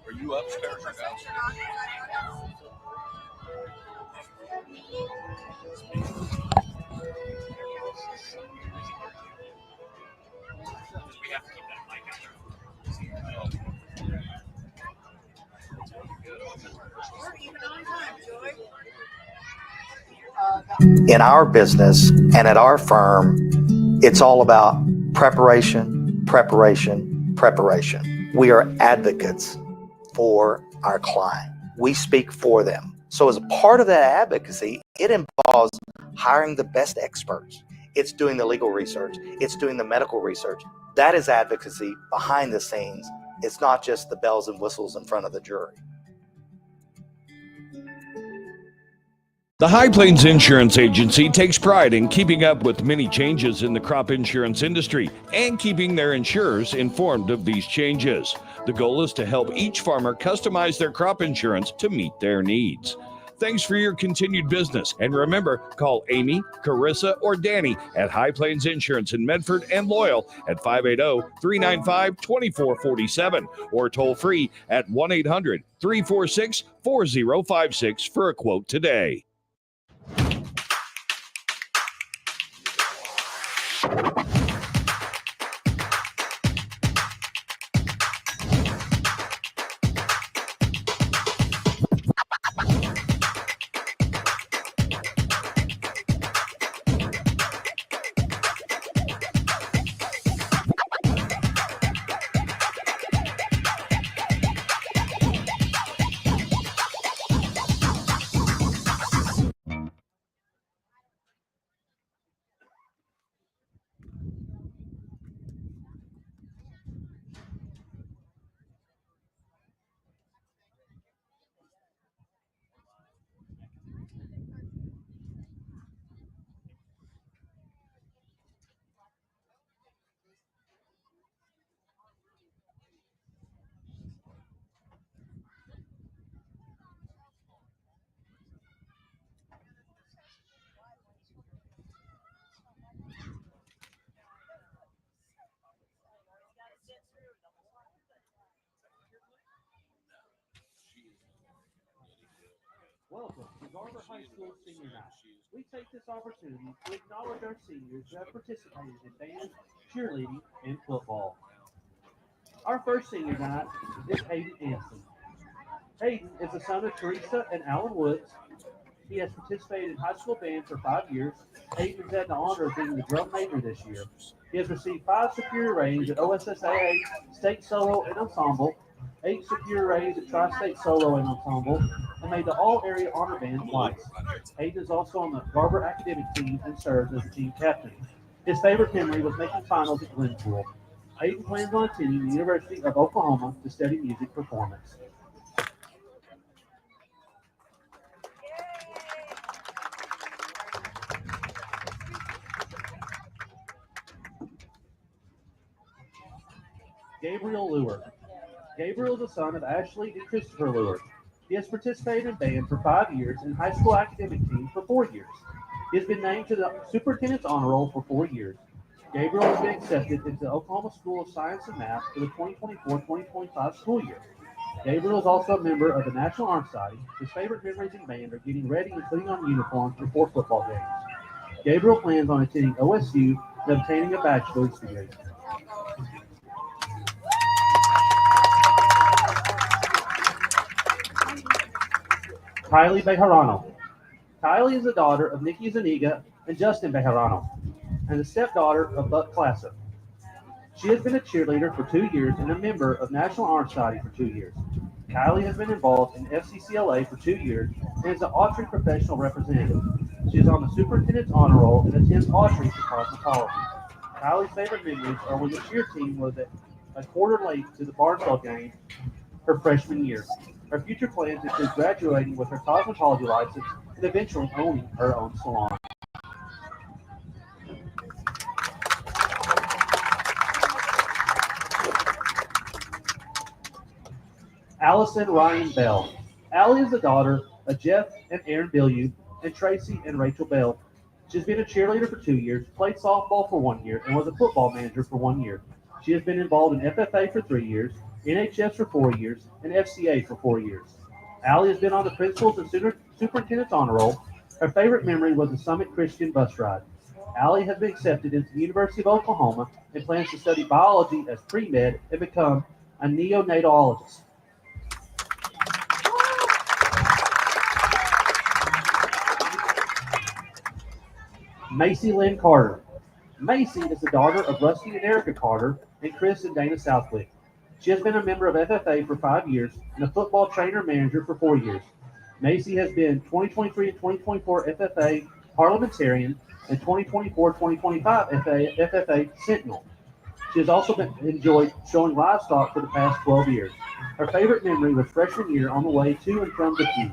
Are you upstairs or downstairs? We have to keep that mic out there. In our business and at our firm, it's all about preparation, preparation, preparation. We are advocates for our client. We speak for them. So as a part of that advocacy, it involves hiring the best experts. It's doing the legal research. It's doing the medical research. That is advocacy behind the scenes. It's not just the bells and whistles in front of the jury. The High Plains Insurance Agency takes pride in keeping up with many changes in the crop insurance industry and keeping their insurers informed of these changes. The goal is to help each farmer customize their crop insurance to meet their needs. Thanks for your continued business. And remember, call Amy, Carissa, or Danny at High Plains Insurance in Medford and Loyal at 580-395-2447 or toll free at 1-800-346-4056 for a quote today. Welcome to Garber High School Senior Night. We take this opportunity to acknowledge our seniors who have participated in band, cheerleading, and football. Our first senior night is Hayden Anson. Hayden is the son of Teresa and Alan Woods. He has participated in high school band for 5 years. Hayden has had the honor of being the drum major this year. He has received 5 superior ratings at OSSAA State Solo and Ensemble, 8 superior ratings at Tri-State Solo and Ensemble, and made the All-Area Honor Band twice. Hayden is also on the Garber academic team and serves as the team captain. His favorite memory was making finals at Glenpool. Hayden plans on attending the University of Oklahoma to study music performance. Gabriel Lure. Gabriel is the son of Ashley and Christopher Lure. He has participated in band for 5 years and high school academic team for 4 years. He has been named to the Superintendent's Honor Roll for 4 years. Gabriel has been accepted into the Oklahoma School of Science and Math for the 2024-2025 school year. Gabriel is also a member of the National Honor Society. His favorite memories in band are getting ready and putting on uniforms before football games. Gabriel plans on attending OSU and obtaining a bachelor's degree. Kylie Bejarano. Kylie is the daughter of Nikki Zuniga and Justin Bejarano, and the stepdaughter of Buck Classic. She has been a cheerleader for 2 years and a member of National Honor Society for 2 years. Kylie has been involved in FCCLA for 2 years and is an archery professional representative. She is on the superintendent's honor roll and attends archery for cosmetology. Kylie's favorite memories are when the cheer team was at a quarter late to the Barnesville game her freshman year. Her future plans include graduating with her cosmetology license and eventually owning her own salon. Allison Ryan Bell. Allie is the daughter of Jeff and Aaron Billieu and Tracy and Rachel Bell. She's been a cheerleader for 2 years, played softball for 1 year, and was a football manager for 1 year. She has been involved in FFA for 3 years, NHS for 4 years, and FCA for 4 years. Allie has been on the principal's and superintendent's honor roll. Her favorite memory was the Summit Christian bus ride. Allie has been accepted into the University of Oklahoma and plans to study biology as pre-med and become a neonatologist. Macy Lynn Carter. Macy is the daughter of Rusty and Erica Carter and Chris and Dana Southwick. She has been a member of FFA for 5 years and a football trainer manager for 4 years. Macy has been 2023 and 2024 FFA parliamentarian and 2024-2025 FFA Sentinel. She has also enjoyed showing livestock for the past 12 years. Her favorite memory was freshman year on the way to and from the Keys.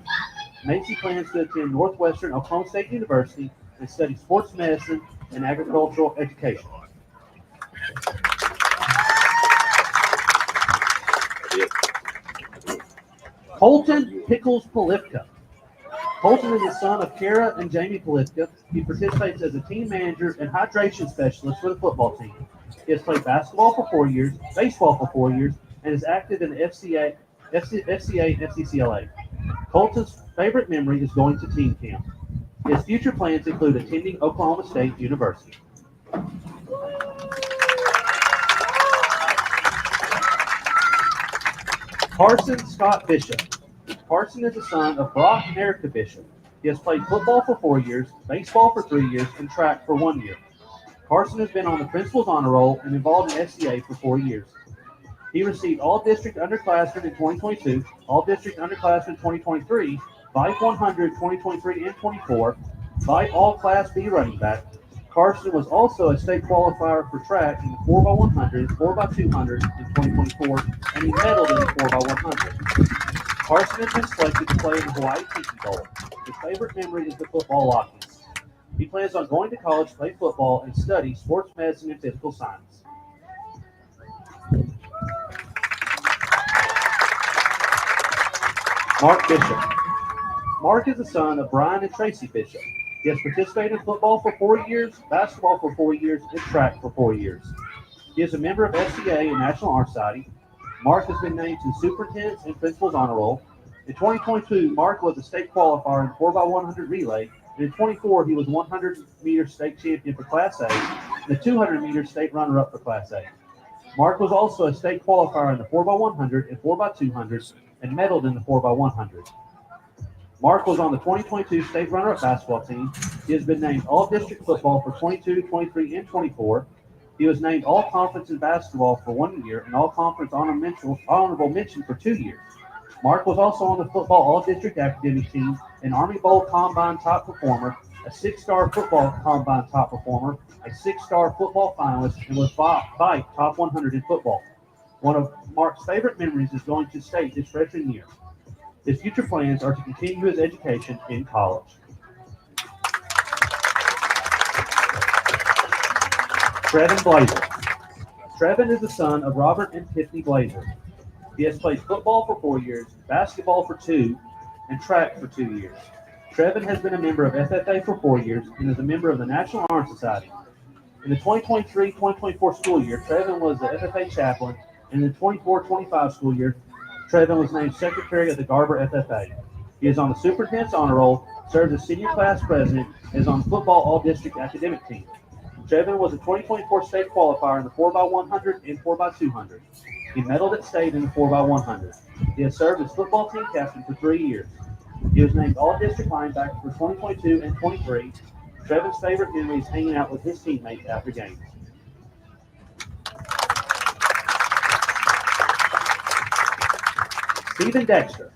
Macy plans to attend Northwestern Oklahoma State University and study sports medicine and agricultural education. Colton Pickles Polifka. Colton is the son of Kara and Jamie Polifka. He participates as a team manager and hydration specialist for the football team. He has played basketball for 4 years, baseball for 4 years, and is active in the FCA and FCCLA. Colton's favorite memory is going to team camp. His future plans include attending Oklahoma State University. Carson Scott Bishop. Carson is the son of Brock and Erica Bishop. He has played football for 4 years, baseball for 3 years, and track for 1 year. Carson has been on the principal's honor roll and involved in SCA for 4 years. He received All-District Underclassmen in 2022, All-District Underclassmen 2023, VIPE 100 2023 and 24, VIPE All-Class B running back. Carson was also a state qualifier for track in the 4x100, 4x200 in 2024, and he medaled in the 4x100. Carson has been selected to play in the Hawaii Tiki Bowl. His favorite memory is the football lock-ins. He plans on going to college to play football and study sports medicine and physical science. Mark Bishop. Mark is the son of Brian and Tracy Bishop. He has participated in football for 4 years, basketball for 4 years, and track for 4 years. He is a member of SCA and National Honor Society. Mark has been named to Superintendent's and Principal's Honor Roll. In 2022, Mark was a state qualifier in 4x100 relay, and in 24, he was 100-meter state champion for Class A and a 200-meter state runner-up for Class A. Mark was also a state qualifier in the 4x100 and 4x200 and medaled in the 4x100. Mark was on the 2022 state runner-up basketball team. He has been named All-District Football for 22, 23, and 24. He was named All-Conference in basketball for 1 year and All-Conference honorable mention for 2 years. Mark was also on the football All-District academic team, an Army Bowl Combine top performer, a 6-star football Combine top performer, a 6-star football finalist, and was VIPE top 100 in football. One of Mark's favorite memories is going to state his freshman year. His future plans are to continue his education in college. Trevin Blazer. Trevin is the son of Robert and Tiffany Blazer. He has played football for 4 years, basketball for 2, and track for 2 years. Trevin has been a member of FFA for 4 years and is a member of the National Honor Society. In the 2023-2024 school year, Trevin was the FFA chaplain, and in the 24-25 school year, Trevin was named secretary of the Garber FFA. He is on the superintendent's honor roll, serves as senior class president, and is on the football all-district academic team. Trevin was a 2024 state qualifier in the 4x100 and 4x200. He medaled at state in the 4x100. He has served as football team captain for 3 years. He was named all-district linebacker for 2022 and 23. Trevin's favorite memory is hanging out with his teammates after games. Stephen Dexter.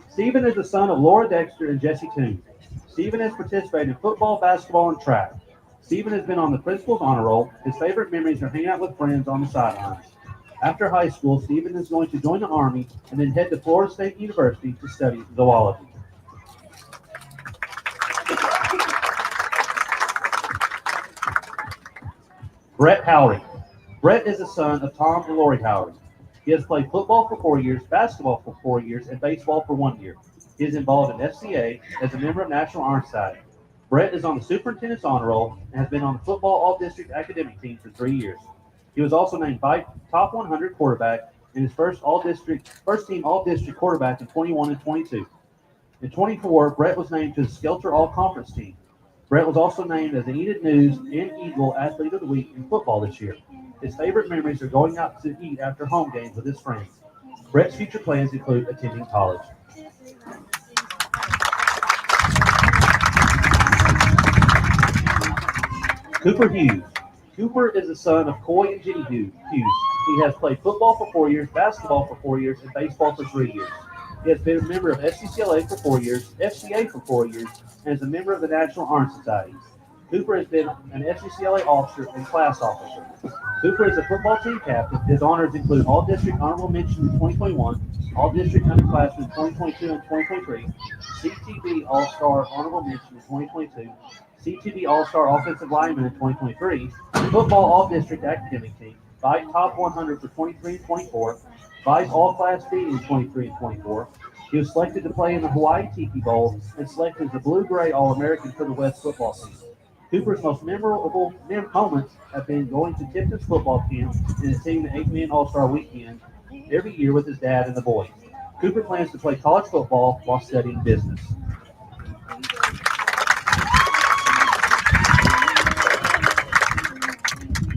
Stephen is the son of Laura Dexter and Jesse Toon. Stephen has participated in football, basketball, and track. Stephen has been on the principal's honor roll. His favorite memories are hanging out with friends on the sidelines. After high school, Stephen is going to join the Army and then head to Florida State University to study zoology. Brett Howry. Brett is the son of Tom and Lori Howry. He has played football for 4 years, basketball for 4 years, and baseball for 1 year. He is involved in FCA as a member of National Honor Society. Brett is on the superintendent's honor roll and has been on the football all-district academic team for 3 years. He was also named top 100 quarterback in his first team all-district quarterback in 21 and 22. In 24, Brett was named to the Skelter All-Conference team. Brett was also named as the Enid News and Eagle Athlete of the Week in football this year. His favorite memories are going out to eat after home games with his friends. Brett's future plans include attending college. Cooper Hughes. Cooper is the son of Coy and Jenny Hughes. He has played football for 4 years, basketball for 4 years, and baseball for 3 years. He has been a member of SCCLA for 4 years, FCA for 4 years, and is a member of the National Honor Society. Cooper has been an FCCLA officer and class officer. Cooper is a football team captain. His honors include All-District Honorable Mention in 2021, All-District Underclassmen in 2022 and 2023, CTB All-Star Honorable Mention in 2022, CTB All-Star Offensive Lineman in 2023, Football All-District Academic Team, Vice Top 100 for 23 and 24, Vice All-Class B in 23 and 24. He was selected to play in the Hawaii Tiki Bowl and selected as a Blue-Gray All-American for the West football team. Cooper's most memorable moments have been going to Tipton's football camp and attending the 8-man All-Star Weekend every year with his dad and the boys. Cooper plans to play college football while studying business.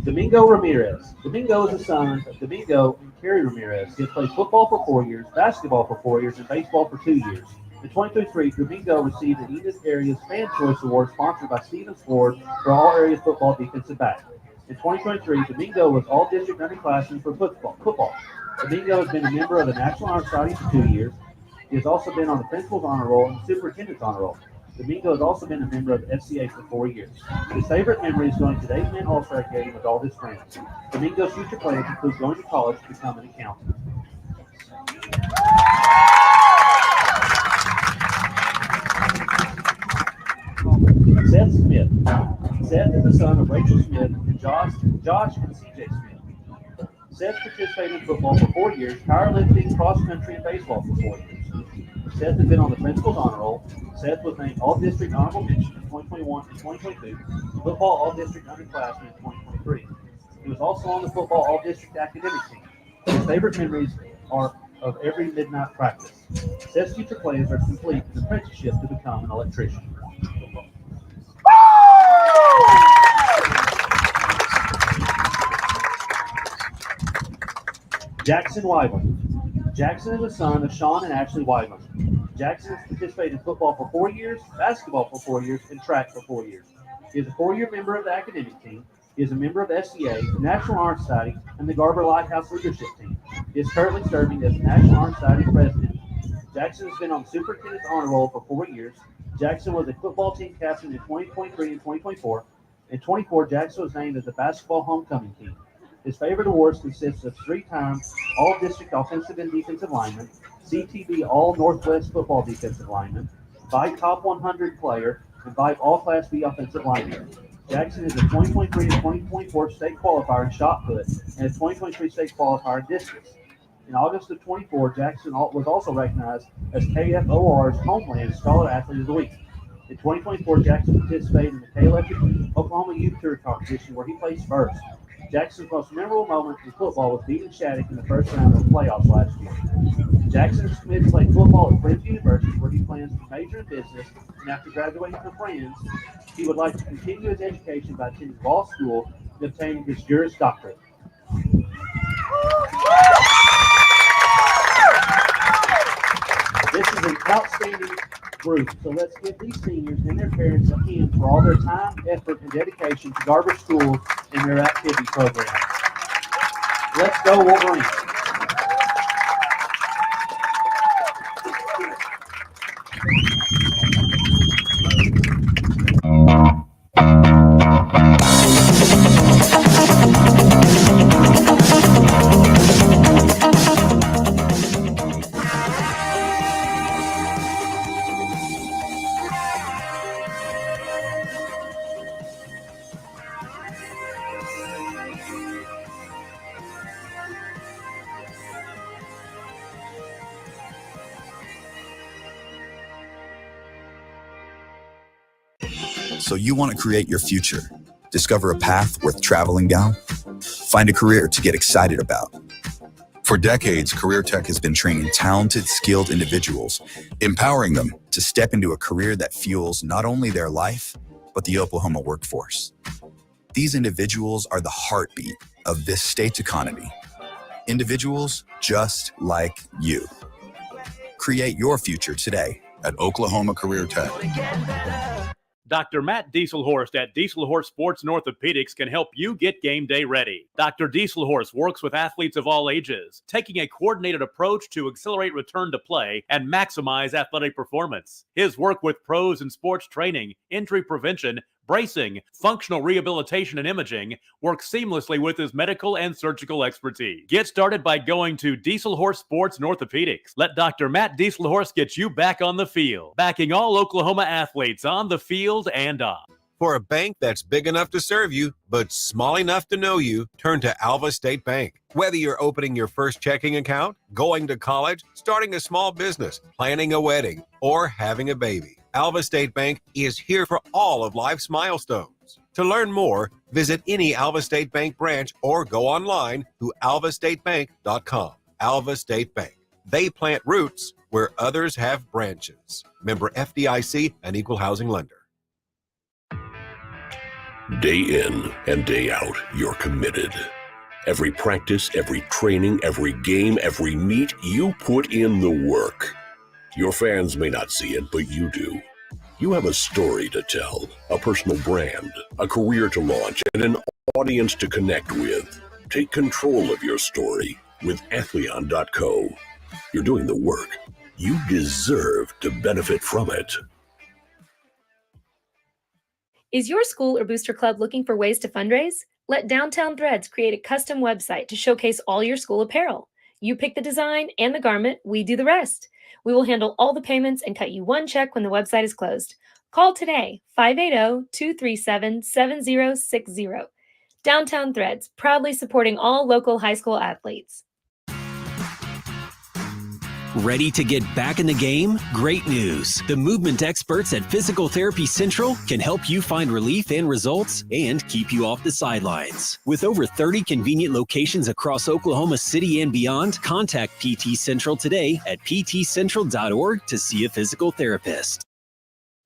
Domingo Ramirez. Domingo is the son of Domingo and Carrie Ramirez. He has played football for 4 years, basketball for 4 years, and baseball for 2 years. In 2023, Domingo received the Enid Area's Fan Choice Award sponsored by Stevens Ford for all area football defensive back. In 2023, Domingo was all-district underclassmen for football. Domingo has been a member of the National Honor Society for 2 years. He has also been on the principal's honor roll and the superintendent's honor roll. Domingo has also been a member of the FCA for 4 years. His favorite memory is going to the 8-man All-Star game with all his friends. Domingo's future plans include going to college to become an accountant. Seth Smith. Seth is the son of Rachel Smith and Josh and CJ Smith. Seth participated in football for 4 years, powerlifting, cross-country, and baseball for 4 years. Seth has been on the principal's honor roll. Seth was named All-District Honorable Mention in 2021 and 2022, Football All-District Underclassmen in 2023. He was also on the Football All-District Academic Team. His favorite memories are of every midnight practice. Seth's future plans are to complete an apprenticeship to become an electrician. Jackson Wyland. Jackson is the son of Sean and Ashley Wyland. Jackson has participated in football for 4 years, basketball for 4 years, and track for 4 years. He is a 4-year member of the academic team. He is a member of SCA, the National Honor Society, and the Garber Lighthouse Leadership Team. He is currently serving as the National Honor Society president. Jackson has been on the superintendent's honor roll for 4 years. Jackson was a football team captain in 2023 and 2024. In 24, Jackson was named as the basketball homecoming team. His favorite awards consist of 3-time All-District Offensive and Defensive Lineman, CTB All-Northwest Football Defensive Lineman, VITE Top 100 Player, and VITE All-Class B Offensive Lineman. Jackson is a 2023 and 2024 state qualifier in shot put and a 2023 state qualifier in distance. In August of 24, Jackson was also recognized as KFOR's Homeland Scholar Athlete of the Week. In 2024, Jackson participated in the KFOR Oklahoma Youth Tour competition where he placed first. Jackson's most memorable moment in football was beating Shattuck in the first round of the playoffs last year. Jackson is committed to play football at Friends University, where he plans to major in business, and after graduating from Friends, he would like to continue his education by attending law school and obtaining his Juris Doctorate. This is an outstanding group, so let's give these seniors and their parents a hand for all their time, effort, and dedication to Garber Schools and their activity program. Let's go, Wolverines! So you want to create your future, discover a path worth traveling down, find a career to get excited about. For decades, Career Tech has been training talented, skilled individuals, empowering them to step into a career that fuels not only their life, but the Oklahoma workforce. These individuals are the heartbeat of this state's economy. Individuals just like you. Create your future today at Oklahoma Career Tech. Dr. Matt Dieselhorst at Dieselhorst Sports and Orthopedics can help you get game day ready. Dr. Dieselhorst works with athletes of all ages, taking a coordinated approach to accelerate return to play and maximize athletic performance. His work with pros in sports training, injury prevention, bracing, functional rehabilitation, and imaging works seamlessly with his medical and surgical expertise. Get started by going to Dieselhorst Sports and Orthopedics. Let Dr. Matt Dieselhorst get you back on the field, backing all Oklahoma athletes on the field and off. For a bank that's big enough to serve you, but small enough to know you, turn to Alva State Bank. Whether you're opening your first checking account, going to college, starting a small business, planning a wedding, or having a baby, Alva State Bank is here for all of life's milestones. To learn more, visit any Alva State Bank branch or go online to alvastatebank.com. Alva State Bank. They plant roots where others have branches. Member FDIC and Equal Housing Lender. Day in and day out, you're committed. Every practice, every training, every game, every meet, you put in the work. Your fans may not see it, but you do. You have a story to tell, a personal brand, a career to launch, and an audience to connect with. Take control of your story with Athleon.co. You're doing the work. You deserve to benefit from it. Is your school or booster club looking for ways to fundraise? Let Downtown Threads create a custom website to showcase all your school apparel. You pick the design and the garment, we do the rest. We will handle all the payments and cut you one check when the website is closed. Call today, 580-237-7060. Downtown Threads, proudly supporting all local high school athletes. Ready to get back in the game? Great news. The movement experts at Physical Therapy Central can help you find relief and results and keep you off the sidelines. With over 30 convenient locations across Oklahoma City and beyond, contact PT Central today at ptcentral.org to see a physical therapist.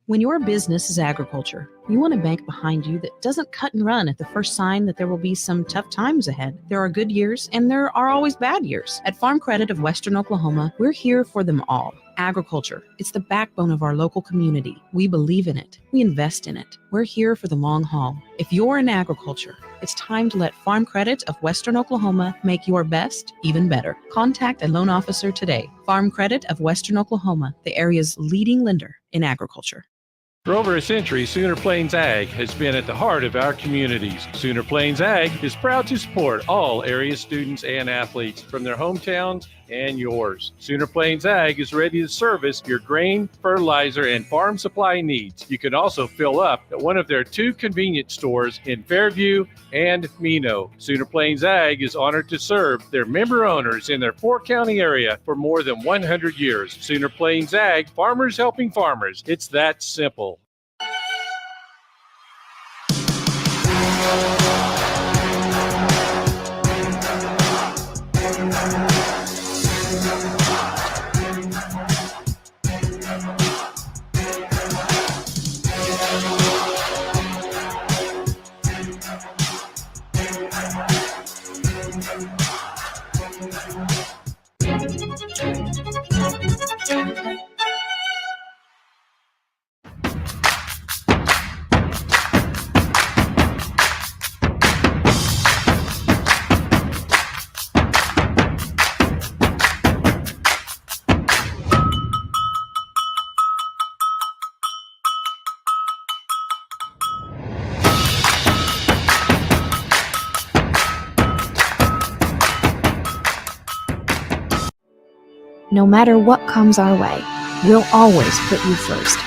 When your business is agriculture, you want a bank behind you that doesn't cut and run at the first sign that there will be some tough times ahead. There are good years and there are always bad years. At Farm Credit of Western Oklahoma, we're here for them all. Agriculture, it's the backbone of our local community. We believe in it. We invest in it. We're here for the long haul. If you're in agriculture, it's time to let Farm Credit of Western Oklahoma make your best even better. Contact a loan officer today. Farm Credit of Western Oklahoma, the area's leading lender in agriculture. For over a century, Sooner Plains Ag has been at the heart of our communities. Sooner Plains Ag is proud to support all area students and athletes from their hometowns and yours. Sooner Plains Ag is ready to service your grain, fertilizer, and farm supply needs. You can also fill up at one of their 2 convenience stores in Fairview and Mino. Sooner Plains Ag is honored to serve their member owners in their 4-county area for more than 100 years. Sooner Plains Ag, farmers helping farmers. It's that simple. no matter what comes our way, we'll always put you first.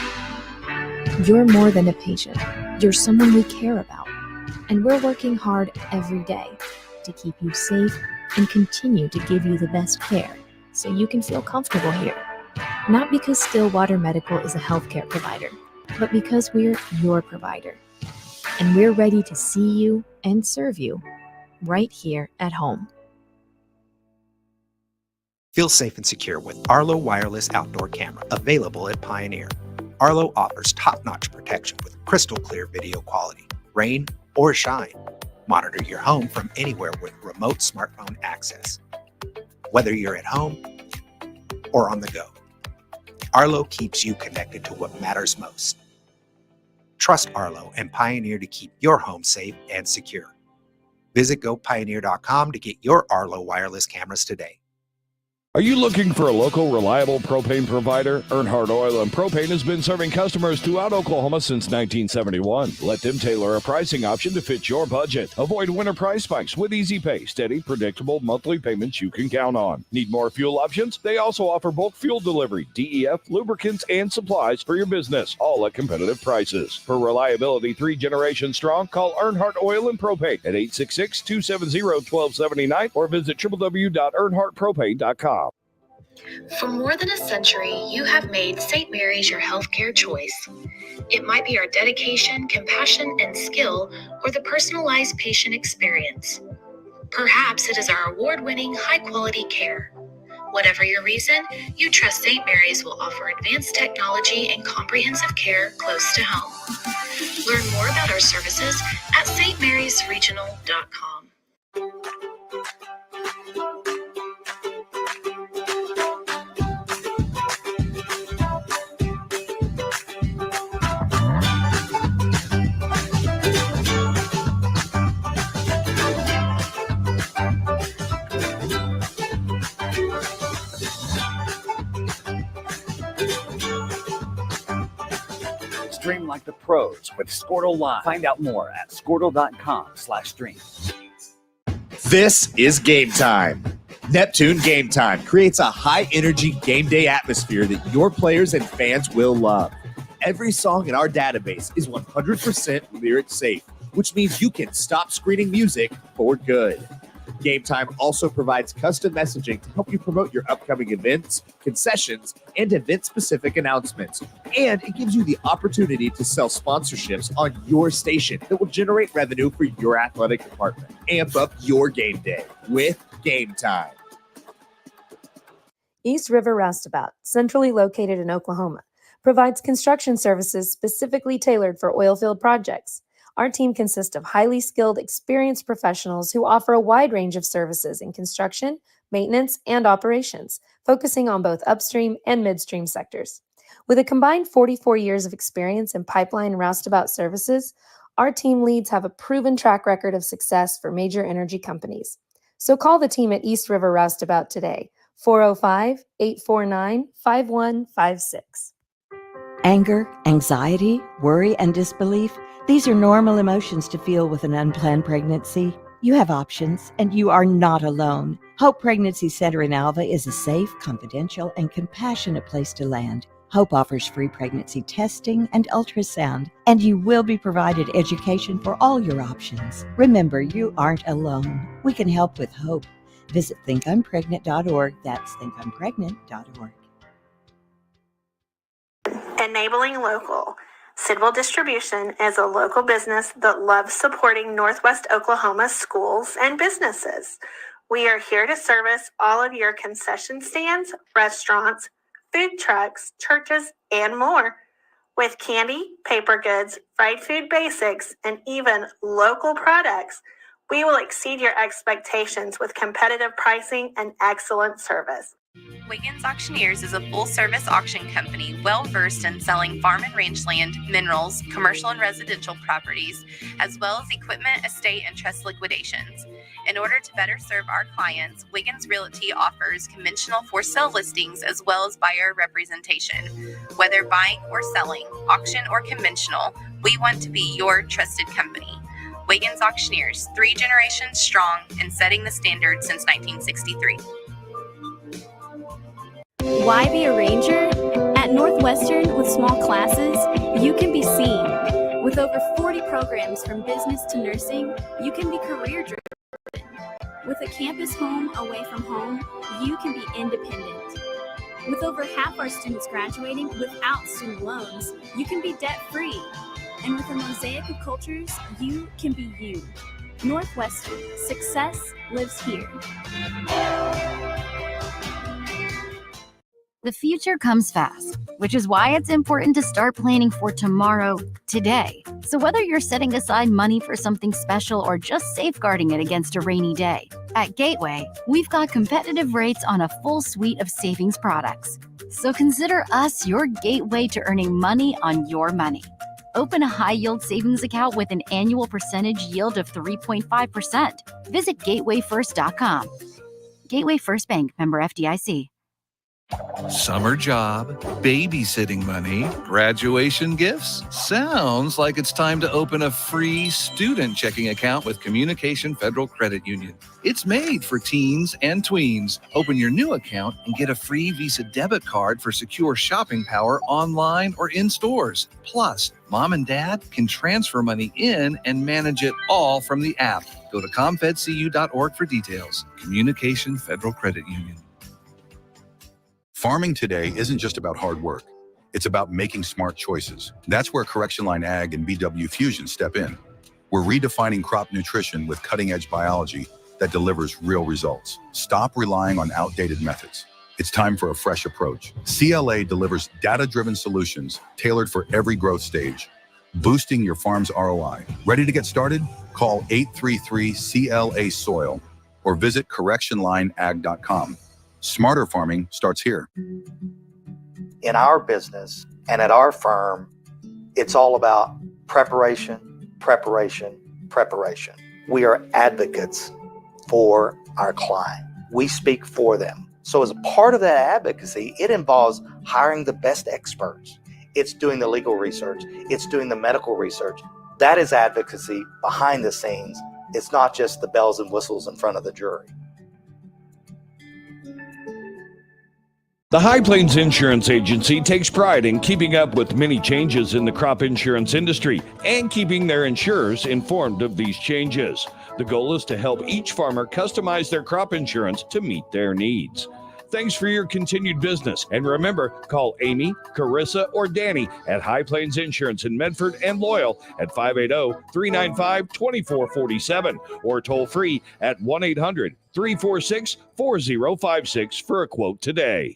You're more than a patient. You're someone we care about. And we're working hard every day to keep you safe and continue to give you the best care so you can feel comfortable here. Not because Stillwater Medical is a healthcare provider, but because we're your provider. And we're ready to see you and serve you right here at home. Feel safe and secure with Arlo Wireless Outdoor Camera, available at Pioneer. Arlo offers top-notch protection with crystal clear video quality, rain or shine. Monitor your home from anywhere with remote smartphone access, whether you're at home or on the go. Arlo keeps you connected to what matters most. Trust Arlo and Pioneer to keep your home safe and secure. Visit gopioneer.com to get your Arlo wireless cameras today. Are you looking for a local, reliable propane provider? Earnhardt Oil and Propane has been serving customers throughout Oklahoma since 1971. Let them tailor a pricing option to fit your budget. Avoid winter price spikes with easy pay, steady, predictable monthly payments you can count on. Need more fuel options? They also offer bulk fuel delivery, DEF, lubricants, and supplies for your business, all at competitive prices. For reliability 3 generations strong, call Earnhardt Oil and Propane at 866-270-1279 or visit www.earnhardtpropane.com. For more than a century, you have made St. Mary's your healthcare choice. It might be our dedication, compassion, and skill, or the personalized patient experience. Perhaps it is our award-winning, high-quality care. Whatever your reason, you trust St. Mary's will offer advanced technology and comprehensive care close to home. Learn more about our services at stmarysregional.com. Stream like the pros with Skordle Live. Find out more at skordle.com/stream. This is Game Time. Neptune Game Time creates a high-energy game day atmosphere that your players and fans will love. Every song in our database is 100% lyric safe, which means you can stop screening music for good. Game Time also provides custom messaging to help you promote your upcoming events, concessions, and event-specific announcements. And it gives you the opportunity to sell sponsorships on your station that will generate revenue for your athletic department. Amp up your game day with Game Time. East River Roustabout, centrally located in Oklahoma, provides construction services specifically tailored for oilfield projects. Our team consists of highly skilled, experienced professionals who offer a wide range of services in construction, maintenance, and operations, focusing on both upstream and midstream sectors. With a combined 44 years of experience in pipeline and roustabout services, our team leads have a proven track record of success for major energy companies. So call the team at East River Roustabout today, 405-849-5156. Anger, anxiety, worry, and disbelief, these are normal emotions to feel with an unplanned pregnancy. You have options, and you are not alone. Hope Pregnancy Center in Alva is a safe, confidential, and compassionate place to land. Hope offers free pregnancy testing and ultrasound, and you will be provided education for all your options. Remember, you aren't alone. We can help with hope. Visit thinkimpregnant.org. That's thinkimpregnant.org. Enabling local. Sidwell Distribution is a local business that loves supporting Northwest Oklahoma schools and businesses. We are here to service all of your concession stands, restaurants, food trucks, churches, and more. With candy, paper goods, fried food basics, and even local products, we will exceed your expectations with competitive pricing and excellent service. Wiggins Auctioneers is a full-service auction company well-versed in selling farm and range land, minerals, commercial and residential properties, as well as equipment, estate, and trust liquidations. In order to better serve our clients, Wiggins Realty offers conventional for-sale listings as well as buyer representation. Whether buying or selling, auction or conventional, we want to be your trusted company. Wiggins Auctioneers, 3 generations strong and setting the standard since 1963. Why be a ranger? At Northwestern, with small classes, you can be seen. With over 40 programs from business to nursing, you can be career-driven. With a campus home away from home, you can be independent. With over half our students graduating without student loans, you can be debt-free. And with a mosaic of cultures, you can be you. Northwestern, success lives here. The future comes fast, which is why it's important to start planning for tomorrow, today. So whether you're setting aside money for something special or just safeguarding it against a rainy day, at Gateway, we've got competitive rates on a full suite of savings products. So consider us your gateway to earning money on your money. Open a high-yield savings account with an annual percentage yield of 3.5%. Visit gatewayfirst.com. Gateway First Bank, member FDIC. Summer job, babysitting money, graduation gifts. Sounds like it's time to open a free student checking account with Communication Federal Credit Union. It's made for teens and tweens. Open your new account and get a free Visa debit card for secure shopping power online or in stores. Plus, mom and dad can transfer money in and manage it all from the app. Go to comfedcu.org for details. Communication Federal Credit Union. Farming today isn't just about hard work. It's about making smart choices. That's where Correction Line Ag and BW Fusion step in. We're redefining crop nutrition with cutting-edge biology that delivers real results. Stop relying on outdated methods. It's time for a fresh approach. CLA delivers data-driven solutions tailored for every growth stage, boosting your farm's ROI. Ready to get started? Call 833-CLA-SOIL or visit correctionlineag.com. Smarter farming starts here. In our business and at our firm, it's all about preparation, preparation, preparation. We are advocates for our client. We speak for them. So as a part of that advocacy, it involves hiring the best experts. It's doing the legal research. It's doing the medical research. That is advocacy behind the scenes. It's not just the bells and whistles in front of the jury. The High Plains Insurance Agency takes pride in keeping up with many changes in the crop insurance industry and keeping their insurers informed of these changes. The goal is to help each farmer customize their crop insurance to meet their needs. Thanks for your continued business. And remember, call Amy, Carissa, or Danny at High Plains Insurance in Medford and Loyal at 580-395-2447 or toll free at 1-800-346-4056 for a quote today.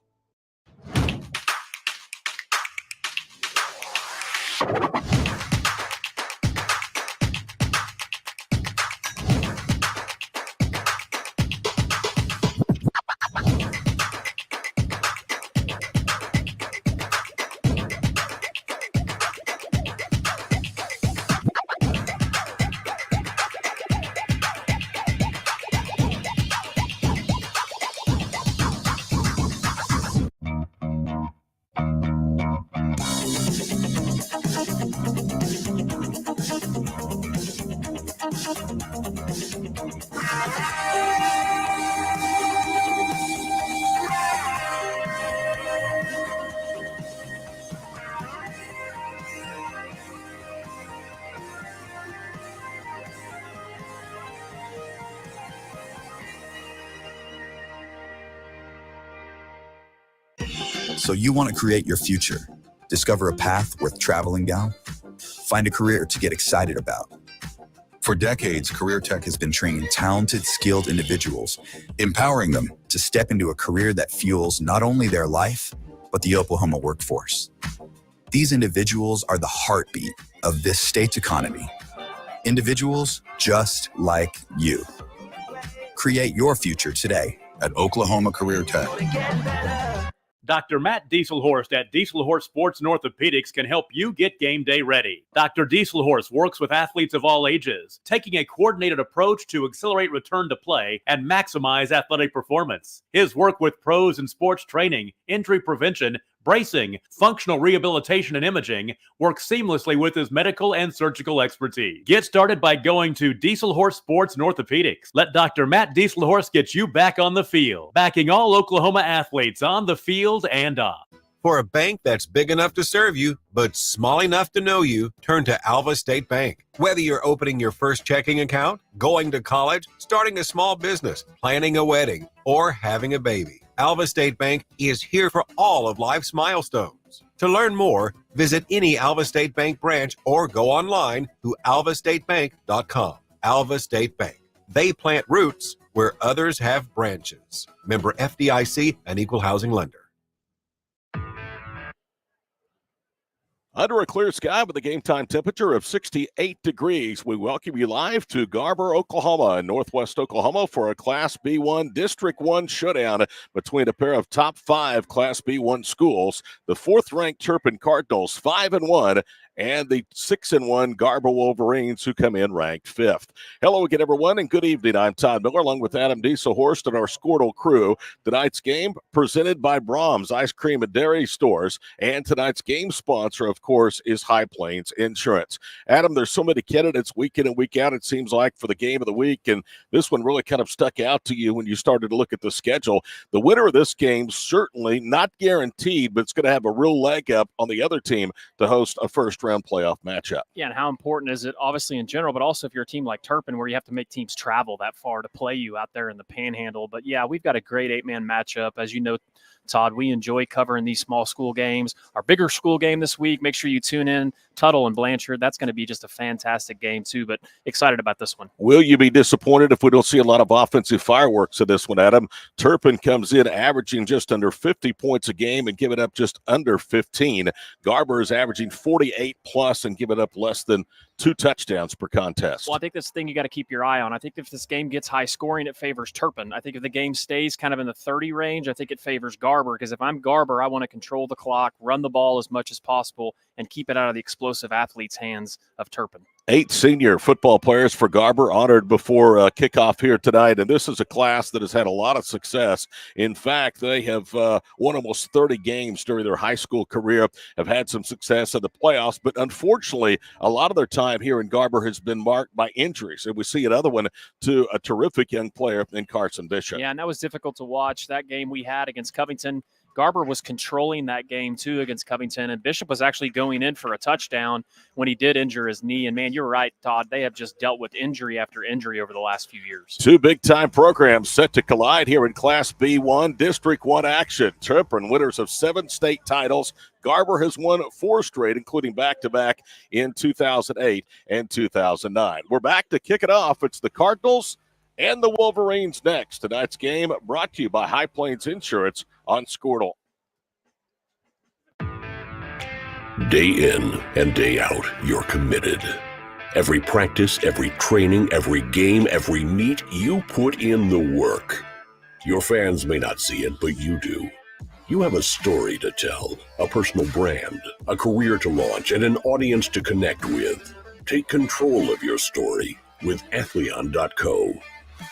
So you want to create your future, discover a path worth traveling down, find a career to get excited about. For decades, Career Tech has been training talented, skilled individuals, empowering them to step into a career that fuels not only their life, but the Oklahoma workforce. These individuals are the heartbeat of this state's economy. Individuals just like you. Create your future today at Oklahoma Career Tech. Dr. Matt Dieselhorst at Dieselhorst Sports and Orthopedics can help you get game day ready. Dr. Dieselhorst works with athletes of all ages, taking a coordinated approach to accelerate return to play and maximize athletic performance. His work with pros in sports training, injury prevention, bracing, functional rehabilitation, and imaging work seamlessly with his medical and surgical expertise. Get started by going to Dieselhorse Sports and Orthopedics. Let Dr. Matt Dieselhorse get you back on the field, backing all Oklahoma athletes on the field and off. For a bank that's big enough to serve you, but small enough to know you, turn to Alva State Bank. Whether you're opening your first checking account, going to college, starting a small business, planning a wedding, or having a baby, Alva State Bank is here for all of life's milestones. To learn more, visit any Alva State Bank branch or go online to alvastatebank.com. Alva State Bank. They plant roots where others have branches. Member FDIC, an equal housing lender. Under a clear sky with a game time temperature of 68 degrees, we welcome you live to Garber, Oklahoma, in northwest Oklahoma for a Class B1 District 1 showdown between a pair of top 5 Class B1 schools. The 4th-ranked Turpin Cardinals, 5-1, and the 6-1 Garber Wolverines, who come in ranked 5th. Hello again, everyone, and good evening. I'm Todd Miller, along with Adam Dieselhorst and our Skordle crew. Tonight's game presented by Brahms Ice Cream and Dairy Stores, and tonight's game sponsor, of course, is High Plains Insurance. Adam, there's so many candidates week in and week out, it seems like, for the game of the week, and this one really kind of stuck out to you when you started to look at the schedule. The winner of this game, certainly not guaranteed, but it's going to have a real leg up on the other team to host a first-round playoff matchup. Yeah, and how important is it, obviously, in general, but also if you're a team like Turpin, where you have to make teams travel that far to play you out there in the Panhandle. But yeah, we've got a great 8-man matchup. As you know, Todd, we enjoy covering these small school games. Our bigger school game this week, make sure you tune in. Tuttle and Blanchard, that's going to be just a fantastic game too, but excited about this one. Will you be disappointed if we don't see a lot of offensive fireworks in this one, Adam? Turpin comes in averaging just under 50 points a game and giving up just under 15. Garber is averaging 48 plus and giving up less than 2 touchdowns per contest. Well, I think that's the thing you got to keep your eye on. I think if this game gets high scoring, it favors Turpin. I think if the game stays kind of in the 30 range, I think it favors Garber, because if I'm Garber, I want to control the clock, run the ball as much as possible, and keep it out of the explosive athletes' hands of Turpin. 8 senior football players for Garber honored before kickoff here tonight, and this is a class that has had a lot of success. In fact, they have won almost 30 games during their high school career, have had some success in the playoffs, but unfortunately, a lot of their time here in Garber has been marked by injuries, and we see another one to a terrific young player in Carson Bishop. Yeah, and that was difficult to watch. That game we had against Covington, Garber was controlling that game, too, against Covington, and Bishop was actually going in for a touchdown when he did injure his knee. And, man, you're right, Todd. They have just dealt with injury after injury over the last few years. 2 big-time programs set to collide here in Class B1 District 1 action. Turpin, winners of 7 state titles. Garber has won 4 straight, including back-to-back in 2008 and 2009. We're back to kick it off. It's the Cardinals and the Wolverines next. Tonight's game brought to you by High Plains Insurance on Skordle. Day in and day out, you're committed. Every practice, every training, every game, every meet, you put in the work. Your fans may not see it, but you do. You have a story to tell, a personal brand, a career to launch, and an audience to connect with. Take control of your story with Athleon.co.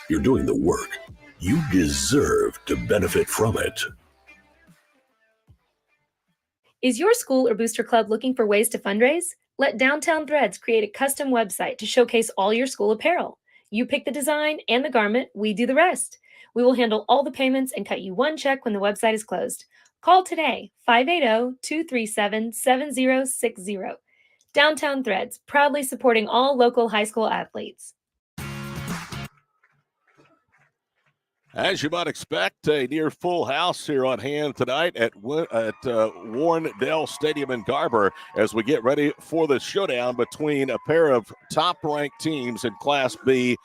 You're doing the work. You deserve to benefit from it. Is your school or booster club looking for ways to fundraise? Let Downtown Threads create a custom website to showcase all your school apparel. You pick the design and the garment, we do the rest. We will handle all the payments and cut you one check when the website is closed. Call today, 580-237-7060. Downtown Threads, proudly supporting all local high school athletes. As you might expect, a near full house here on hand tonight at Warrendale Stadium in Garber as we get ready for the showdown between a pair of top-ranked teams in Class B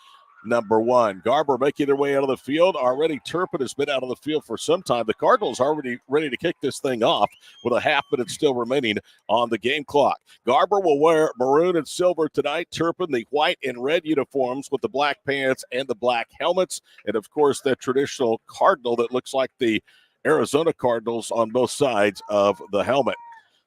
number 1. Garber making their way out of the field. Already Turpin has been out of the field for some time. The Cardinals are already ready to kick this thing off with a half minute still remaining on the game clock. Garber will wear maroon and silver tonight. Turpin, the white and red uniforms with the black pants and the black helmets. And, of course, that traditional Cardinal that looks like the Arizona Cardinals on both sides of the helmet.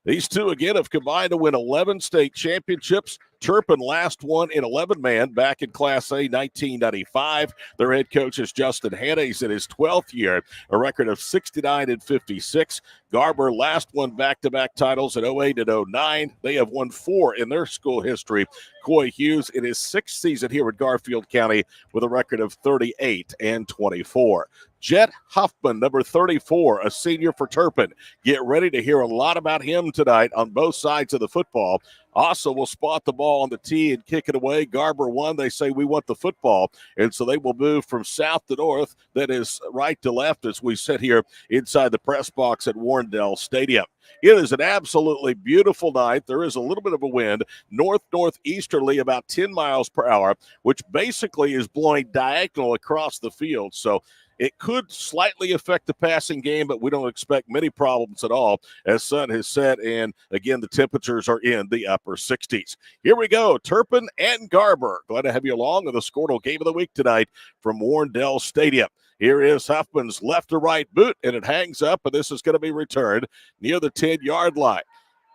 These two, again, have combined to win 11 state championships, Turpin last won in 11-man back in Class A 1995. Their head coach is Justin Hanna. He's in his 12th year, a record of 69-56. Garber last won back-to-back titles in 08 and 09. They have won 4 in their school history. Coy Hughes in his 6th season here at Garfield County with a record of 38-24. Jet Huffman, number 34, a senior for Turpin. Get ready to hear a lot about him tonight on both sides of the football. Also will spot the ball on the tee and kick it away. Garber won. They say we want the football, and so they will move from south to north, that is right to left, as we sit here inside the press box at Warrendale Stadium. It is an absolutely beautiful night. There is a little bit of a wind, northeasterly, about 10 miles per hour, which basically is blowing diagonal across the field. So it could slightly affect the passing game, but we don't expect many problems at all as sun has set, and again, the temperatures are in the upper 60s. Here we go, Turpin and Garber. Glad to have you along with the Skordle Game of the Week tonight from Warrendale Stadium. Here is Huffman's left to right boot, and it hangs up, and this is going to be returned near the 10-yard line.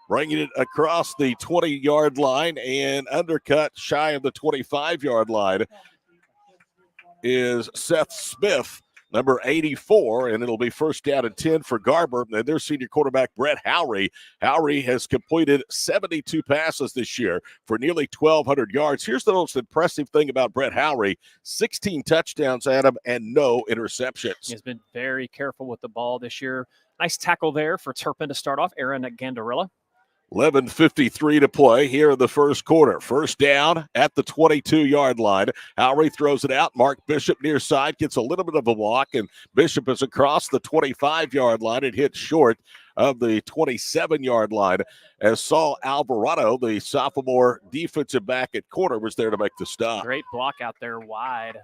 Bringing it across the 20-yard line and undercut shy of the 25-yard line is Seth Smith, number 84, and it'll be first down and 10 for Garber and their senior quarterback, Brett Howry. Howry has completed 72 passes this year for nearly 1,200 yards. Here's the most impressive thing about Brett Howry: 16 touchdowns at him and no interceptions. He's been very careful with the ball this year. Nice tackle there for Turpin to start off, Aaron Gandarella. 11:53 to play here in the first quarter. First down at the 22-yard line. Howry throws it out. Mark Bishop near side gets a little bit of a walk, and Bishop is across the 25-yard line. It hits short of the 27-yard line as Saul Alvarado, the sophomore defensive back at corner, was there to make the stop. Great block out there wide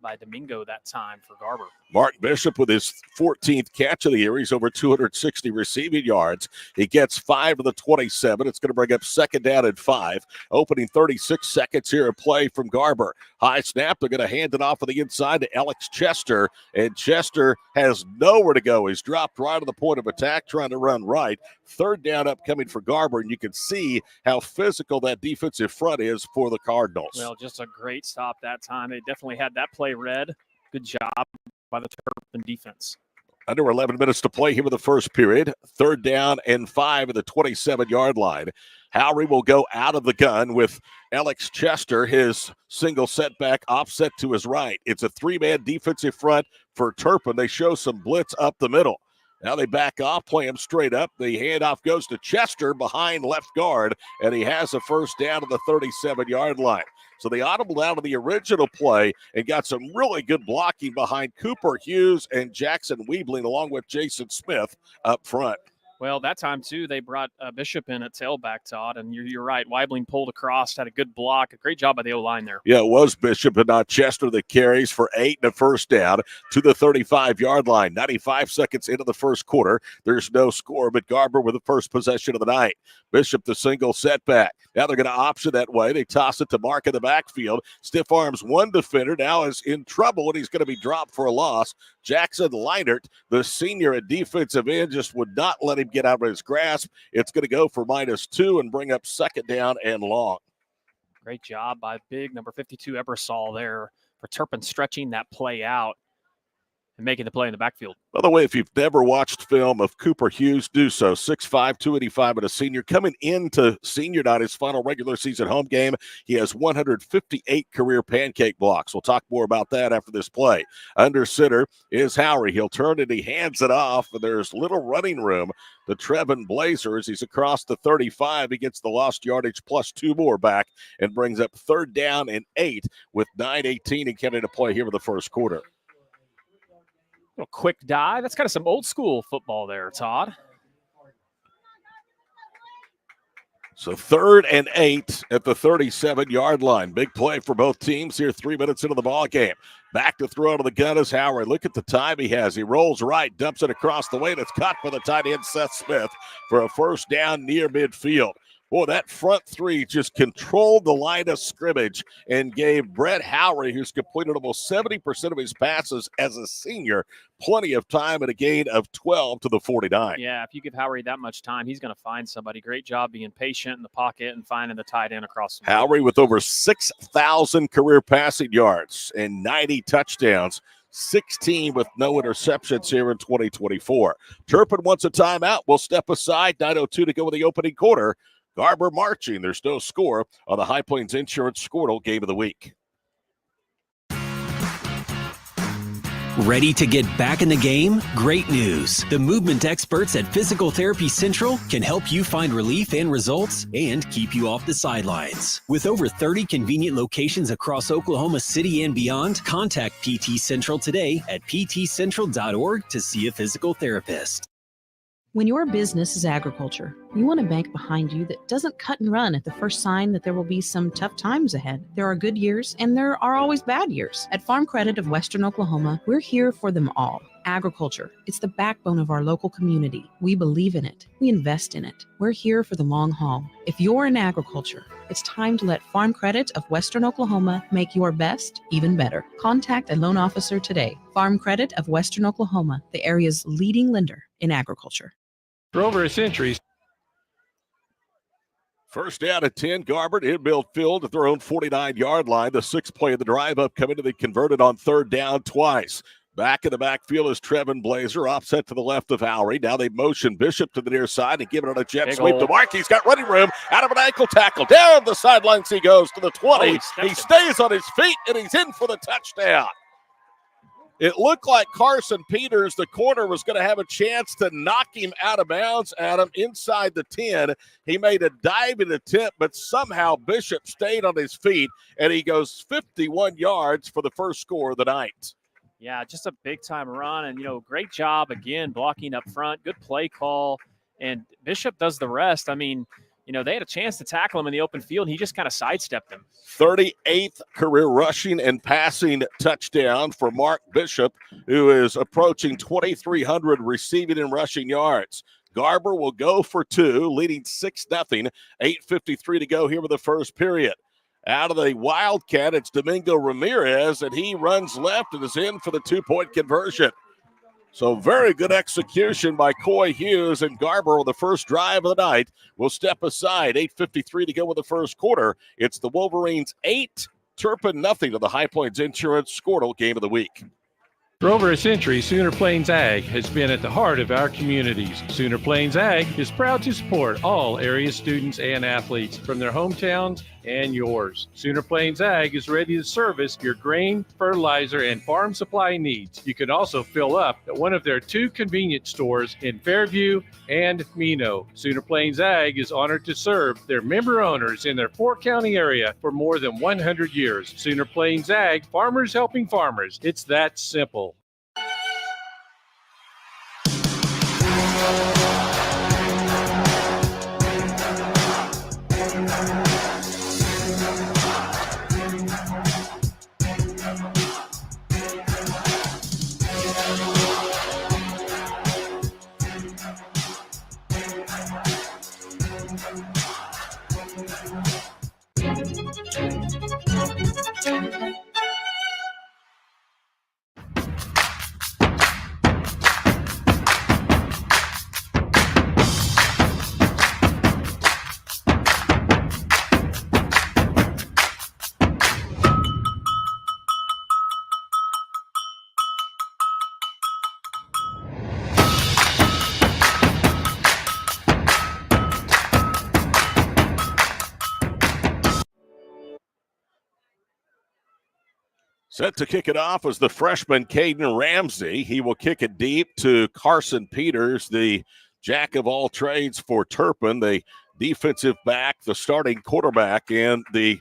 by Domingo that time for Garber. Mark Bishop with his 14th catch of the year. He's over 260 receiving yards. He gets 5 of the 27. It's going to bring up second down and 5. Opening 36 seconds here of play from Garber. High snap. They're going to hand it off on the inside to Alex Chester, and Chester has nowhere to go. He's dropped right on the point of attack, trying to run right. Third down upcoming for Garber, and you can see how physical that defensive front is for the Cardinals. Well, just a great stop that time. They definitely had that play read. Good job by the Turpin defense. Under 11 minutes to play here in the first period. Third down and 5 at the 27-yard line. Howry will go out of the gun with Alex Chester, his single setback offset to his right. It's a 3-man defensive front for Turpin. They show some blitz up the middle. Now they back off, play him straight up. The handoff goes to Chester behind left guard, and he has a first down at the 37-yard line. So they audibled out of the original play and got some really good blocking behind Cooper Hughes and Jackson Weebling, along with Jason Smith up front. Well, that time, too, they brought Bishop in at tailback, Todd, and you're right. Weibling pulled across, had a good block. A great job by the O-line there. Yeah, it was Bishop and not Chester that carries for 8 and a first down to the 35-yard line. 95 seconds into the first quarter. There's no score, but Garber with the first possession of the night. Bishop the single setback. Now they're going to option that way. They toss it to Mark in the backfield. Stiff arms one defender, now is in trouble, and he's going to be dropped for a loss. Jackson Leinert, the senior at defensive end, just would not let him get out of his grasp. It's going to go for -2 and bring up second down and long. Great job by big number 52 Ebersol there for Turpin stretching that play out and making the play in the backfield. By the way, if you've never watched film of Cooper Hughes, do so. 6'5", 285, and a senior. Coming into senior night, his final regular season home game, he has 158 career pancake blocks. We'll talk more about that after this play. Under center is Howry. He'll turn and he hands it off, and there's little running room to Trevin Blazers. He's across the 35. He gets the lost yardage plus 2 more back and brings up third down and 8 with 9:18 and counting to play here in the first quarter. A quick dive. That's kind of some old school football there, Todd. So 3rd and 8 at the 37-yard line. Big play for both teams here 3 minutes into the ball game. Back to throw to the gun is Howard. Look at the time he has. He rolls right, dumps it across the way, and it's caught by the tight end Seth Smith for a first down near midfield. Boy, that front three just controlled the line of scrimmage and gave Brett Howry, who's completed almost 70% of his passes as a senior, plenty of time and a gain of 12 to the 49. Yeah, if you give Howry that much time, he's going to find somebody. Great job being patient in the pocket and finding the tight end across the middle. Howry with over 6,000 career passing yards and 90 touchdowns. 16 with no interceptions here in 2024. Turpin wants a timeout. We'll step aside. 9:02 to go in the opening quarter. Garber marching. There's no score on the High Plains Insurance Skordle Game of the Week. Ready to get back in the game? Great news. The movement experts at Physical Therapy Central can help you find relief and results and keep you off the sidelines. With over 30 convenient locations across Oklahoma City and beyond, contact PT Central today at ptcentral.org to see a physical therapist. When your business is agriculture, you want a bank behind you that doesn't cut and run at the first sign that there will be some tough times ahead. There are good years and there are always bad years. At Farm Credit of Western Oklahoma, we're here for them all. Agriculture, it's the backbone of our local community. We believe in it. We invest in it. We're here for the long haul. If you're in agriculture, it's time to let Farm Credit of Western Oklahoma make your best even better. Contact a loan officer today. Farm Credit of Western Oklahoma, the area's leading lender in agriculture. For over a century. First down at 10, Garber to infield field at their own 49-yard line. The sixth play of the drive upcoming to be converted on third down twice. Back in the backfield is Trevin Blazer, offset to the left of Howry. Now they motion Bishop to the near side and give it on a jet sweep to Mark. He's got running room out of an ankle tackle. Down the sidelines he goes to the 20. He stays on his feet, and he's in for the touchdown. It looked like Carson Peters, the corner, was going to have a chance to knock him out of bounds, Adam, inside the 10. He made a diving attempt, but somehow Bishop stayed on his feet, and he goes 51 yards for the first score of the night. Yeah, just a big-time run, and, great job, again, blocking up front. Good play call, and Bishop does the rest. I mean, they had a chance to tackle him in the open field. He just kind of sidestepped him. 38th career rushing and passing touchdown for Mark Bishop, who is approaching 2,300 receiving and rushing yards. Garber will go for two, leading 6-0. 8:53 to go here with the first period. Out of the Wildcat, it's Domingo Ramirez, and he runs left and is in for the two-point conversion. So very good execution by Coy Hughes and Garber on the first drive of the night. We'll step aside. 8:53 to go with the first quarter. It's the Wolverines 8, Turpin nothing to the High Plains Insurance Skordle Game of the Week. For over a century, Sooner Plains Ag has been at the heart of our communities. Sooner Plains Ag is proud to support all area students and athletes from their hometowns and yours. Sooner Plains Ag is ready to service your grain, fertilizer, and farm supply needs. You can also fill up at one of their 2 convenience stores in Fairview and Mino. Sooner Plains Ag is honored to serve their member owners in their 4-county area for more than 100 years. Sooner Plains Ag, farmers helping farmers. It's that simple. Set to kick it off is the freshman Caden Ramsey. He will kick it deep to Carson Peters, the jack of all trades for Turpin, the defensive back, the starting quarterback, and the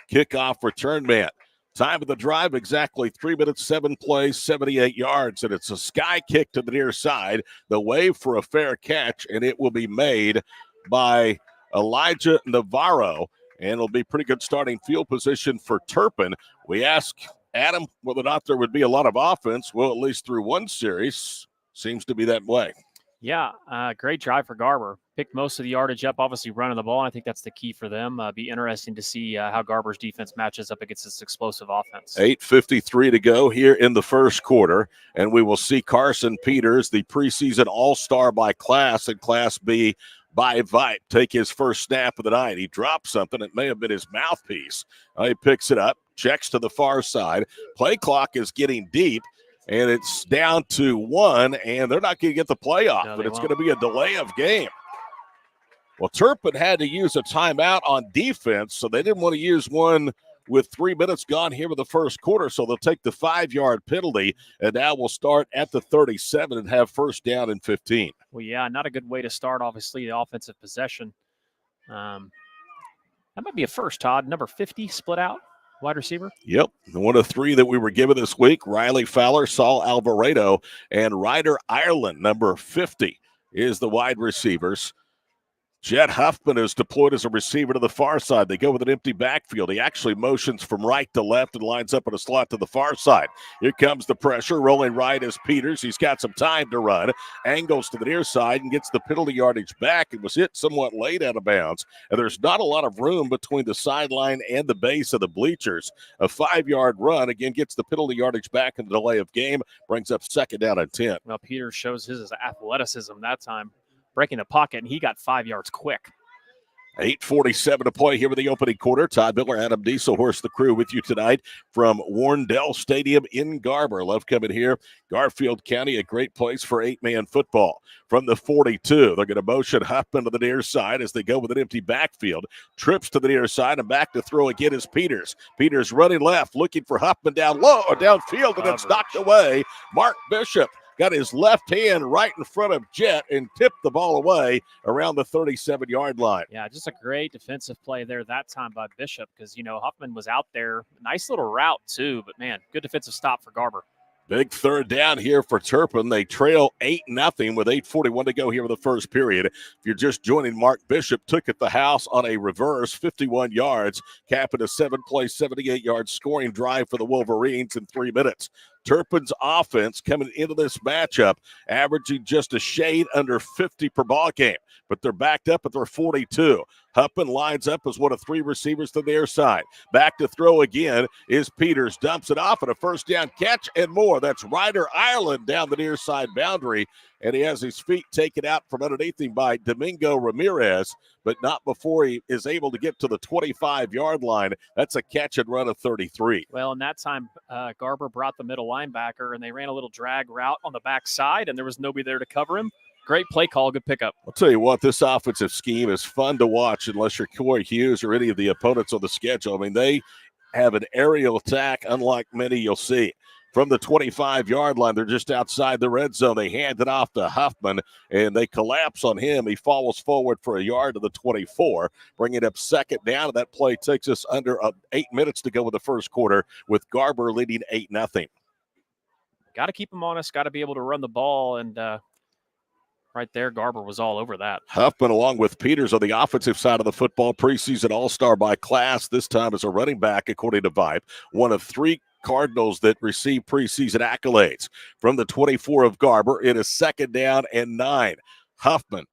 kickoff return man. Time of the drive, exactly 3 minutes, 7 plays, 78 yards, and it's a sky kick to the near side. The wave for a fair catch, and it will be made by Elijah Navarro, and it'll be pretty good starting field position for Turpin. We ask Adam whether or not there would be a lot of offense. Well, at least through one series, seems to be that way. Yeah, great drive for Garber. Picked most of the yardage up, obviously running the ball, and I think that's the key for them. Be interesting to see how Garber's defense matches up against this explosive offense. 8:53 to go here in the first quarter, and we will see Carson Peters, the preseason All-Star by class in Class B by Vipe, take his first snap of the night. He dropped something. It may have been his mouthpiece. He picks it up, checks to the far side. Play clock is getting deep. And it's down to 1, and they're not going to get the playoff, but it's going to be a delay of game. Well, Turpin had to use a timeout on defense, so they didn't want to use one with 3 minutes gone here in the first quarter, so they'll take the 5-yard penalty, and now we'll start at the 37 and have first down and 15. Well, yeah, not a good way to start, obviously, the offensive possession. That might be a first, Todd. Number 50 split out. Wide receiver? Yep. One of 3 that we were given this week, Riley Fowler, Saul Alvarado, and Ryder Ireland, number 50, is the wide receivers. Jet Huffman is deployed as a receiver to the far side. They go with an empty backfield. He actually motions from right to left and lines up in a slot to the far side. Here comes the pressure. Rolling right is Peters. He's got some time to run. Angles to the near side and gets the penalty yardage back. It was hit somewhat late out of bounds. And there's not a lot of room between the sideline and the base of the bleachers. A 5-yard run, again, gets the penalty yardage back in the delay of game. Brings up second down and 10. Well, Peters shows his athleticism that time. Breaking the pocket, and he got 5 yards quick. 8:47 to play here with the opening quarter. Todd Miller, Adam Dieselhorst, the crew with you tonight from Warrendale Stadium in Garber. Love coming here. Garfield County, a great place for 8-man football. From the 42, they're going to motion Huffman to the near side as they go with an empty backfield. Trips to the near side and back to throw again is Peters. Peters running left, looking for Huffman down low or downfield, and it's knocked away. Mark Bishop got his left hand right in front of Jet and tipped the ball away around the 37-yard line. Yeah, just a great defensive play there that time by Bishop because, Huffman was out there. Nice little route, too, but, man, good defensive stop for Garber. Big third down here for Turpin. They trail 8-0 with 8:41 to go here in the first period. If you're just joining, Mark Bishop took at the house on a reverse 51 yards, capping a 7-play, 78-yard scoring drive for the Wolverines in 3 minutes. Turpin's offense coming into this matchup, averaging just a shade under 50 per ball game, but they're backed up at their 42. Huffman lines up as one of 3 receivers to their side. Back to throw again is Peters. Dumps it off and a first down catch and more. That's Ryder Ireland down the near side boundary, and he has his feet taken out from underneath him by Domingo Ramirez, but not before he is able to get to the 25-yard line. That's a catch and run of 33. Well, in that time, Garber brought the middle linebacker, and they ran a little drag route on the backside, and there was nobody there to cover him. Great play call, good pickup. I'll tell you what, this offensive scheme is fun to watch unless you're Corey Hughes or any of the opponents on the schedule. I mean, they have an aerial attack unlike many you'll see. From the 25-yard line, they're just outside the red zone. They hand it off to Huffman, and they collapse on him. He falls forward for a yard to the 24, bringing up second down, and that play takes us under 8 minutes to go with the first quarter with Garber leading 8-0. Got to keep him honest, got to be able to run the ball, and right there, Garber was all over that. Huffman, along with Peters on the offensive side of the football, preseason all-star by class, this time as a running back, according to Vibe. One of 3 Cardinals that receive preseason accolades. From the 24 of Garber, it is second down and 9. Huffman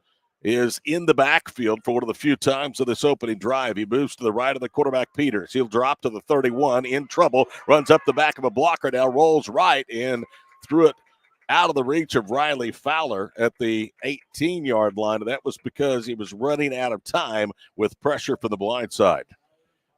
is in the backfield for one of the few times of this opening drive. He moves to the right of the quarterback, Peters. He'll drop to the 31, in trouble, runs up the back of a blocker, now rolls right and threw it out of the reach of Riley Fowler at the 18-yard line, and that was because he was running out of time with pressure from the blind side.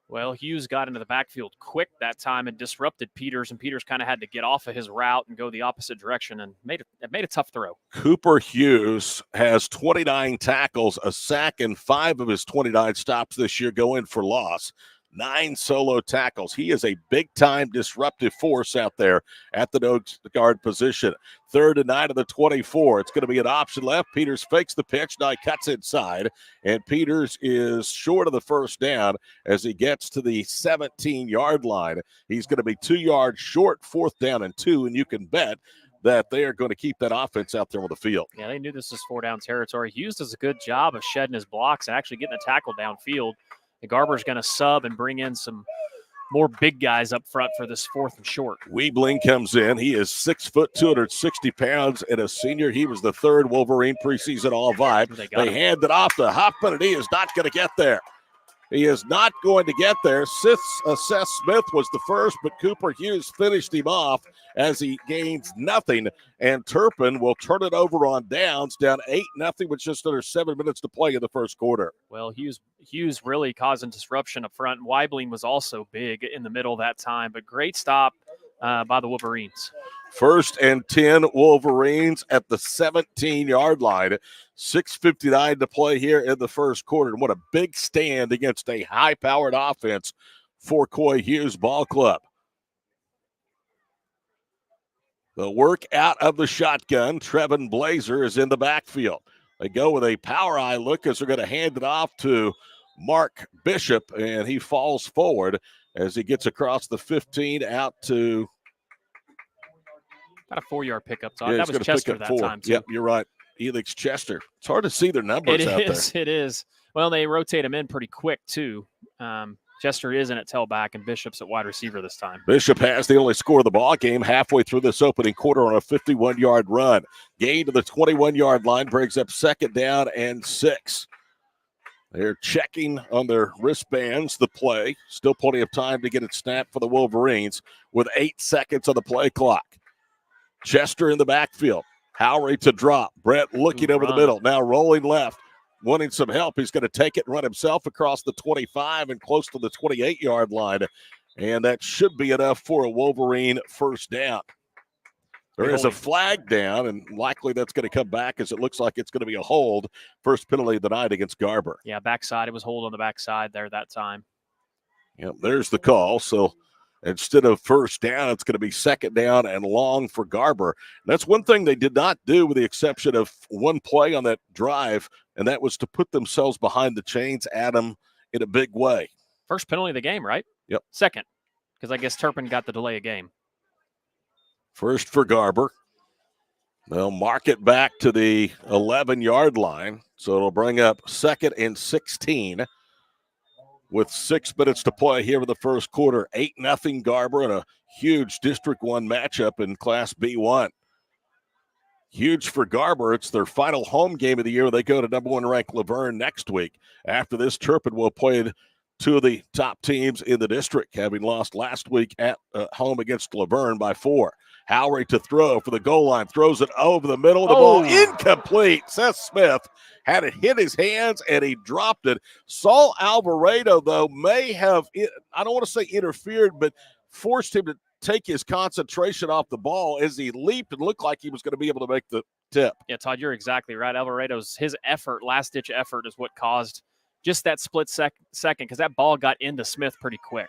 Well, Hughes got into the backfield quick that time and disrupted Peters, and Peters kind of had to get off of his route and go the opposite direction and made a tough throw. Cooper Hughes has 29 tackles, a sack, and 5 of his 29 stops this year go in for loss. 9 solo tackles. He is a big-time disruptive force out there at the nose guard position. 3rd and 9 of the 24. It's going to be an option left. Peters fakes the pitch. Now he cuts inside, and Peters is short of the first down as he gets to the 17-yard line. He's going to be 2 yards short, 4th down and 2, and you can bet that they are going to keep that offense out there on the field. Yeah, they knew this was 4-down territory. Hughes does a good job of shedding his blocks and actually getting a tackle downfield. And Garber's going to sub and bring in some more big guys up front for this 4th and short. Weebling comes in. He is 6 foot, 260 pounds, and a senior. He was the 3rd Wolverine preseason All-Vibe. They hand it off to Huffman, and he is not going to get there. He is not going to get there. Seth Smith was the first, but Cooper Hughes finished him off as he gains nothing. And Turpin will turn it over on downs, down 8-0 with just under 7 minutes to play in the first quarter. Well, Hughes really causing disruption up front. Weibling was also big in the middle that time, but great stop by the Wolverines. 1st and 10 Wolverines at the 17-yard line. 6:59 to play here in the first quarter. And what a big stand against a high-powered offense for Coy Hughes Ball Club. The work out of the shotgun. Trevin Blazer is in the backfield. They go with a power eye look as they're going to hand it off to Mark Bishop, and he falls forward as he gets across the 15 out to... Got a 4-yard pickup. Yeah, that was Chester that 4. time, too. Yep, you're right. Elix Chester. It's hard to see their numbers out there. It is. Well, they rotate him in pretty quick, too. Chester is in at tailback, and Bishop's at wide receiver this time. Bishop has the only score of the ball game halfway through this opening quarter on a 51-yard run. Gain to the 21-yard line brings up 2nd down and 6. They're checking on their wristbands the play. Still plenty of time to get it snapped for the Wolverines with 8 seconds on the play clock. Chester in the backfield. Howry to drop. Brett looking over the middle. Now rolling left. Wanting some help. He's going to take it and run himself across the 25 and close to the 28-yard line. And that should be enough for a Wolverine first down. There is a flag down, and likely that's going to come back as it looks like it's going to be a hold. First penalty of the night against Garber. Yeah, backside. It was hold on the backside there that time. Yep, there's the call. So instead of first down, it's going to be 2nd down and long for Garber. And that's one thing they did not do with the exception of one play on that drive, and that was to put themselves behind the chains at them in a big way. First penalty of the game, right? Yep. 2nd, because I guess Turpin got the delay of game. First for Garber. They'll mark it back to the 11-yard line, so it'll bring up 2nd and 16 with 6 minutes to play here in the first quarter. 8-0 Garber in a huge District 1 matchup in Class B1. Huge for Garber. It's their final home game of the year. They go to number 1 ranked Laverne next week. After this, Turpin will play 2 of the top teams in the district, having lost last week at home against Laverne by 4. Howry to throw for the goal line. Throws it over the middle of the ball. Incomplete. Seth Smith had it hit his hands, and he dropped it. Saul Alvarado, though, may have, I don't want to say interfered, but forced him to take his concentration off the ball as he leaped and looked like he was going to be able to make the tip. Yeah, Todd, you're exactly right. Alvarado's, his effort, last-ditch effort is what caused just that split second because that ball got into Smith pretty quick.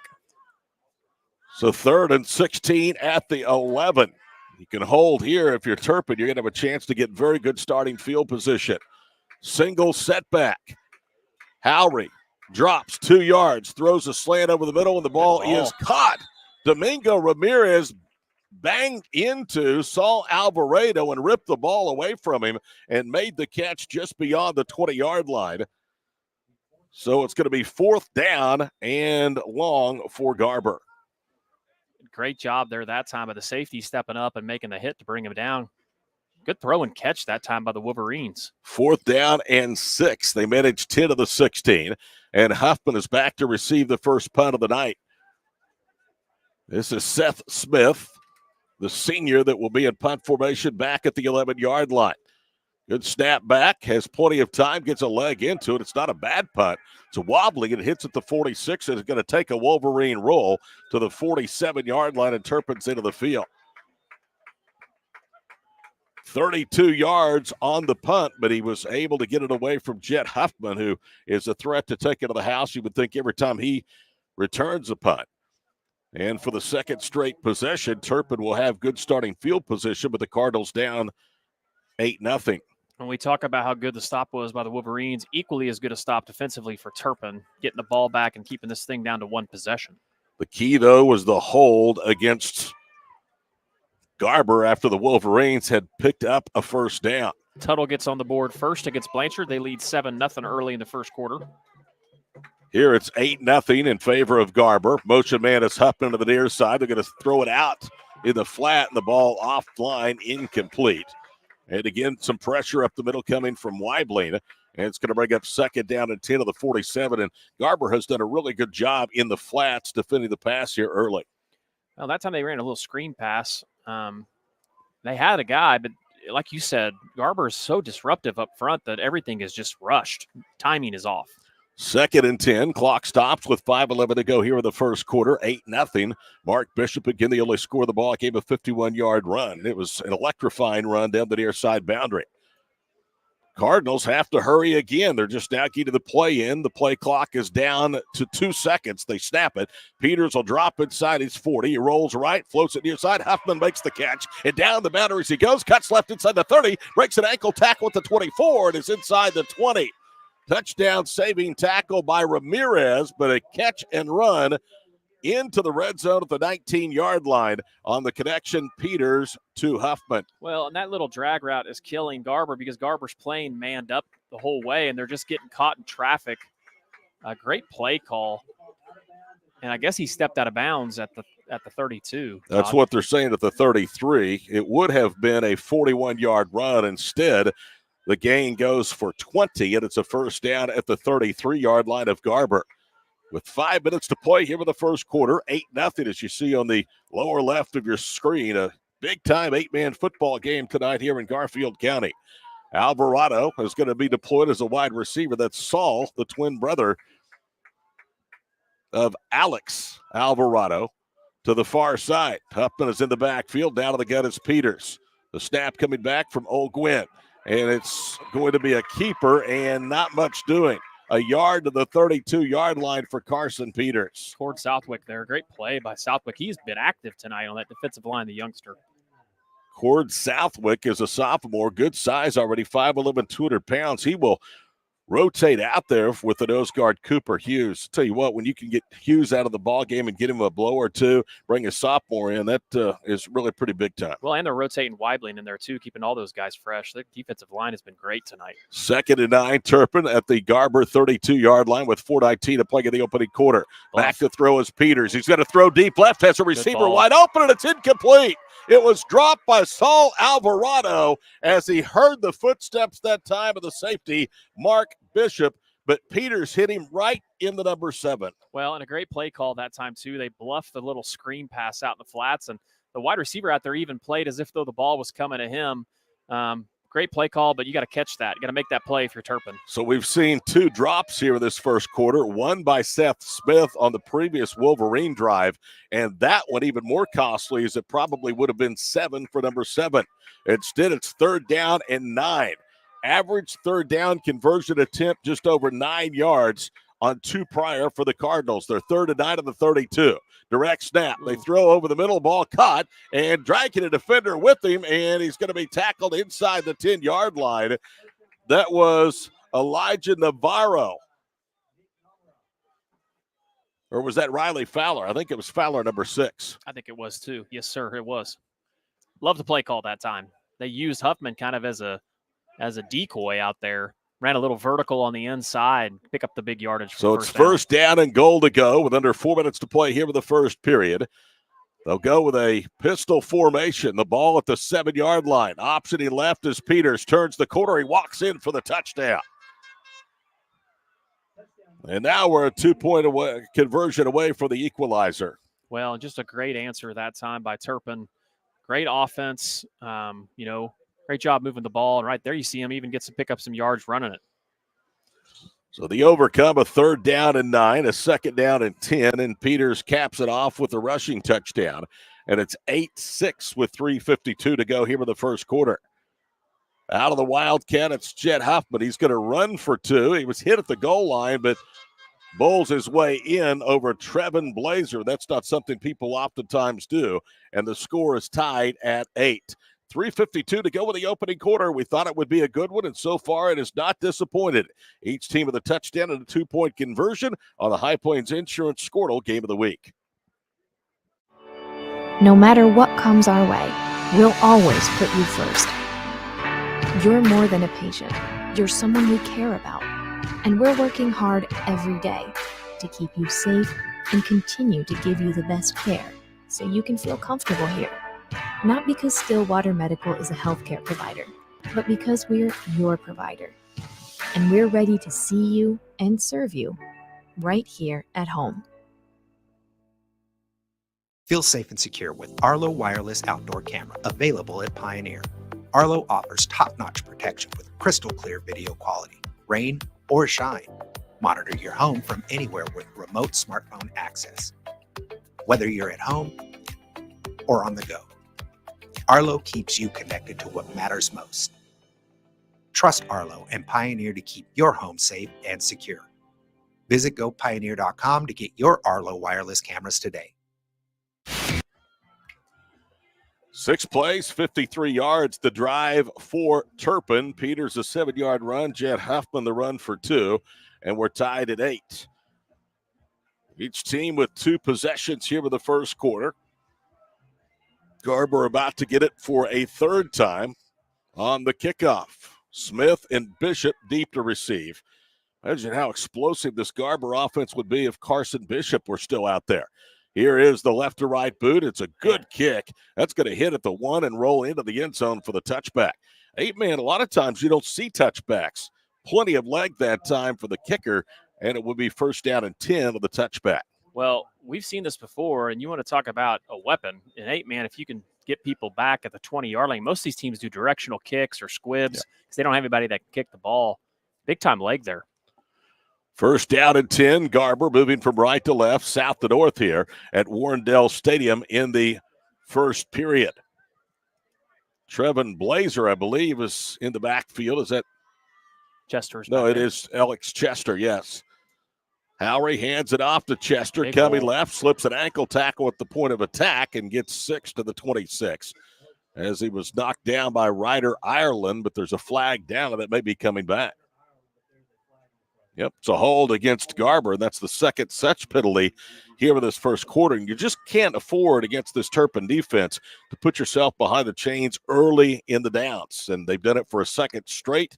So 3rd and 16 at the 11. You can hold here if you're Turpin. You're going to have a chance to get very good starting field position. Single setback. Howry drops 2 yards, throws a slant over the middle, and the ball is caught. Domingo Ramirez banged into Saul Alvarado and ripped the ball away from him and made the catch just beyond the 20-yard line. So it's going to be 4th down and long for Garber. Great job there that time by the safety stepping up and making the hit to bring him down. Good throw and catch that time by the Wolverines. 4th down and 6. They managed 10 of the 16. And Huffman is back to receive the first punt of the night. This is Seth Smith, the senior that will be in punt formation back at the 11-yard line. Good snap back, has plenty of time, gets a leg into it. It's not a bad punt. It's a wobbly. It hits at the 46 and it's going to take a Wolverine roll to the 47-yard line and Turpin's into the field. 32 yards on the punt, but he was able to get it away from Jet Huffman, who is a threat to take it to the house. You would think every time he returns a punt. And for the second straight possession, Turpin will have good starting field position, but the Cardinals down 8-0. When we talk about how good the stop was by the Wolverines, equally as good a stop defensively for Turpin, getting the ball back and keeping this thing down to 1 possession. The key, though, was the hold against Garber after the Wolverines had picked up a first down. Tuttle gets on the board first against Blanchard. They lead 7-0 early in the first quarter. Here it's 8-0 in favor of Garber. Motion man is Huffman to the near side. They're going to throw it out in the flat, and the ball offline, incomplete. And again, some pressure up the middle coming from Weibling. And it's going to bring up second down and 10 of the 47. And Garber has done a really good job in the flats defending the pass here early. Well, that time they ran a little screen pass. They had a guy, but like you said, Garber is so disruptive up front that everything is just rushed. Timing is off. Second and 10. Clock stops with 5:11 to go here in the first quarter. 8-0. Mark Bishop again, the only score of the ball game, a 51-yard run. It was an electrifying run down the near side boundary. Cardinals have to hurry again. They're just now getting to the play in. The play clock is down to 2 seconds. They snap it. Peters will drop inside his 40. He rolls right, floats it near side. Huffman makes the catch. And down the boundaries he goes. Cuts left inside the 30. Breaks an ankle tackle at the 24. And is inside the 20. Touchdown saving tackle by Ramirez, but a catch and run into the red zone at the 19-yard line on the connection, Peters to Huffman. Well, and that little drag route is killing Garber because Garber's playing manned up the whole way, and they're just getting caught in traffic. A great play call. And I guess he stepped out of bounds at the 32. That's what they're saying at the 33. It would have been a 41-yard run. Instead, the gain goes for 20, and it's a first down at the 33-yard line of Garber. With 5 minutes to play here in the first quarter, 8-0 as you see on the lower left of your screen. A big-time 8-man football game tonight here in Garfield County. Alvarado is going to be deployed as a wide receiver. That's Saul, the twin brother of Alex Alvarado, to the far side. Huffman is in the backfield. Down to the gun is Peters. The snap coming back from O'Gwin. And it's going to be a keeper and not much doing. A yard to the 32-yard line for Carson Peters. Toward Southwick there. Great play by Southwick. He's been active tonight on that defensive line, the youngster. Cord Southwick is a sophomore. Good size already, 5'11", 200 pounds. He will rotate out there with the nose guard Cooper Hughes. Tell you what, when you can get Hughes out of the ball game and get him a blow or two, bring a sophomore in, that is really pretty big time. Well, and they're rotating Weibling in there too, keeping all those guys fresh. The defensive line has been great tonight. 2nd and 9, Turpin at the Garber 32-yard line with 4:19 to play in the opening quarter. Back to throw is Peters. He's going to throw deep left, has a receiver wide open, and it's incomplete. It was dropped by Saul Alvarado as he heard the footsteps that time of the safety, Mark Bishop, but Peters hit him right in the number 7. Well, and a great play call that time, too. They bluffed the little screen pass out in the flats, and the wide receiver out there even played as if though the ball was coming to him. Great play call, but you got to catch that. You got to make that play if you're Turpin. So we've seen 2 drops here in this first quarter, one by Seth Smith on the previous Wolverine drive, and that one even more costly as it probably would have been 7 for number 7. Instead, it's 3rd down and 9. Average 3rd down conversion attempt just over 9 yards on 2 prior for the Cardinals. They're 3rd and 9 on the 32. Direct snap. They throw over the middle, ball caught, and dragging a defender with him, and he's going to be tackled inside the 10-yard line. That was Elijah Navarro. Or was that Riley Fowler? I think it was Fowler, number 6. I think it was too. Yes, sir, it was. Love the play call that time. They used Huffman kind of as a decoy out there. Ran a little vertical on the inside, pick up the big yardage. So it's first down and goal to go with under 4 minutes to play here in the first period. They'll go with a pistol formation. The ball at the 7-yard line. Optioning left as Peters turns the corner. He walks in for the touchdown. And now we're a 2-point conversion away for the equalizer. Well, just a great answer that time by Turpin. Great offense, great job moving the ball. And right there you see him even pick up some yards running it. So the overcome, a 3rd down and 9, a 2nd down and 10, and Peters caps it off with a rushing touchdown. And it's 8-6 with 3:52 to go here in the first quarter. Out of the Wildcat, it's Jet Huffman. He's going to run for 2. He was hit at the goal line, but bowls his way in over Trevin Blazer. That's not something people oftentimes do. And the score is tied at 8. 3:52 to go in the opening quarter. We thought it would be a good one, and so far it has not disappointed. Each team with a touchdown and a 2-point conversion on the High Plains Insurance Skordle Game of the Week. No matter what comes our way, we'll always put you first. You're more than a patient. You're someone we care about. And we're working hard every day to keep you safe and continue to give you the best care so you can feel comfortable here. Not because Stillwater Medical is a healthcare provider, but because we're your provider. And we're ready to see you and serve you right here at home. Feel safe and secure with Arlo Wireless Outdoor Camera, available at Pioneer. Arlo offers top-notch protection with crystal clear video quality, rain or shine. Monitor your home from anywhere with remote smartphone access. Whether you're at home or on the go, Arlo keeps you connected to what matters most. Trust Arlo and Pioneer to keep your home safe and secure. Visit gopioneer.com to get your Arlo wireless cameras today. 6 plays, 53 yards. The drive for Turpin. Peters a 7-yard run. Jed Huffman the run for 2. And we're tied at 8. Each team with 2 possessions here in the first quarter. Garber about to get it for a 3rd time on the kickoff. Smith and Bishop deep to receive. Imagine how explosive this Garber offense would be if Carson Bishop were still out there. Here is the left to right boot. It's a good kick. That's going to hit at the 1 and roll into the end zone for the touchback. 8-man, a lot of times you don't see touchbacks. Plenty of leg that time for the kicker, and it would be 1st down and 10 of the touchback. Well, we've seen this before, and you want to talk about a weapon. In 8-man, if you can get people back at the 20-yard line, most of these teams do directional kicks or squibs because they don't have anybody that can kick the ball. Big-time leg there. 1st down and 10. Garber moving from right to left, south to north here at Warrendale Stadium in the first period. Trevin Blazer, I believe, is in the backfield. Is that Chester's? No, it is Alex Chester, yes. Howry hands it off to Chester, coming left, slips an ankle tackle at the point of attack and gets 6 to the 26 as he was knocked down by Ryder Ireland, but there's a flag down and it may be coming back. Yep, it's a hold against Garber. That's the 2nd such penalty here in this first quarter. And you just can't afford against this Turpin defense to put yourself behind the chains early in the downs. And they've done it for a 2nd straight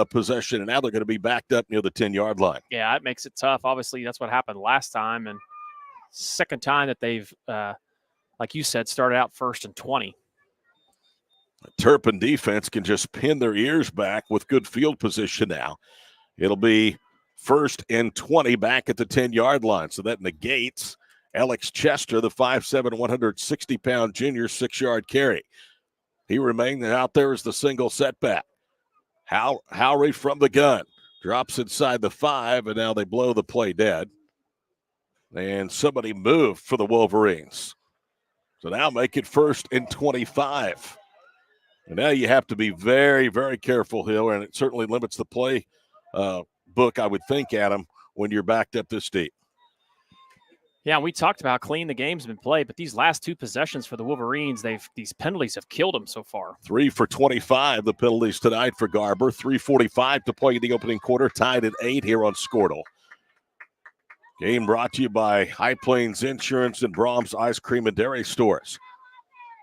possession, and now they're going to be backed up near the 10-yard line. Yeah, it makes it tough. Obviously, that's what happened last time. And 2nd time that they've, like you said, started out 1st and 20. The Turpin defense can just pin their ears back with good field position now. It'll be 1st and 20 back at the 10-yard line. So that negates Alex Chester, the 5'7", 160-pound junior, 6-yard carry. He remained out there as the single setback. Howry from the gun. Drops inside the 5, and now they blow the play dead. And somebody moved for the Wolverines. So now make it 1st and 25. And now you have to be very, very careful here, and it certainly limits the play book, I would think, Adam, when you're backed up this deep. Yeah, we talked about how clean the game's been played, but these last 2 possessions for the Wolverines, these penalties have killed them so far. 3 for 25, the penalties tonight for Garber. 3:45 to play in the opening quarter, tied at 8 here on Skordle. Game brought to you by High Plains Insurance and Brahms Ice Cream and Dairy Stores.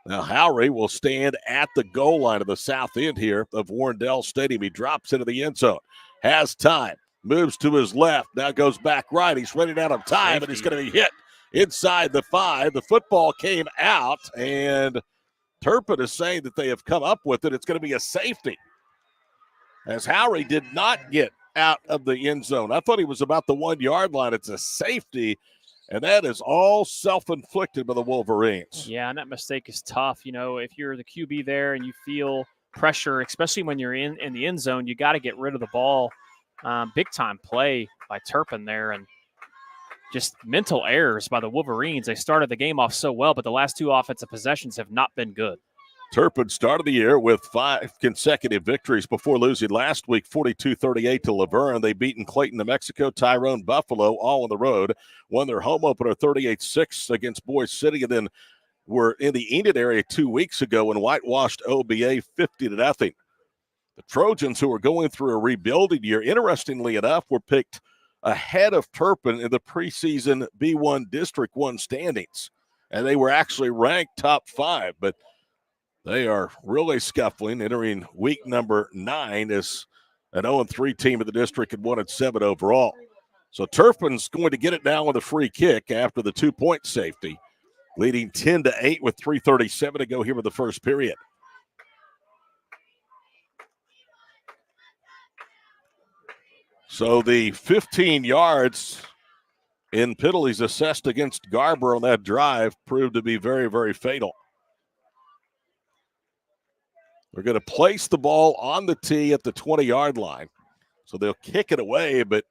Now, Howry will stand at the goal line of the south end here of Warrendale Stadium. He drops into the end zone, has time, moves to his left, now goes back right. He's running out of time, and he's going to be hit inside the 5. The football came out, and Turpin is saying that they have come up with it. It's going to be a safety, as Howry did not get out of the end zone. I thought he was about the 1-yard line. It's a safety, and that is all self-inflicted by the Wolverines. Yeah, and that mistake is tough. You know, if you're the QB there and you feel pressure, especially when you're in the end zone, you got to get rid of the ball. Big-time play by Turpin there, and just mental errors by the Wolverines. They started the game off so well, but the last 2 offensive possessions have not been good. Turpin started the year with 5 consecutive victories before losing last week, 42-38 to Laverne. They've beaten Clayton, New Mexico, Tyrone, Buffalo, all on the road. Won their home opener 38-6 against Boise City, and then were in the Enid area 2 weeks ago and whitewashed OBA 50-0. The Trojans, who are going through a rebuilding year, interestingly enough, were picked ahead of Turpin in the preseason B1 District 1 standings, and they were actually ranked top 5, but they are really scuffling, entering week number 9 as an 0-3 team of the district and 1-7 overall. So Turpin's going to get it now with a free kick after the 2-point safety, leading 10-8 with 3:37 to go here with the first period. So the 15 yards in penalties assessed against Garber on that drive proved to be very, very fatal. They're going to place the ball on the tee at the 20-yard line. So they'll kick it away, but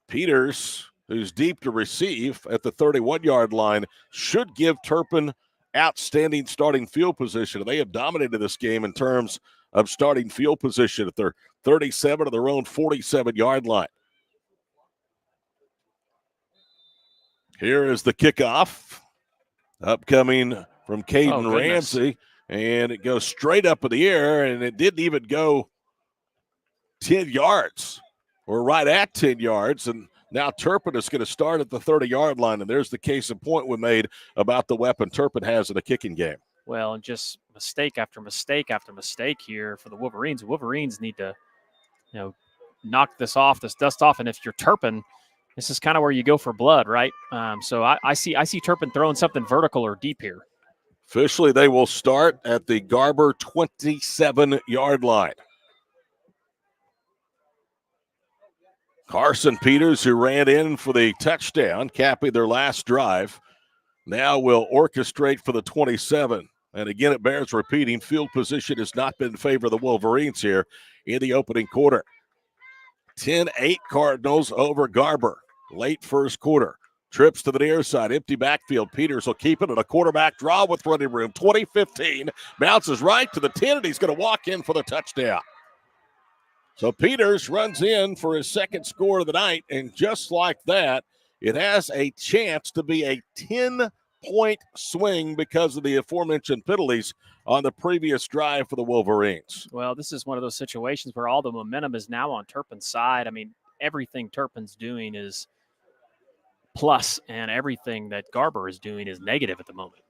Peters, who's deep to receive at the 31-yard line, should give Turpin outstanding starting field position. They have dominated this game in terms of starting field position at their 37 to their own 47-yard line. Here is the kickoff, upcoming from Caden Ramsey, and it goes straight up in the air, and it didn't even go 10 yards, or right at 10 yards, and now Turpin is going to start at the 30-yard line, and there's the case in point we made about the weapon Turpin has in a kicking game. Well, and just mistake after mistake after mistake here for the Wolverines. The Wolverines need to, knock this dust off, and if you're Turpin, this is kind of where you go for blood, right? So I see Turpin throwing something vertical or deep here. Officially, they will start at the Garber 27-yard line. Carson Peters, who ran in for the touchdown, capping their last drive, now will orchestrate for the 27. And again, it bears repeating, field position has not been in favor of the Wolverines here in the opening quarter. 10-8 Cardinals over Garber. Late first quarter. Trips to the near side. Empty backfield. Peters will keep it at a quarterback draw with running room. 20-15. Bounces right to the 10, and he's going to walk in for the touchdown. So Peters runs in for his second score of the night, and just like that, it has a chance to be a 10-point swing because of the aforementioned penalties on the previous drive for the Wolverines. Well, this is one of those situations where all the momentum is now on Turpin's side. I mean, everything Turpin's doing is plus, and everything that Garber is doing is negative at the moment.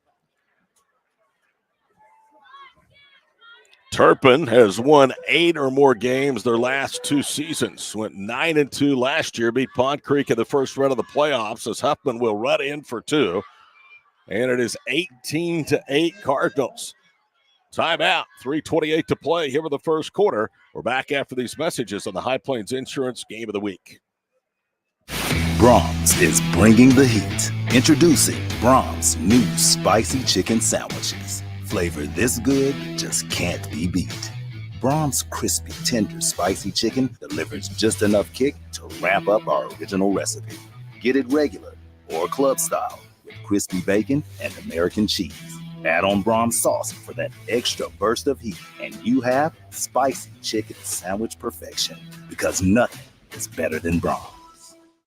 Turpin has won 8 or more games their last 2 seasons. Went 9-2 last year, beat Pond Creek in the first round of the playoffs as Huffman will run in for 2. And it is 18-8 Cardinals. Timeout, 3:28 to play here in the first quarter. We're back after these messages on the High Plains Insurance Game of the Week. Brahms is bringing the heat. Introducing Brahms new spicy chicken sandwiches. Flavor this good just can't be beat. Brahms crispy, tender, spicy chicken delivers just enough kick to ramp up our original recipe. Get it regular or club style with crispy bacon and American cheese. Add on Brahms sauce for that extra burst of heat, and you have spicy chicken sandwich perfection. Because nothing is better than Brahms.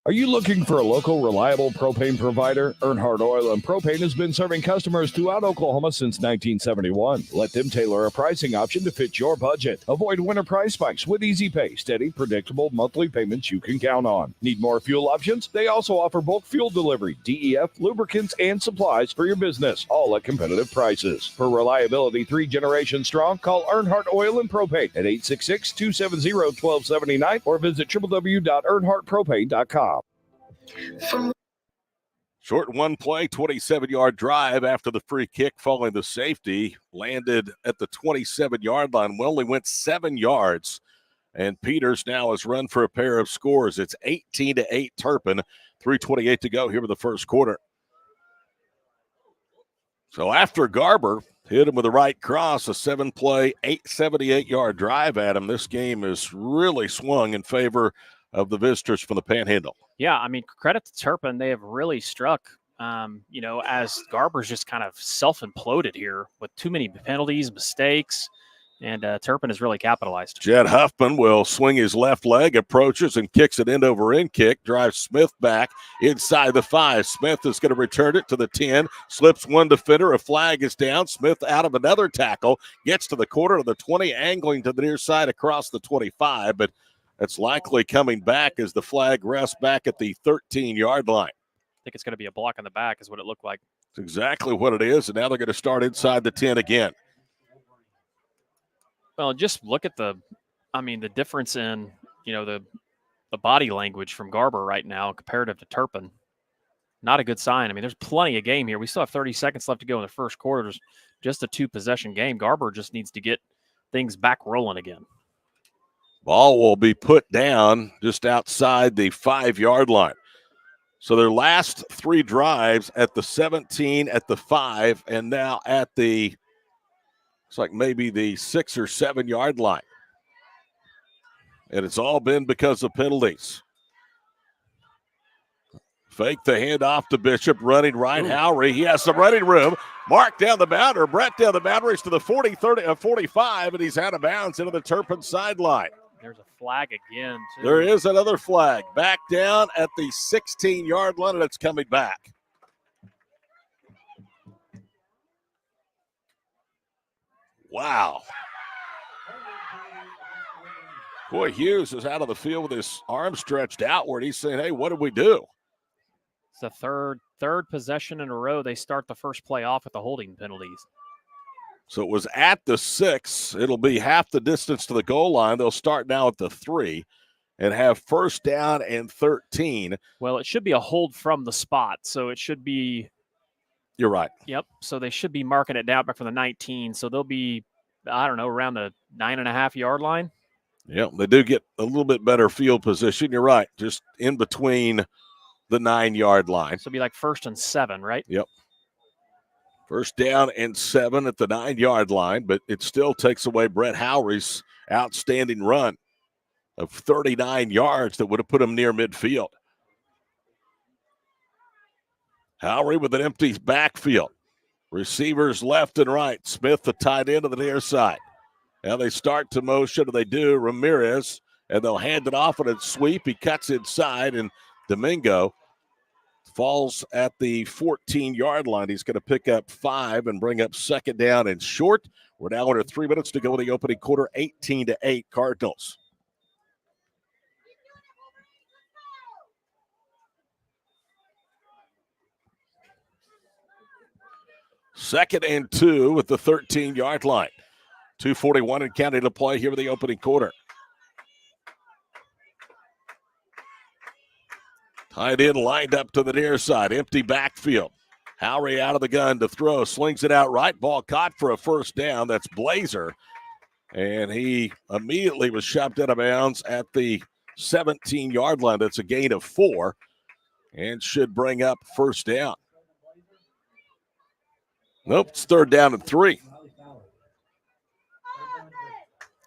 Are you looking for a local, reliable propane provider? Earnhardt Oil and Propane has been serving customers throughout Oklahoma since 1971. Let them tailor a pricing option to fit your budget. Avoid winter price spikes with easy pay, steady, predictable monthly payments you can count on. Need more fuel options? They also offer bulk fuel delivery, DEF, lubricants, and supplies for your business, all at competitive prices. For reliability 3 generations strong, call Earnhardt Oil and Propane at 866-270-1279 or visit www.earnhardtpropane.com. Short one play, 27-yard drive after the free kick following the safety. Landed at the 27-yard line. Only went 7 yards. And Peters now has run for a pair of scores. It's 18-8 Turpin. 3:28 to go here with the first quarter. So after Garber hit him with the right cross, a 7-play, 78-yard drive at him, this game is really swung in favor of the visitors from the Panhandle. Yeah, I mean, credit to Turpin. They have really struck, as Garber's just kind of self-imploded here with too many penalties, mistakes, and Turpin has really capitalized. Jed Huffman will swing his left leg, approaches and kicks an end-over-end kick, drives Smith back inside the 5. Smith is going to return it to the 10, slips one defender, a flag is down. Smith out of another tackle, gets to the quarter of the 20, angling to the near side across the 25, but that's likely coming back as the flag rests back at the 13-yard line. I think it's going to be a block on the back is what it looked like. It's exactly what it is, and now they're going to start inside the 10 again. Well, just look at the difference in, the the body language from Garber right now comparative to Turpin. Not a good sign. I mean, there's plenty of game here. We still have 30 seconds left to go in the first quarter. There's just a 2-possession game. Garber just needs to get things back rolling again. Ball will be put down just outside the 5-yard line. So their last 3 drives at the 17, at the 5, and now at the, it's like maybe the 6 or 7-yard line. And it's all been because of penalties. Fake the handoff to Bishop, running right. Howry, he has some running room. Mark down the boundary, Brett down the boundaries to the 40, 30, 45, and he's out of bounds into the Turpin sideline. There's a flag again, too. There is another flag. Back down at the 16-yard line, and it's coming back. Wow. Boy, Hughes is out of the field with his arm stretched outward. He's saying, hey, what did we do? It's the third possession in a row. They start the first play off with the holding penalties. So it was at the 6. It'll be half the distance to the goal line. They'll start now at the 3 and have first down and 13. Well, it should be a hold from the spot, so it should be. You're right. Yep. So they should be marking it down back from the 19. So they'll be, I don't know, around the 9.5-yard line. Yeah, they do get a little bit better field position. You're right. Just in between the 9-yard line. So it'll be like 1st and 7, right? Yep. First down and 7 at the 9-yard line, but it still takes away Brett Howry's outstanding run of 39 yards that would have put him near midfield. Howry with an empty backfield. Receivers left and right. Smith, the tight end, to the near side. Now they start to motion, and they do. Ramirez, and they'll hand it off on a sweep. He cuts inside, and Domingo falls at the 14-yard line. He's going to pick up 5 and bring up second down and short. We're now under 3 minutes to go in the opening quarter, 18-8 Cardinals. Second and 2 with the 13-yard line. 2:41 and counting to play here in the opening quarter. Tight end lined up to the near side. Empty backfield. Howry out of the gun to throw. Slings it out right. Ball caught for a first down. That's Blazer. And he immediately was shoved out of bounds at the 17-yard line. That's a gain of 4 and should bring up first down. Nope, it's 3rd down and 3.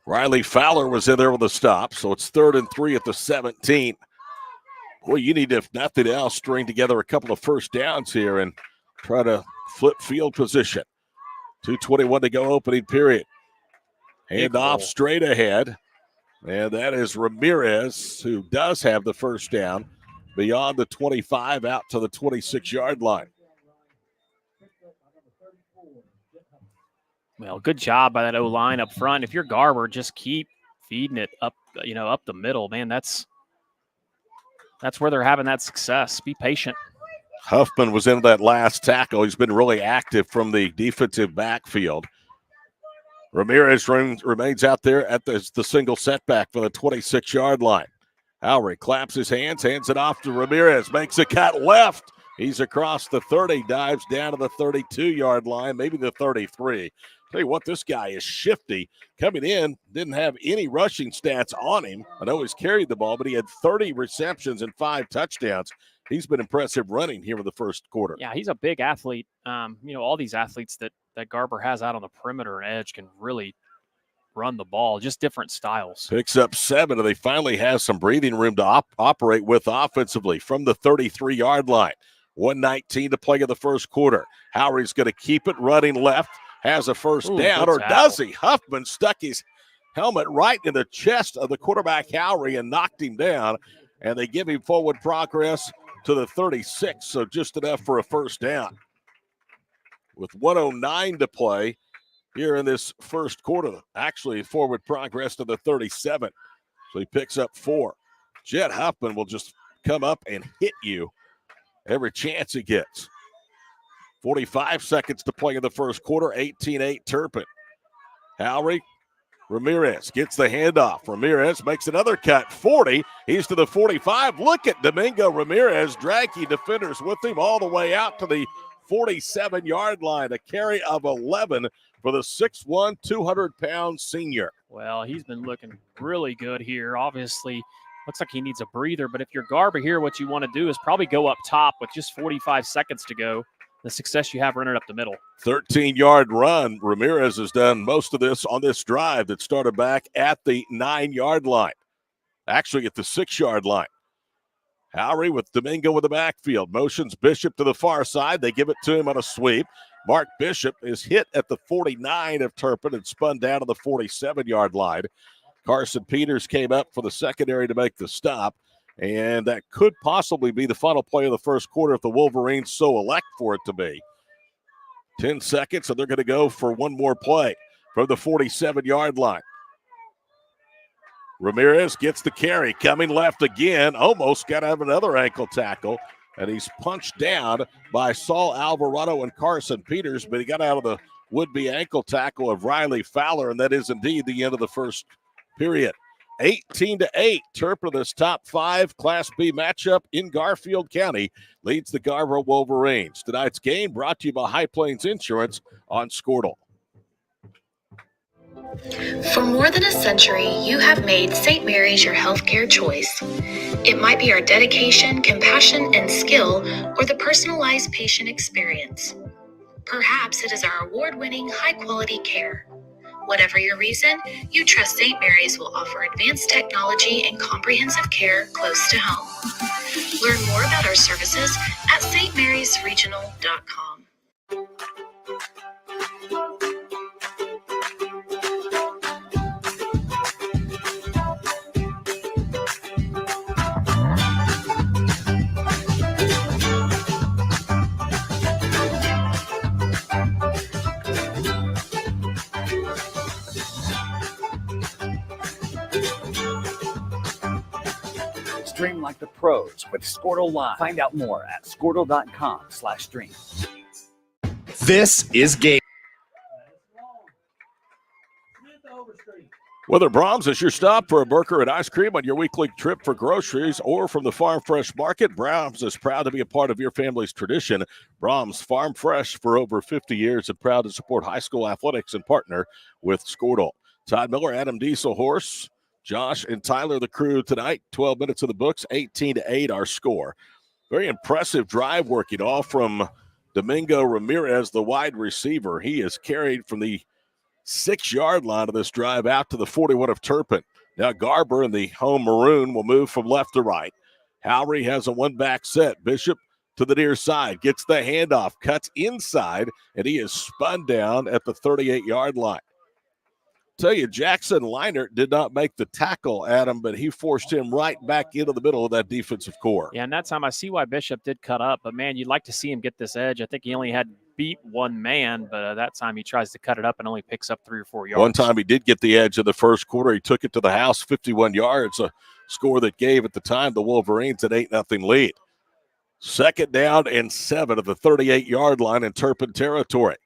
Riley Fowler was in there with a stop, so it's 3rd and 3 at the 17. Boy, you need to, if nothing else, string together a couple of first downs here and try to flip field position. 2:21 to go, opening period. Hand off straight ahead, and that is Ramirez, who does have the first down beyond the 25 out to the 26-yard line. Well, good job by that O-line up front. If you're Garber, just keep feeding it up, up the middle, man. That's where they're having that success. Be patient. Huffman was in that last tackle. He's been really active from the defensive backfield. Ramirez remains out there at the single setback for the 26-yard line. Howry claps his hands it off to Ramirez, makes a cut left. He's across the 30, dives down to the 32-yard line, maybe the 33. Tell you what, this guy is shifty. Coming in, didn't have any rushing stats on him. I know he's carried the ball, but he had 30 receptions and 5 touchdowns. He's been impressive running here in the first quarter. Yeah, he's a big athlete. All these athletes that Garber has out on the perimeter and edge can really run the ball, just different styles. Picks up 7, and they finally have some breathing room to operate with offensively from the 33-yard line. 1:19 to play in the first quarter. Howry's going to keep it running left. Has a first down, or does he? Huffman stuck his helmet right in the chest of the quarterback, Howry, and knocked him down. And they give him forward progress to the 36, so just enough for a first down. With 1:09 to play here in this first quarter. Actually, forward progress to the 37. So he picks up 4. Jet Huffman will just come up and hit you every chance he gets. 45 seconds to play in the first quarter, 18-8 Turpin. Howry Ramirez gets the handoff. Ramirez makes another cut, 40. He's to the 45. Look at Domingo Ramirez dragging defenders with him all the way out to the 47-yard line. A carry of 11 for the 6'1", 200-pound senior. Well, he's been looking really good here. Obviously, looks like he needs a breather, but if you're Garber here, what you want to do is probably go up top with just 45 seconds to go. The success you have running up the middle. 13-yard run. Ramirez has done most of this on this drive that started back at the 9-yard line. Actually, at the 6-yard line. Howry with Domingo in the backfield. Motions Bishop to the far side. They give it to him on a sweep. Mark Bishop is hit at the 49 of Turpin and spun down to the 47-yard line. Carson Peters came up for the secondary to make the stop. And that could possibly be the final play of the first quarter if the Wolverines so elect for it to be. 10 seconds, and they're going to go for one more play from the 47-yard line. Ramirez gets the carry, coming left again. Almost got to have another ankle tackle, and he's punched down by Saul Alvarado and Carson Peters, but he got out of the would-be ankle tackle of Riley Fowler, and that is indeed the end of the first period. 18-8, Turpin, this top 5 Class B matchup in Garfield County, leads the Garber Wolverines. Tonight's game brought to you by High Plains Insurance on Skordle. For more than a century, you have made St. Mary's your healthcare choice. It might be our dedication, compassion, and skill, or the personalized patient experience. Perhaps it is our award-winning, high-quality care. Whatever your reason, you trust St. Mary's will offer advanced technology and comprehensive care close to home. Learn more about our services at stmarysregional.com. Stream like the pros with Skordle Live. Find out more at skordle.com/stream. This is Game. Whether Brahms is your stop for a burger and ice cream on your weekly trip for groceries or from the Farm Fresh Market, Brahms is proud to be a part of your family's tradition. Brahms Farm Fresh for over 50 years and proud to support high school athletics and partner with Skordle. Todd Miller, Adam Diesel Horse, Josh and Tyler, the crew tonight. 12 minutes in the books, 18-8 our score. Very impressive drive working, all from Domingo Ramirez, the wide receiver. He is carried from the 6-yard line of this drive out to the 41 of Turpin. Now Garber in the home maroon will move from left to right. Howry has a one-back set. Bishop to the near side, gets the handoff, cuts inside, and he is spun down at the 38-yard line. Tell you, Jackson Leinert did not make the tackle, Adam, but he forced him right back into the middle of that defensive core. Yeah, and that time I see why Bishop did cut up, but man, you'd like to see him get this edge. I think he only had beat one man, but that time he tries to cut it up and only picks up 3 or 4 yards. One time he did get the edge in the first quarter. He took it to the house, 51 yards, a score that gave at the time the Wolverines an 8-0 lead. 2nd down and 7 of the 38-yard line in Turpin territory.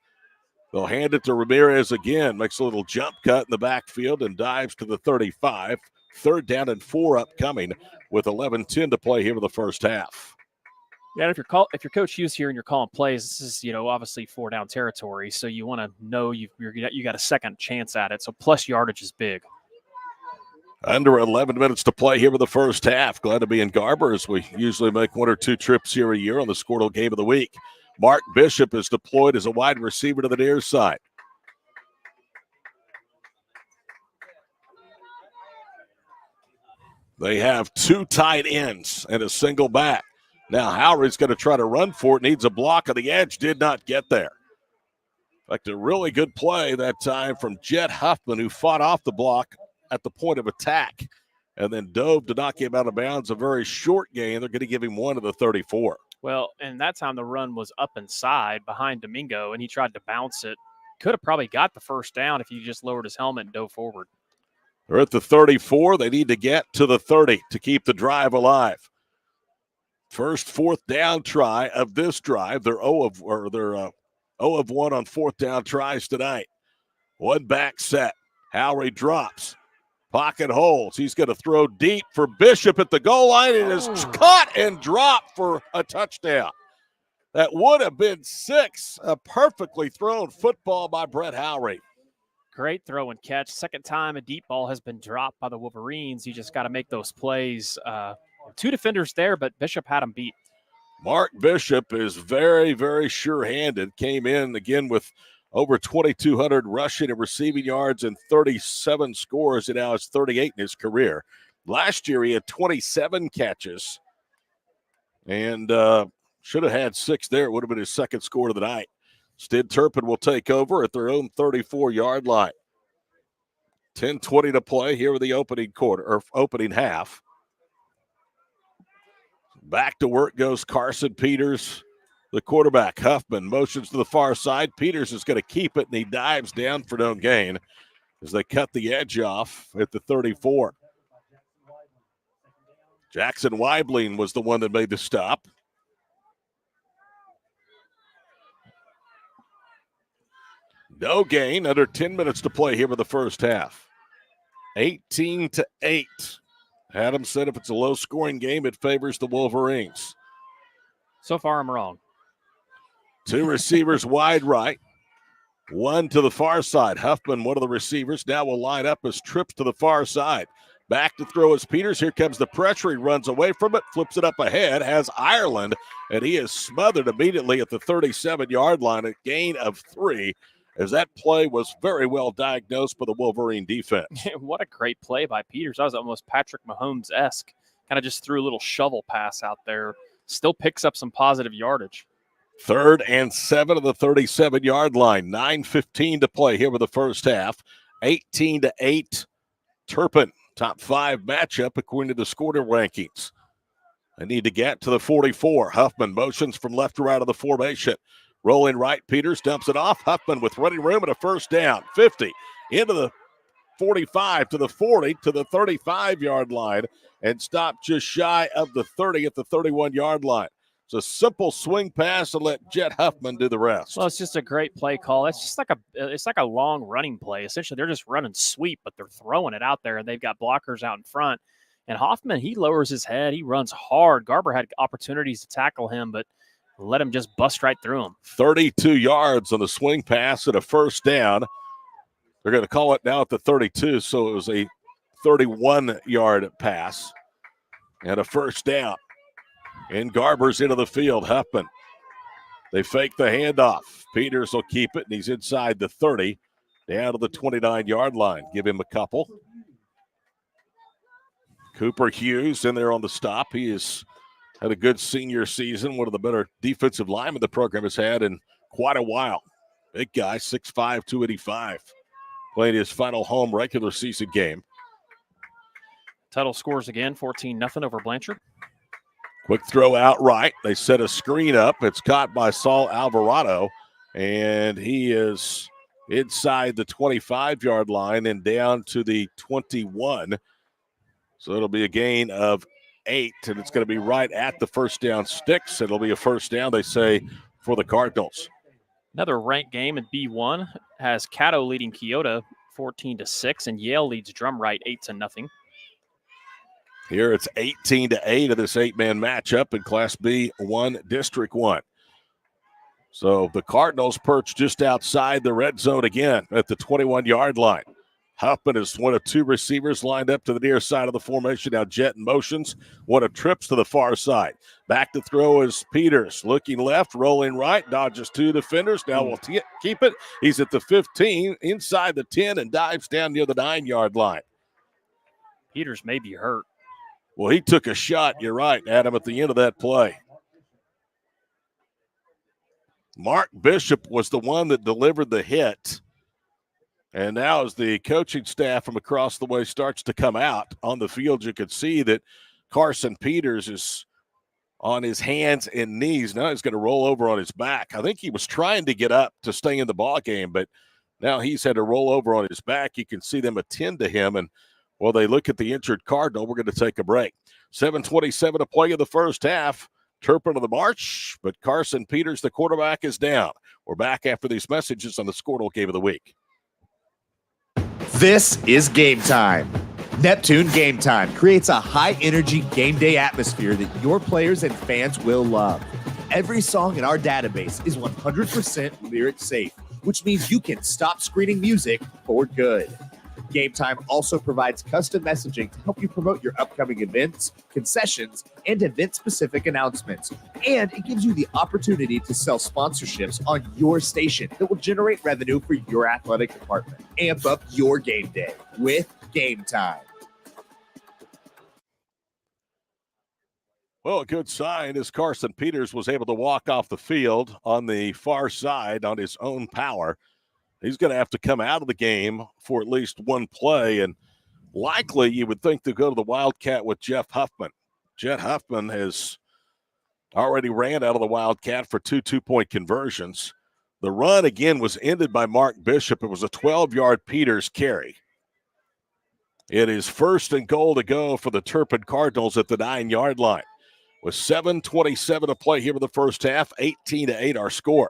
They'll hand it to Ramirez again, makes a little jump cut in the backfield and dives to the 35. 3rd down and 4 upcoming with 11:10 to play here in the first half. Yeah, if your Coach Hughes here and you're calling plays, this is obviously 4-down territory, so you want to know you got a second chance at it. So plus yardage is big. Under 11 minutes to play here in the first half. Glad to be in Garber as we usually make 1 or 2 trips here a year on the Skordle Game of the Week. Mark Bishop is deployed as a wide receiver to the near side. They have 2 tight ends and a single back. Now Howard's going to try to run for it, needs a block on the edge, did not get there. In fact, a really good play that time from Jet Huffman, who fought off the block at the point of attack and then dove to knock him out of bounds. A very short gain. They're going to give him 1 to the 34. Well, and that time the run was up inside behind Domingo, and he tried to bounce it. Could have probably got the first down if he just lowered his helmet and dove forward. They're at the 34. They need to get to the 30 to keep the drive alive. First 4th down try of this drive. They're 0 of 1 on 4th down tries tonight. One back set. Howry drops. Pocket holds. He's going to throw deep for Bishop at the goal line. It is caught and dropped for a touchdown. That would have been 6. A perfectly thrown football by Brett Howry. Great throw and catch. Second time a deep ball has been dropped by the Wolverines. You just got to make those plays. 2 defenders there, but Bishop had him beat. Mark Bishop is very, very sure-handed. Came in again with over 2,200 rushing and receiving yards and 37 scores, and now it's 38 in his career. Last year he had 27 catches and should have had 6 there. It would have been his second score of the night. Instead, Turpin will take over at their own 34-yard line. 10:20 to play here with the opening quarter or opening half. Back to work goes Carson Peters, the quarterback. Huffman motions to the far side. Peters is going to keep it, and he dives down for no gain as they cut the edge off at the 34. Jackson Weibling was the one that made the stop. No gain, under 10 minutes to play here with the first half. 18-8. Adams said if it's a low-scoring game, it favors the Wolverines. So far, I'm wrong. 2 receivers wide right, 1 to the far side. Huffman, one of the receivers, now will line up as trips to the far side. Back to throw is Peters. Here comes the pressure. He runs away from it, flips it up ahead, has Ireland, and he is smothered immediately at the 37-yard line, a gain of 3. As that play was very well diagnosed by the Wolverine defense. What a great play by Peters. That was almost Patrick Mahomes-esque. Kind of just threw a little shovel pass out there. Still picks up some positive yardage. 3rd and 7 of the 37-yard line. 9:15 to play here with the first half. 18-8. Turpin, top 5 matchup according to the Skordle rankings. They need to get to the 44. Huffman motions from left to right of the formation. Rolling right, Peters dumps it off. Huffman with running room and a first down. 50 into the 45 to the 40 to the 35-yard line and stopped just shy of the 30 at the 31-yard line. It's a simple swing pass and let Jet Huffman do the rest. Well, it's just a great play call. It's just like a long running play. Essentially, they're just running sweep, but they're throwing it out there, and they've got blockers out in front. And Hoffman, he lowers his head. He runs hard. Garber had opportunities to tackle him, but let him just bust right through him. 32 yards on the swing pass and a first down. They're going to call it now at the 32, so it was a 31-yard pass and a first down. And Garber's into the field. Huffman. They fake the handoff. Peters will keep it, and he's inside the 30, down to the 29-yard line. Give him a couple. Cooper Hughes in there on the stop. He has had a good senior season, one of the better defensive linemen the program has had in quite a while. Big guy, 6'5", 285. Playing his final home regular season game. Tuttle scores again, 14-0 over Blanchard. Quick throw out right. They set a screen up. It's caught by Saul Alvarado, and he is inside the 25-yard line and down to the 21. So it'll be a gain of 8, and it's going to be right at the first down sticks. It'll be a first down, they say, for the Cardinals. Another ranked game in B1 has Caddo leading Keota 14-6, and Yale leads Drumright 8-0. Here it's 18-8 of this 8-man matchup in Class B1, District 1. So the Cardinals perch just outside the red zone again at the 21-yard line. Huffman is one of 2 receivers lined up to the near side of the formation. Now Jet in motions, one of trips to the far side. Back to throw is Peters, looking left, rolling right, dodges 2 defenders. Now we'll keep it. He's at the 15, inside the 10, and dives down near the 9-yard line. Peters may be hurt. Well, he took a shot, you're right, Adam, at the end of that play. Mark Bishop was the one that delivered the hit. And now as the coaching staff from across the way starts to come out on the field, you can see that Carson Peters is on his hands and knees. Now he's going to roll over on his back. I think he was trying to get up to stay in the ball game, but now he's had to roll over on his back. You can see them attend to him, and while they look at the injured Cardinal, we're going to take a break. 7:27 to play in the first half. Turpin of the march, but Carson Peters, the quarterback, is down. We're back after these messages on the Skordle Game of the Week. This is Game Time. Neptune Game Time creates a high-energy game day atmosphere that your players and fans will love. Every song in our database is 100% lyric safe, which means you can stop screening music for good. Game Time also provides custom messaging to help you promote your upcoming events, concessions, and event-specific announcements. And it gives you the opportunity to sell sponsorships on your station that will generate revenue for your athletic department. Amp up your game day with Game Time. Well, a good sign is Carson Peters was able to walk off the field on the far side on his own power. He's going to have to come out of the game for at least one play, and likely you would think to go to the Wildcat with Jeff Huffman. Jeff Huffman has already ran out of the Wildcat for two two-point conversions. The run, again, was ended by Mark Bishop. It was a 12-yard Peters carry. It is 1st and goal to go for the Turpin Cardinals at the 9-yard line. With 7:27 to play here in the first half, 18-8 our score.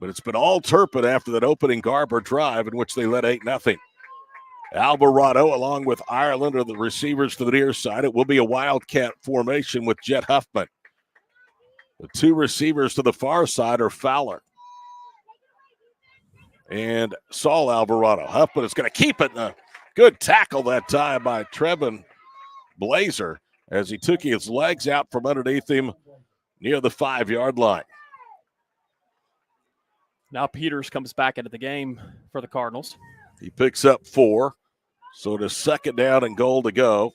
But it's been all Turpin after that opening Garber drive in which they led 8-0. Alvarado, along with Ireland, are the receivers to the near side. It will be a Wildcat formation with Jet Huffman. The two receivers to the far side are Fowler and Saul Alvarado. Huffman is going to keep it. A good tackle that time by Trevin Blazer as he took his legs out from underneath him near the 5-yard line. Now Peters comes back into the game for the Cardinals. He picks up 4. So it is 2nd down and goal to go.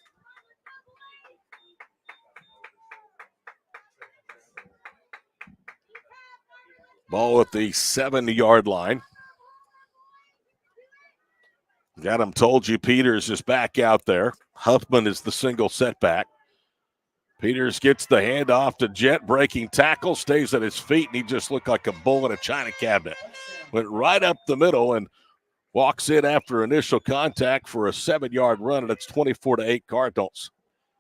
Ball at the 7-yard line. Got him, told you Peters is back out there. Huffman is the single setback. Peters gets the handoff to Jet, breaking tackle, stays at his feet, and he just looked like a bull in a china cabinet. Went right up the middle and walks in after initial contact for a 7-yard run, and it's 24-8 Cardinals.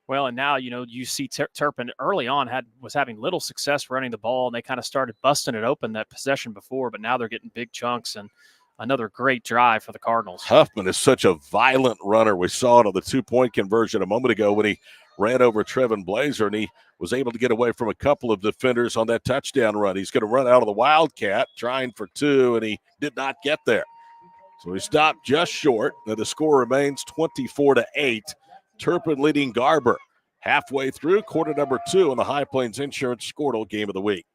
Well, and now, you see Turpin early on was having little success running the ball, and they kind of started busting it open that possession before, but now they're getting big chunks, and another great drive for the Cardinals. Huffman is such a violent runner. We saw it on the 2-point conversion a moment ago when he ran over Trevin Blazer, and he was able to get away from a couple of defenders on that touchdown run. He's going to run out of the Wildcat, trying for 2, and he did not get there. So he stopped just short. Now the score remains 24-8. Turpin leading Garber. Halfway through quarter number 2 on the High Plains Insurance Skordle Game of the Week.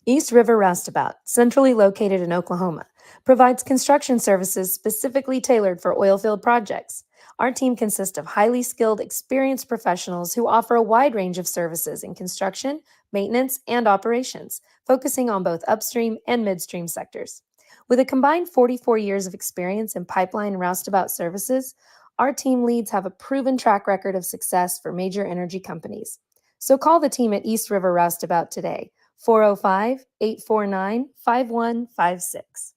East River Roustabout, centrally located in Oklahoma, provides construction services specifically tailored for oilfield projects. Our team consists of highly skilled, experienced professionals who offer a wide range of services in construction, maintenance, and operations, focusing on both upstream and midstream sectors. With a combined 44 years of experience in pipeline and roustabout services, our team leads have a proven track record of success for major energy companies. So call the team at East River Roustabout today, 405-849-5156.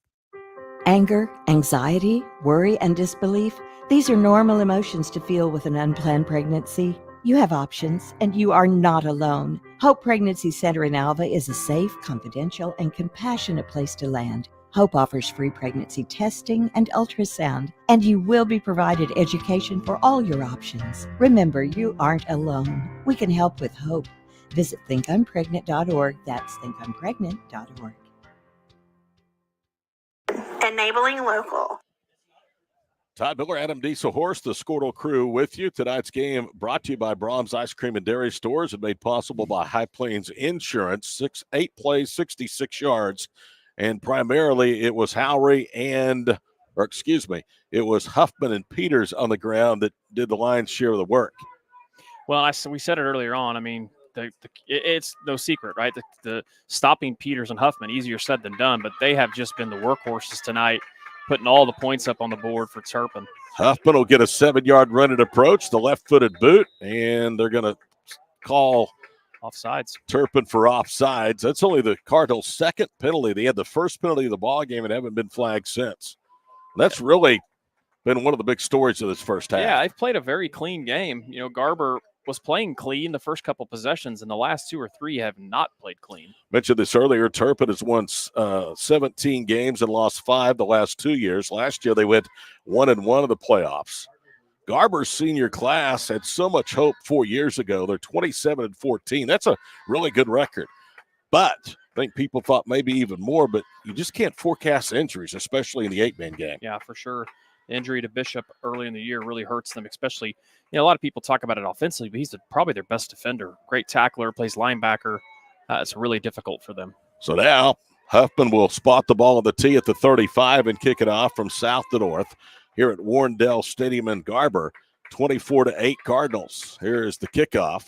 Anger, anxiety, worry, and disbelief, these are normal emotions to feel with an unplanned pregnancy. You have options, and you are not alone. Hope Pregnancy Center in Alva is a safe, confidential, and compassionate place to land. Hope offers free pregnancy testing and ultrasound, and you will be provided education for all your options. Remember, you aren't alone. We can help with hope. Visit thinkimpregnant.org. That's thinkimpregnant.org. Enabling local. Todd Miller, Adam Dieselhorst, the Skordle crew with you. Tonight's game brought to you by Brahms Ice Cream and Dairy Stores and made possible by High Plains Insurance. 8 plays, 66 yards. And primarily it was it was Huffman and Peters on the ground that did the lion's share of the work. Well, we said it earlier on. I mean, it's no secret, right? The stopping Peters and Huffman, easier said than done, but they have just been the workhorses tonight, putting all the points up on the board for Turpin. Huffman will get a 7-yard run and approach, the left-footed boot, and they're going to call offsides. Turpin for offsides. That's only the Cardinals' second penalty. They had the first penalty of the ball game and haven't been flagged since. That's really been one of the big stories of this first half. Yeah, they've played a very clean game. Garber was playing clean the first couple possessions, and the last 2 or 3 have not played clean. Mentioned this earlier. Turpin has won 17 games and lost 5 the last 2 years. Last year they went 1-1 in the playoffs. Garber's senior class had so much hope 4 years ago. They're 27-14. That's a really good record. But I think people thought maybe even more, but you just can't forecast injuries, especially in the 8-man game. Yeah, for sure. The injury to Bishop early in the year really hurts them, especially, a lot of people talk about it offensively, but he's probably their best defender. Great tackler, plays linebacker. It's really difficult for them. So now Huffman will spot the ball on the tee at the 35 and kick it off from south to north here at Warrendale Stadium in Garber. 24-8 Cardinals. Here is the kickoff.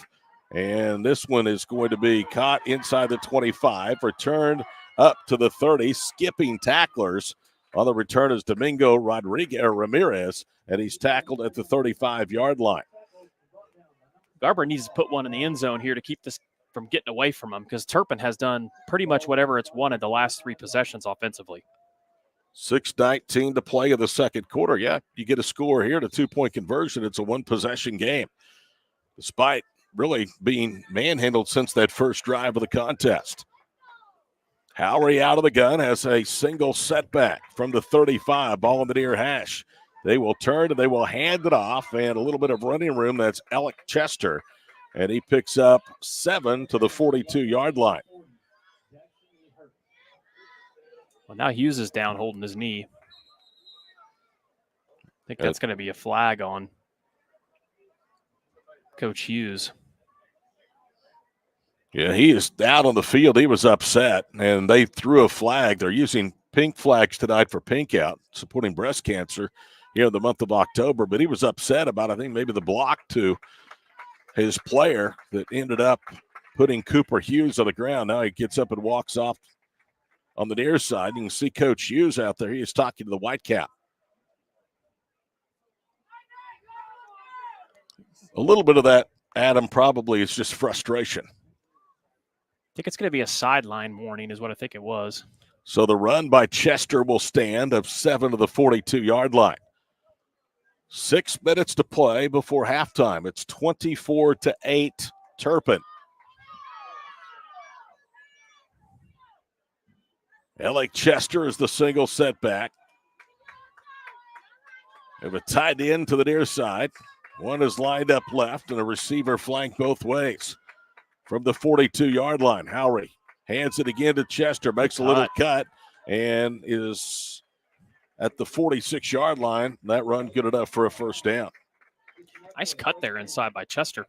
And this one is going to be caught inside the 25, returned up to the 30, skipping tacklers. On the return is Domingo Ramirez, and he's tackled at the 35-yard line. Garber needs to put one in the end zone here to keep this from getting away from him, because Turpin has done pretty much whatever it's wanted the last 3 possessions offensively. 6:19 to play in the second quarter. Yeah, you get a score here, the 2-point conversion. It's a 1-possession game. Despite really being manhandled since that first drive of the contest. Howry out of the gun has a single setback from the 35, ball in the near hash. They will turn and they will hand it off, and a little bit of running room. That's Alec Chester, and he picks up 7 to the 42-yard line. Well, now Hughes is down holding his knee. I think that's going to be a flag on Coach Hughes. Yeah, he is out on the field. He was upset, and they threw a flag. They're using pink flags tonight for Pink Out, supporting breast cancer here in the month of October. But he was upset about, I think, maybe the block to his player that ended up putting Cooper Hughes on the ground. Now he gets up and walks off on the near side. You can see Coach Hughes out there. He is talking to the Whitecap. A little bit of that, Adam, probably is just frustration. I think it's going to be a sideline warning is what I think it was. So the run by Chester will stand of 7 to the 42-yard line. 6 minutes to play before halftime. It's 24-8 Turpin. Alec Chester is the single setback. They have a tight end to the near side. One is lined up left and a receiver flanked both ways. From the 42-yard line, Howry hands it again to Chester, makes a little cut, and is at the 46-yard line. That run good enough for a first down. Nice cut there inside by Chester.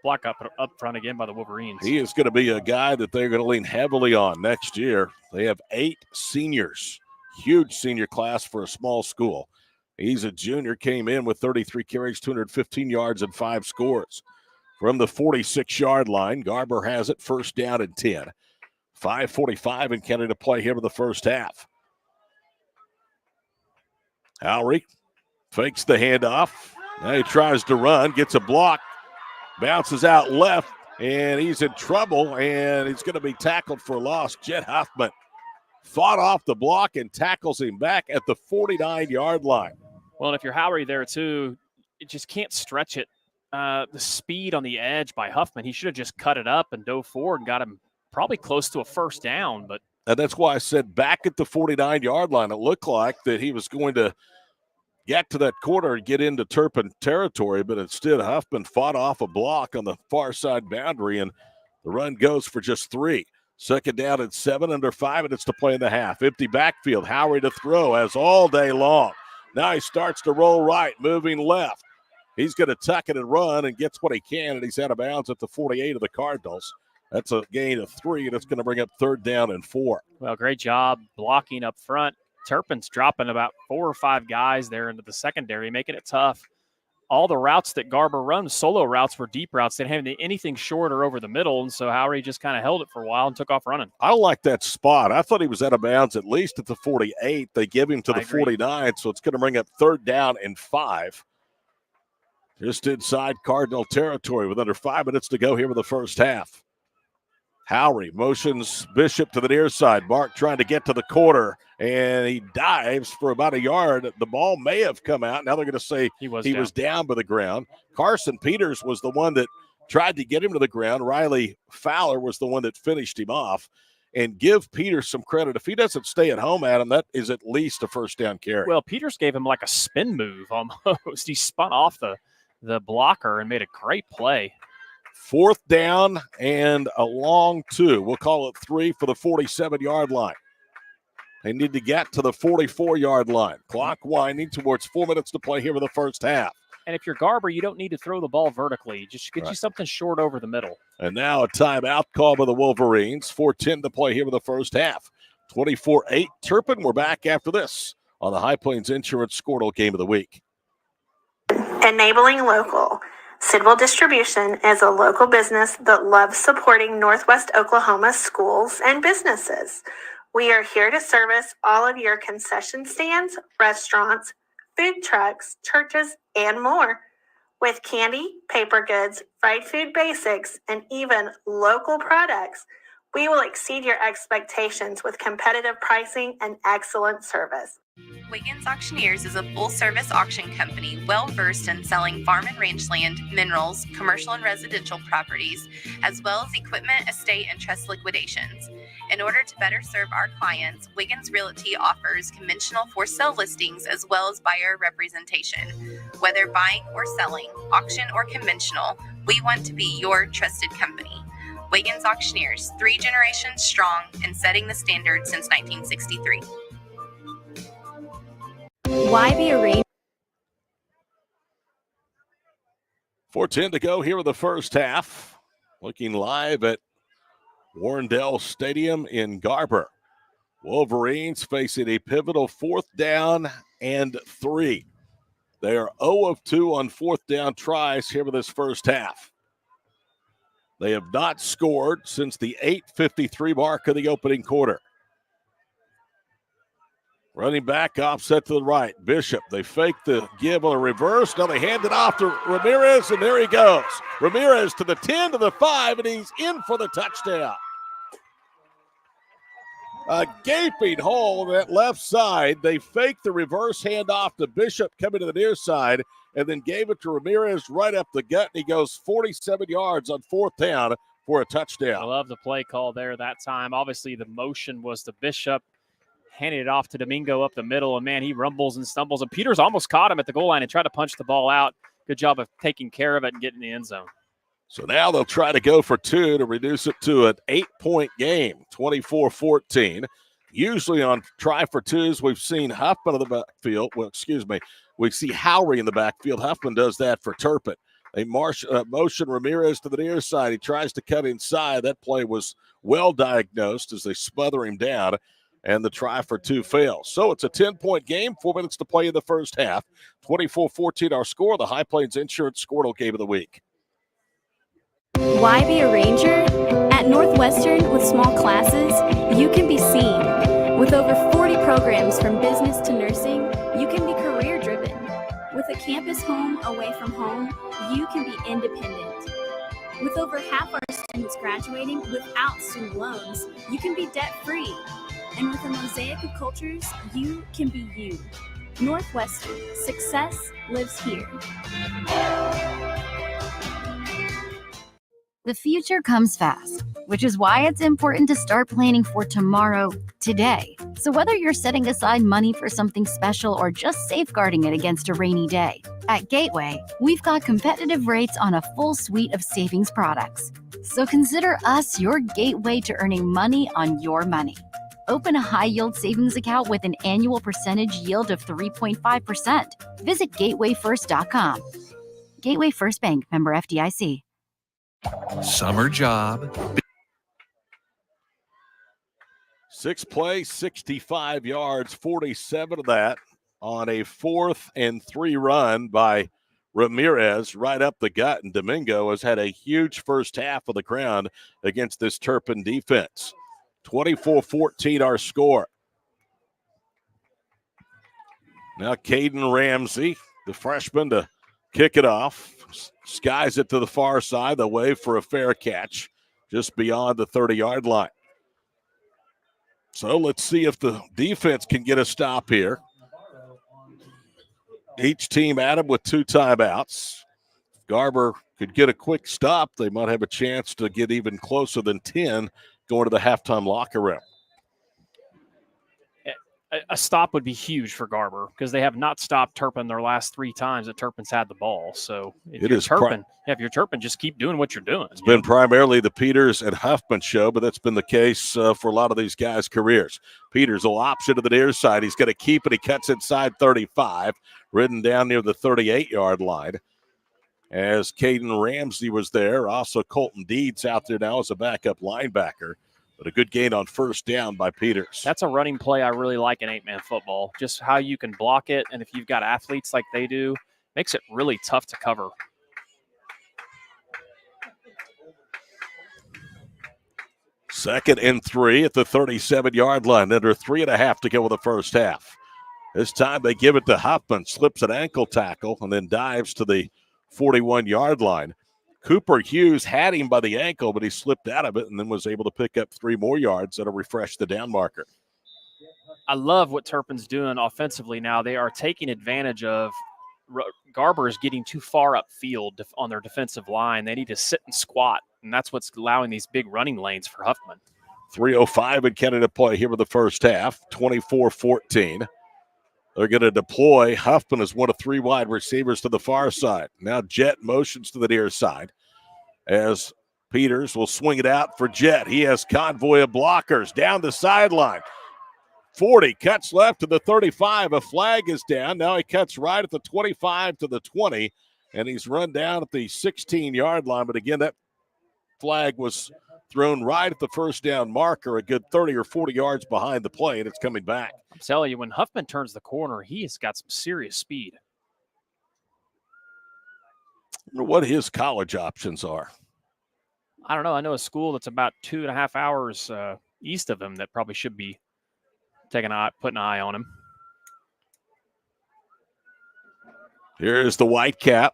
Block up front again by the Wolverines. He is going to be a guy that they're going to lean heavily on next year. They have 8 seniors, huge senior class for a small school. He's a junior, came in with 33 carries, 215 yards, and 5 scores. From the 46-yard line, Garber has it, first down and 10. 5:45 and counting to play here in the first half. Howry fakes the handoff. Now he tries to run, gets a block, bounces out left, and he's in trouble, and he's going to be tackled for a loss. Jet Huffman fought off the block and tackles him back at the 49-yard line. Well, and if you're Howry there too, you just can't stretch it. The speed on the edge by Huffman, he should have just cut it up and dove forward and got him probably close to a first down. But and that's why I said back at the 49-yard line, it looked like that he was going to get to that corner and get into Turpin territory, but instead Huffman fought off a block on the far side boundary, and the run goes for just 3. Second down and 7, under 5 minutes to play in the half. Empty backfield, Howry to throw as all day long. Now he starts to roll right, moving left. He's going to tuck it and run and gets what he can, and he's out of bounds at the 48 of the Cardinals. That's a gain of 3, and it's going to bring up third down and 4. Well, great job blocking up front. Turpin's dropping about 4 or 5 guys there into the secondary, making it tough. All the routes that Garber runs, solo routes, were deep routes. They didn't have anything short or over the middle, and so Howry just kind of held it for a while and took off running. I like that spot. I thought he was out of bounds at least at the 48. They give him to the 49, so it's going to bring up third down and 5. Just inside Cardinal territory with under 5 minutes to go here in the first half. Howry motions Bishop to the near side. Mark trying to get to the corner, and he dives for about a yard. The ball may have come out. Now they're going to say he was down by the ground. Carson Peters was the one that tried to get him to the ground. Riley Fowler was the one that finished him off. And give Peters some credit. If he doesn't stay at home, Adam, that is at least a first down carry. Well, Peters gave him like a spin move almost. He spun off the blocker and made a great play. 4th down and a long 2. We'll call it 3 for the 47-yard line. They need to get to the 44-yard line. Clock winding towards 4 minutes to play here in the first half. And if you're Garber, you don't need to throw the ball vertically. Just get you something short over the middle. And now a timeout call by the Wolverines. 4:10 to play here in the first half. 24-8 Turpin. We're back after this on the High Plains Insurance Skordle Game of the Week. Enabling local. Sidwell Distribution is a local business that loves supporting Northwest Oklahoma schools and businesses. We are here to service all of your concession stands, restaurants, food trucks, churches, and more. With candy, paper goods, fried food basics, and even local products, we will exceed your expectations with competitive pricing and excellent service. Wiggins Auctioneers is a full-service auction company well-versed in selling farm and ranch land, minerals, commercial and residential properties, as well as equipment, estate, and trust liquidations. In order to better serve our clients, Wiggins Realty offers conventional for-sale listings as well as buyer representation. Whether buying or selling, auction or conventional, we want to be your trusted company. Wiggins Auctioneers, 3 generations strong and setting the standard since 1963. Why be a rain? 4:10 to go here in the first half. Looking live at Warrendale Stadium in Garber. Wolverines facing a pivotal 4th down and 3. They are 0 of 2 on 4th down tries here in this first half. They have not scored since the 8:53 mark of the opening quarter. Running back offset to the right. Bishop, they fake the give on a reverse. Now they hand it off to Ramirez, and there he goes. Ramirez to the 10, to the 5, and he's in for the touchdown. A gaping hole on that left side. They faked the reverse handoff to Bishop coming to the near side and then gave it to Ramirez right up the gut, and he goes 47 yards on 4th down for a touchdown. I love the play call there that time. Obviously, the motion was to Bishop, handed it off to Domingo up the middle, and, man, he rumbles and stumbles. And Peters almost caught him at the goal line and tried to punch the ball out. Good job of taking care of it and getting in the end zone. So now they'll try to go for 2 to reduce it to an 8-point game, 24-14. Usually on try for 2s, we've seen Huffman in the backfield. We see Howry in the backfield. Huffman does that for Turpin. They motion Ramirez to the near side. He tries to cut inside. That play was well diagnosed as they smother him down, and the try for 2 fails. So it's a 10-point game, 4 minutes to play in the first half. 24-14 our score, the High Plains Insurance Skordle Game of the Week. Why be a ranger? At Northwestern, with small classes, you can be seen. With over 40 programs from business to nursing, you can be career-driven. With a campus home away from home, you can be independent. With over half our students graduating without student loans, you can be debt-free. And with a mosaic of cultures, you can be you. Northwestern, success lives here. The future comes fast, which is why it's important to start planning for tomorrow today. So whether you're setting aside money for something special or just safeguarding it against a rainy day, at Gateway, we've got competitive rates on a full suite of savings products. So consider us your gateway to earning money on your money. Open a high-yield savings account with an annual percentage yield of 3.5%. Visit gatewayfirst.com. Gateway First Bank, member FDIC. Summer job. 6 plays, 65 yards, 47 of that on a 4th and 3 run by Ramirez right up the gut. And Domingo has had a huge first half of the ground against this Turpin defense. 24-14 our score. Now Caden Ramsey, the freshman, to kick it off. Skies it to the far side. The wave for a fair catch. just beyond the 30-yard line. So let's see if the defense can get a stop here. Each team at him with 2 timeouts. If Garber could get a quick stop, they might have a chance to get even closer than 10 going to the halftime locker room. A stop would be huge for Garber because they have not stopped Turpin their last 3 times that Turpin's had the ball. So if you're Turpin, just keep doing what you're doing. It's been primarily the Peters and Huffman show, but that's been the case for a lot of these guys' careers. Peters will option to the near side. He's going to keep it. He cuts inside 35, ridden down near the 38-yard line. As Caden Ramsey was there, also Colton Deeds out there now as a backup linebacker. But a good gain on first down by Peters. That's a running play I really like in 8-man football. Just how you can block it, and if you've got athletes like they do, makes it really tough to cover. Second and 3 at the 37-yard line. Under 3.5 to go in the first half. This time they give it to Huffman. Slips an ankle tackle and then dives to the 41-yard line. Cooper Hughes had him by the ankle, but he slipped out of it and then was able to pick up 3 more yards that'll refresh the down marker. I love what Turpin's doing offensively now. They are taking advantage of Garber is getting too far upfield on their defensive line. They need to sit and squat, and that's what's allowing these big running lanes for Huffman. 3:05 in Canada play here with the first half, 24-14. They're going to deploy. Huffman is one of 3 wide receivers to the far side. Now Jet motions to the near side as Peters will swing it out for Jet. He has convoy of blockers down the sideline. 40, cuts left to the 35. A flag is down. Now he cuts right at the 25 to the 20, and he's run down at the 16-yard line. But again, that flag was thrown right at the first down marker, a good 30 or 40 yards behind the play, and it's coming back. I'm telling you, when Huffman turns the corner, he has got some serious speed. I wonder what his college options are. I don't know. I know a school that's about 2.5 hours east of him that probably should be putting an eye on him. Here's the Whitecap.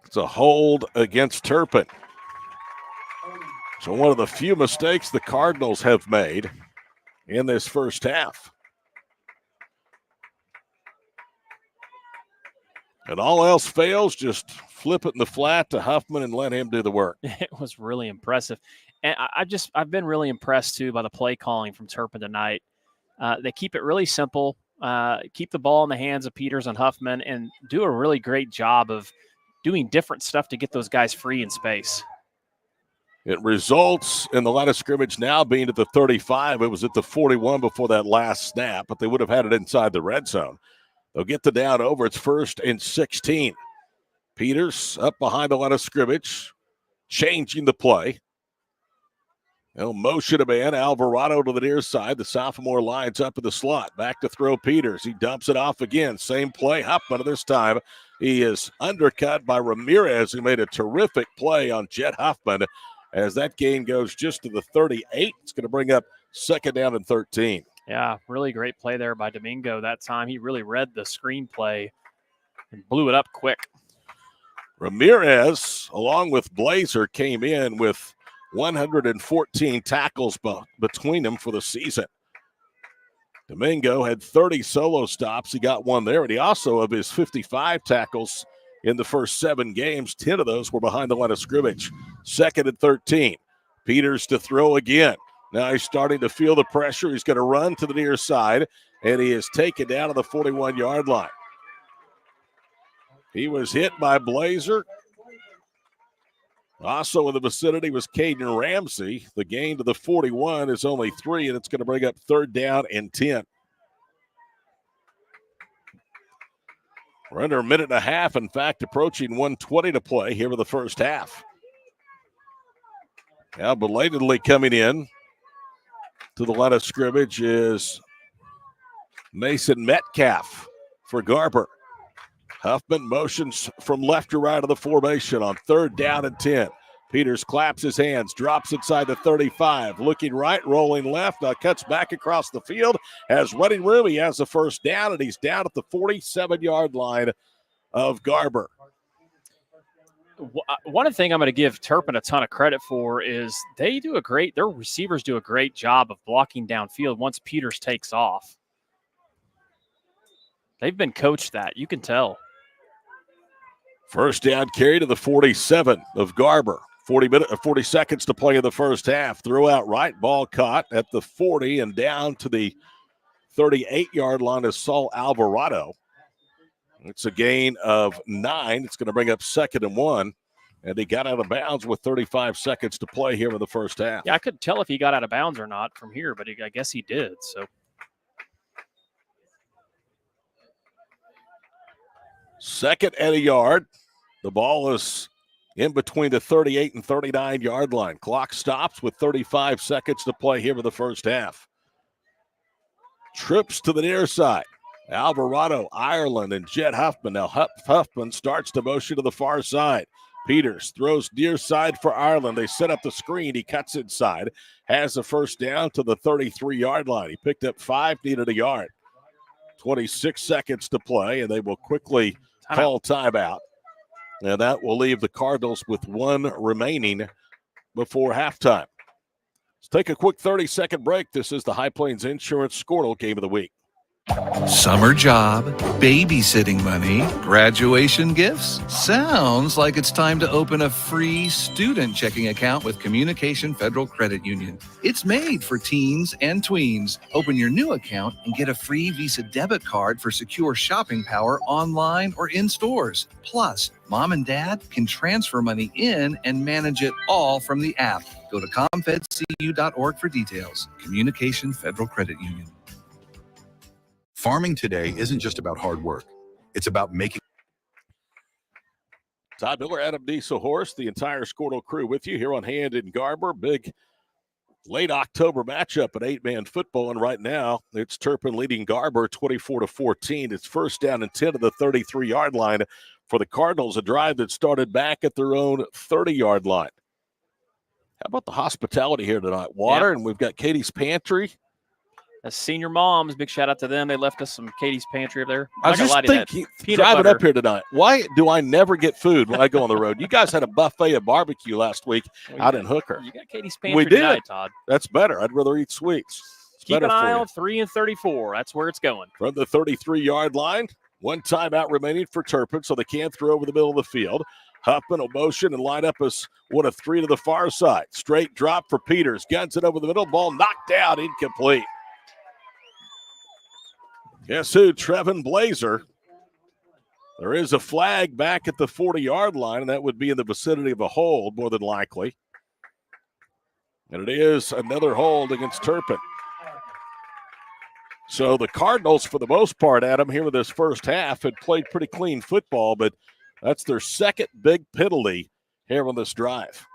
It's a hold against Turpin. So one of the few mistakes the Cardinals have made in this first half. And all else fails, just flip it in the flat to Huffman and let him do the work. It was really impressive. And I've been really impressed, too, by the play calling from Turpin tonight. They keep it really simple, keep the ball in the hands of Peters and Huffman, and do a really great job of doing different stuff to get those guys free in space. It results in the line of scrimmage now being at the 35. It was at the 41 before that last snap, but they would have had it inside the red zone. They'll get the down over. It's 1st and 16. Peters up behind the line of scrimmage, changing the play. They'll motion a man. Alvarado to the near side. The sophomore lines up in the slot. Back to throw Peters. He dumps it off again. Same play. Huffman this time. He is undercut by Ramirez, who made a terrific play on Jet Huffman. As that gain goes just to the 38, it's going to bring up 2nd down and 13. Yeah, really great play there by Domingo that time. He really read the screenplay and blew it up quick. Ramirez, along with Blazer, came in with 114 tackles between them for the season. Domingo had 30 solo stops. He got 1 there, and he also, of his 55 tackles in the first 7 games, 10 of those were behind the line of scrimmage. 2nd and 13. Peters to throw again. Now he's starting to feel the pressure. He's going to run to the near side, and he is taken down to the 41-yard line. He was hit by Blazer. Also in the vicinity was Caden Ramsey. The gain to the 41 is only 3, and it's going to bring up 3rd down and 10. We're under a minute and a half, in fact, approaching 1:20 to play here in the first half. Now belatedly coming in to the line of scrimmage is Mason Metcalf for Garber. Huffman motions from left to right of the formation on 3rd down and 10. Peters claps his hands, drops inside the 35, looking right, rolling left, cuts back across the field, has running room. He has the first down, and he's down at the 47-yard line of Garber. One thing I'm going to give Turpin a ton of credit for is their receivers do a great job of blocking downfield once Peters takes off. They've been coached that. You can tell. First down carry to the 47 of Garber. 40 seconds to play in the first half. Throw out right, ball caught at the 40 and down to the 38-yard line is Saul Alvarado. It's a gain of 9. It's going to bring up 2nd and 1. And he got out of bounds with 35 seconds to play here in the first half. Yeah, I couldn't tell if he got out of bounds or not from here, but I guess he did. So 2nd and a yard. The ball is in between the 38 and 39-yard line. Clock stops with 35 seconds to play here in the first half. Trips to the near side. Alvarado, Ireland, and Jet Huffman. Now Huffman starts to motion to the far side. Peters throws near side for Ireland. They set up the screen. He cuts inside. Has the first down to the 33-yard line. He picked up 5, needed a yard. 26 seconds to play, and they will quickly call timeout. And that will leave the Cardinals with 1 remaining before halftime. Let's take a quick 30-second break. This is the High Plains Insurance Skordle Game of the Week. Summer job, babysitting money, graduation gifts. Sounds like it's time to open a free student checking account with Communication Federal Credit Union. It's made for teens and tweens. Open your new account and get a free Visa debit card for secure shopping power online or in stores. Plus, mom and dad can transfer money in and manage it all from the app. Go to comfedcu.org for details. Communication Federal Credit Union. Farming today isn't just about hard work. It's about making. Todd Miller, Adam Diesel Horst, the entire Skordle crew with you here on Hand in Garber. Big late October matchup at 8-man football. And right now, it's Turpin leading Garber 24-14. It's first down and 10 to the 33-yard line for the Cardinals, a drive that started back at their own 30-yard line. How about the hospitality here tonight? Water, and we've got Katie's Pantry. As senior moms, big shout out to them. They left us some Katie's Pantry up there. I was just thinking, driving up here tonight, why do I never get food when I go on the road? You guys had a buffet of barbecue last week out in Hooker. You got Katie's Pantry we did. Tonight, Todd. That's better. I'd rather eat sweets. It's Keep better an eye for on 3 and 34. That's where it's going. From the 33-yard line, 1 timeout remaining for Turpin, so they can't throw over the middle of the field. Huffman will motion and line up as 1 of 3 to the far side. Straight drop for Peters. Guns it over the middle. Ball knocked down, incomplete. Guess who? Trevin Blazer. There is a flag back at the 40-yard line, and that would be in the vicinity of a hold, more than likely. And it is another hold against Turpin. So the Cardinals, for the most part, Adam, here in this first half, had played pretty clean football, but that's their second big penalty here on this drive.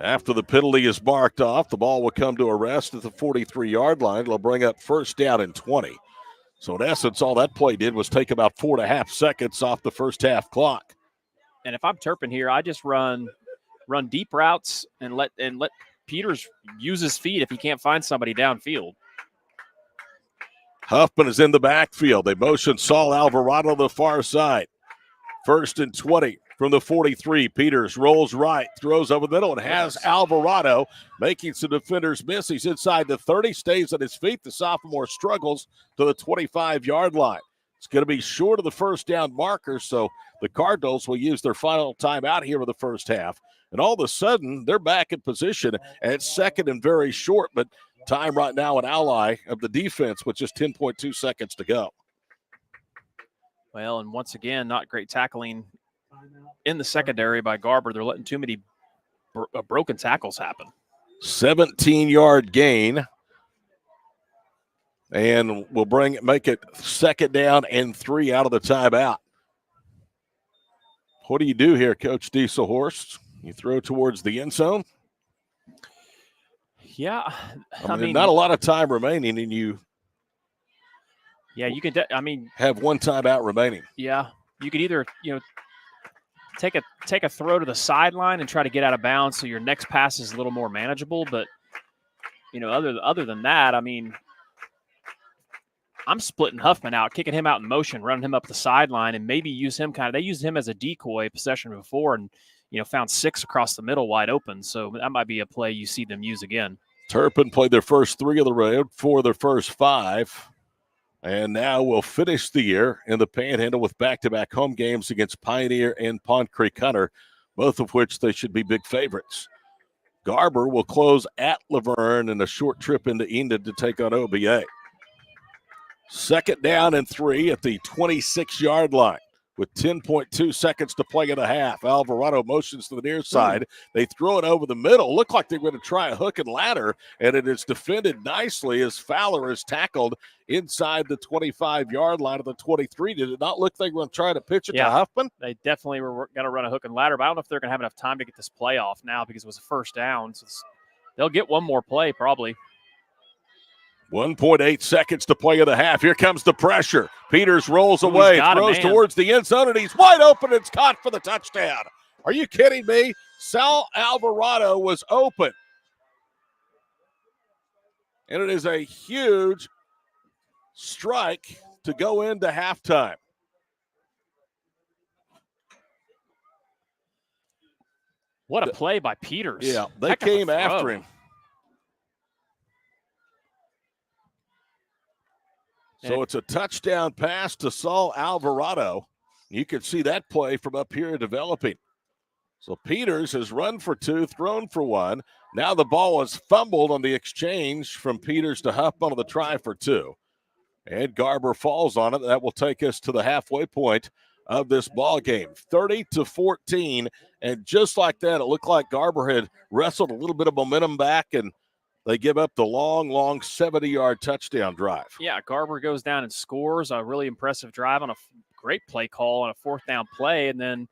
After the penalty is marked off, the ball will come to a rest at the 43-yard line. It'll bring up first down and 20. So in essence, all that play did was take about 4.5 seconds off the first half clock. And if I'm Turpin here, I just run deep routes and let Peters use his feet if he can't find somebody downfield. Huffman is in the backfield. They motion Saul Alvarado to the far side. 1st and 20 from the 43. Peters rolls right, throws over the middle, and has Alvarado making some defenders miss. He's inside the 30, stays on his feet. The sophomore struggles to the 25-yard line. It's going to be short of the first down marker, so the Cardinals will use their final timeout here in the first half. And all of a sudden, they're back in position at 2nd and very short, but time right now an ally of the defense with just 10.2 seconds to go. Well, and once again, not great tackling in the secondary by Garber. They're letting too many broken tackles happen. 17-yard gain. And we'll make it 2nd down and 3 out of the timeout. What do you do here, Coach Dieselhorst? You throw towards the end zone? Yeah. I mean, not a lot of time remaining, and you you can have 1 timeout remaining. Yeah. You could either, take a throw to the sideline and try to get out of bounds so your next pass is a little more manageable, but other than that, I mean, I'm splitting Huffman out, kicking him out in motion, running him up the sideline, and maybe use him they used him as a decoy possession before and, found 6 across the middle wide open. So that might be a play you see them use again. Turpin played their first 3 of the road for their first 5. And now we'll finish the year in the Panhandle with back-to-back home games against Pioneer and Pond Creek Hunter, both of which they should be big favorites. Garber will close at Laverne and a short trip into Enid to take on OBA. 2nd down and 3 at the 26-yard line with 10.2 seconds to play in the half. Alvarado motions to the near side. They throw it over the middle. Look like they're going to try a hook and ladder, and it is defended nicely as Fowler is tackled inside the 25-yard line of the 23. Did it not look like they were going to try to pitch it to Huffman? They definitely were going to run a hook and ladder, but I don't know if they're going to have enough time to get this play off now because it was a first down. So they'll get one more play probably. 1.8 seconds to play in the half. Here comes the pressure. Peters rolls away, throws towards the end zone, and he's wide open. It's caught for the touchdown. Are you kidding me? Sal Alvarado was open. And it is a huge strike to go into halftime. What a play by Peters. Yeah, they came after him. So it's a touchdown pass to Saul Alvarado. You can see that play from up here developing. So Peters has run for 2, thrown for 1. Now the ball is fumbled on the exchange from Peters to Huffman on the try for 2. And Garber falls on it. That will take us to the halfway point of this ball game. 30-14. And just like that, it looked like Garber had wrestled a little bit of momentum back, and they give up the long 70-yard touchdown drive. Yeah, Garber goes down and scores a really impressive drive on a great play call on a 4th down play. And then,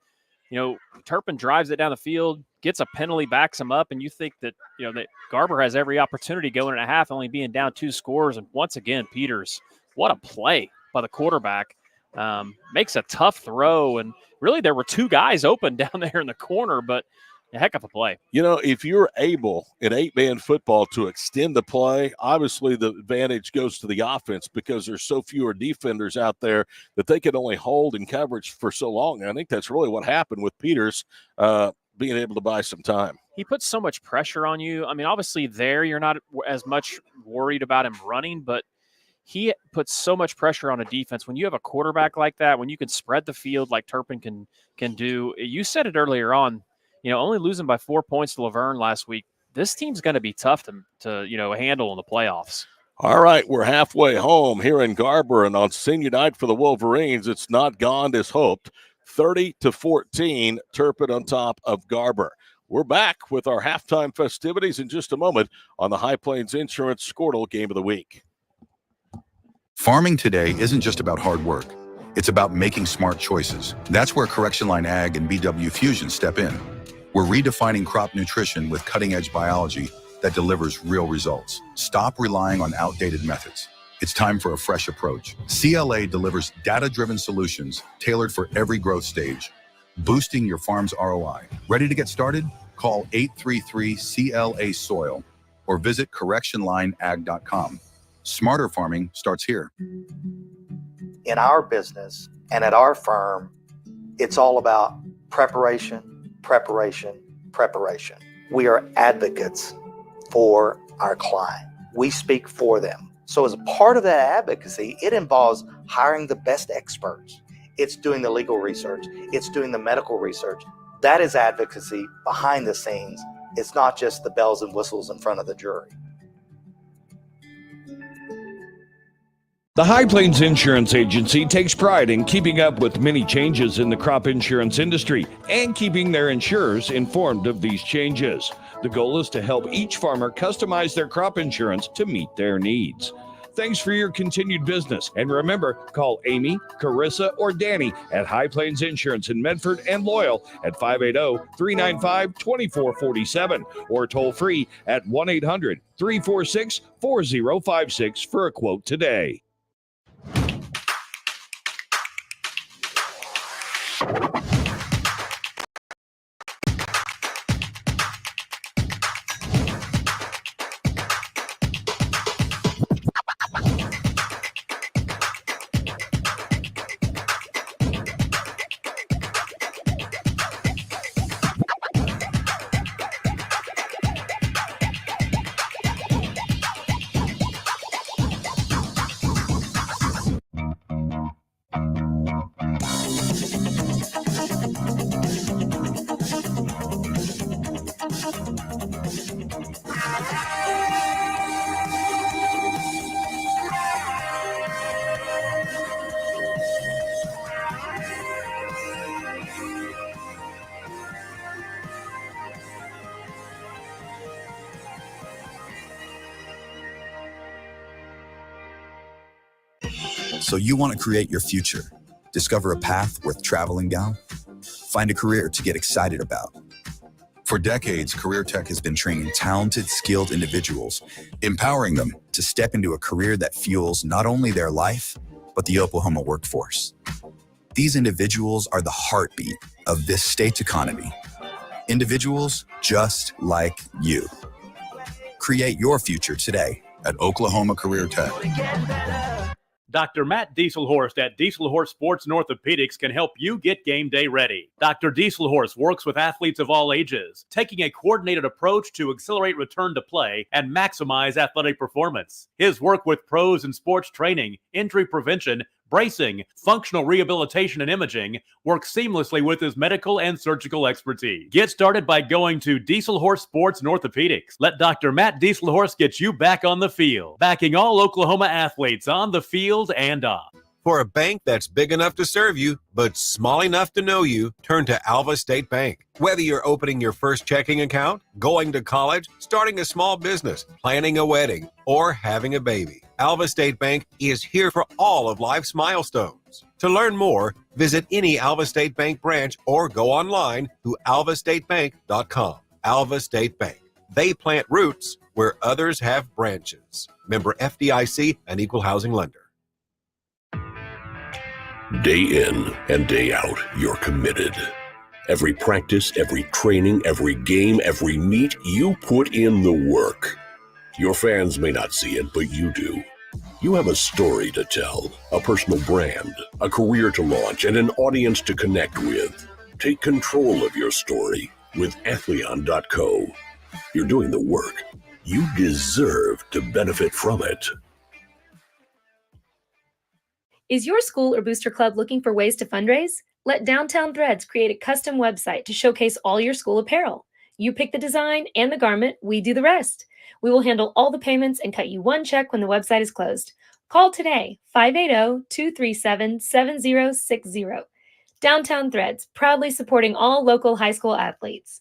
Turpin drives it down the field, gets a penalty, backs him up, and you think that, that Garber has every opportunity going in a half, only being down 2 scores. And once again, Peters, what a play by the quarterback. Makes a tough throw. And really there were 2 guys open down there in the corner, but a heck of a play. If you're able in 8-man football to extend the play, obviously the advantage goes to the offense because there's so fewer defenders out there that they can only hold in coverage for so long. And I think that's really what happened with Peters being able to buy some time. He puts so much pressure on you. I mean, obviously there you're not as much worried about him running, but he puts so much pressure on a defense. When you have a quarterback like that, when you can spread the field like Turpin can do, you said it earlier on, only losing by 4 points to Laverne last week, this team's going to be tough to handle in the playoffs. All right, we're halfway home here in Garber, and on senior night for the Wolverines, it's not gone as hoped. 30-14, Turpin on top of Garber. We're back with our halftime festivities in just a moment on the High Plains Insurance Skordle Game of the Week. Farming today isn't just about hard work. It's about making smart choices. That's where Correction Line Ag and BW Fusion step in. We're redefining crop nutrition with cutting-edge biology that delivers real results. Stop relying on outdated methods. It's time for a fresh approach. CLA delivers data-driven solutions tailored for every growth stage, boosting your farm's ROI. Ready to get started? Call 833-CLA-SOIL or visit correctionlineag.com. Smarter farming starts here. In our business and at our firm, it's all about preparation. We are advocates for our client. We speak for them. So as a part of that advocacy, it involves hiring the best experts. It's doing the legal research. It's doing the medical research. That is advocacy behind the scenes. It's not just the bells and whistles in front of the jury. The High Plains Insurance Agency takes pride in keeping up with many changes in the crop insurance industry and keeping their insurers informed of these changes. The goal is to help each farmer customize their crop insurance to meet their needs. Thanks for your continued business. And remember, call Amy, Carissa, or Danny at High Plains Insurance in Medford and Loyal at 580-395-2447 or toll free at 1-800-346-4056 for a quote today. So you want to create your future, discover a path worth traveling down, find a career to get excited about. For decades, Career Tech has been training talented, skilled individuals, empowering them to step into a career that fuels not only their life, but the Oklahoma workforce. These individuals are the heartbeat of this state's economy. Individuals just like you. Create your future today at Oklahoma Career Tech. Dr. Matt Dieselhorst at Dieselhorst Sports and Orthopedics can help you get game day ready. Dr. Dieselhorst works with athletes of all ages, taking a coordinated approach to accelerate return to play and maximize athletic performance. His work with pros in sports training, injury prevention, bracing, functional rehabilitation, and imaging works seamlessly with his medical and surgical expertise. Get started by going to Dieselhorst Sports and Orthopedics. Let Dr. Matt Dieselhorst get you back on the field, backing all Oklahoma athletes on the field and off. For a bank that's big enough to serve you, but small enough to know you, turn to Alva State Bank. Whether you're opening your first checking account, going to college, starting a small business, planning a wedding, or having a baby, Alva State Bank is here for all of life's milestones. To learn more, visit any Alva State Bank branch or go online to alvastatebank.com. Alva State Bank. They plant roots where others have branches. Member FDIC, an equal housing lender. Day in and day out, you're committed. Every practice, every training, every game, every meet, you put in the work. Your fans may not see it, but you do. You have a story to tell, a personal brand, a career to launch, and an audience to connect with. Take control of your story with Athleon.co. You're doing the work. You deserve to benefit from it. Is your school or booster club looking for ways to fundraise? Let Downtown Threads create a custom website to showcase all your school apparel. You pick the design and the garment, we do the rest. We will handle all the payments and cut you one check when the website is closed. Call today, 580-237-7060. Downtown Threads, proudly supporting all local high school athletes.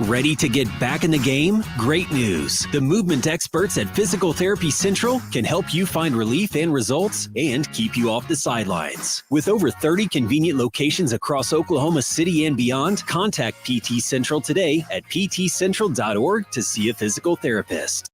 Ready to get back in the game? Great news! The movement experts at Physical Therapy Central can help you find relief and results and keep you off the sidelines. With over 30 convenient locations across Oklahoma City and beyond, contact PT Central today at ptcentral.org to see a physical therapist.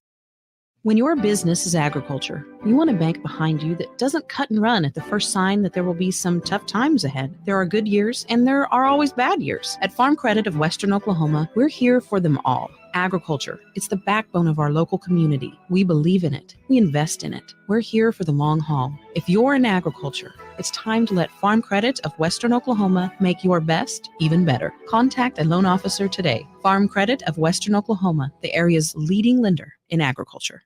When your business is agriculture, you want a bank behind you that doesn't cut and run at the first sign that there will be some tough times ahead. There are good years and there are always bad years. At Farm Credit of Western Oklahoma, we're here for them all. Agriculture, it's the backbone of our local community. We believe in it. We invest in it. We're here for the long haul. If you're in agriculture, it's time to let Farm Credit of Western Oklahoma make your best even better. Contact a loan officer today. Farm Credit of Western Oklahoma, the area's leading lender in agriculture.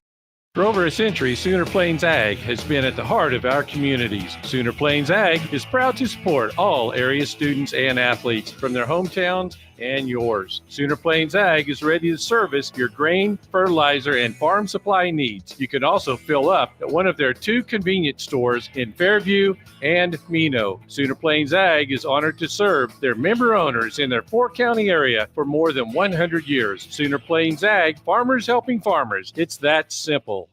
For over a century, Sooner Plains Ag has been at the heart of our communities. Sooner Plains Ag is proud to support all area students and athletes from their hometowns and yours. Sooner Plains Ag is ready to service your grain, fertilizer, and farm supply needs. You can also fill up at one of their 2 convenience stores in Fairview and Mino. Sooner Plains Ag is honored to serve their member owners in their 4-county area for more than 100 years. Sooner Plains Ag, farmers helping farmers. It's that simple.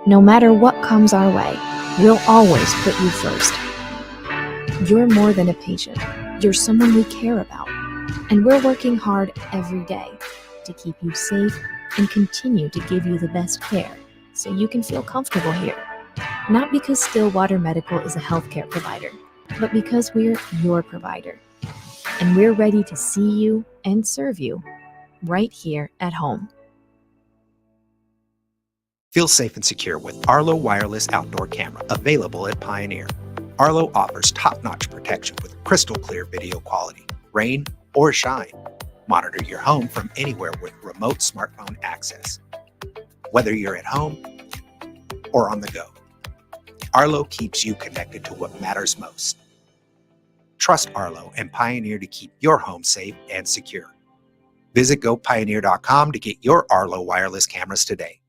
No matter what comes our way, we'll always put you first. You're more than a patient. You're someone we care about. And we're working hard every day to keep you safe and continue to give you the best care so you can feel comfortable here. Not because Stillwater Medical is a healthcare provider, but because we're your provider. And we're ready to see you and serve you right here at home. Feel safe and secure with Arlo Wireless Outdoor Camera, available at Pioneer. Arlo offers top-notch protection with crystal clear video quality, rain or shine. Monitor your home from anywhere with remote smartphone access. Whether you're at home or on the go, Arlo keeps you connected to what matters most. Trust Arlo and Pioneer to keep your home safe and secure. Visit gopioneer.com to get your Arlo wireless cameras today.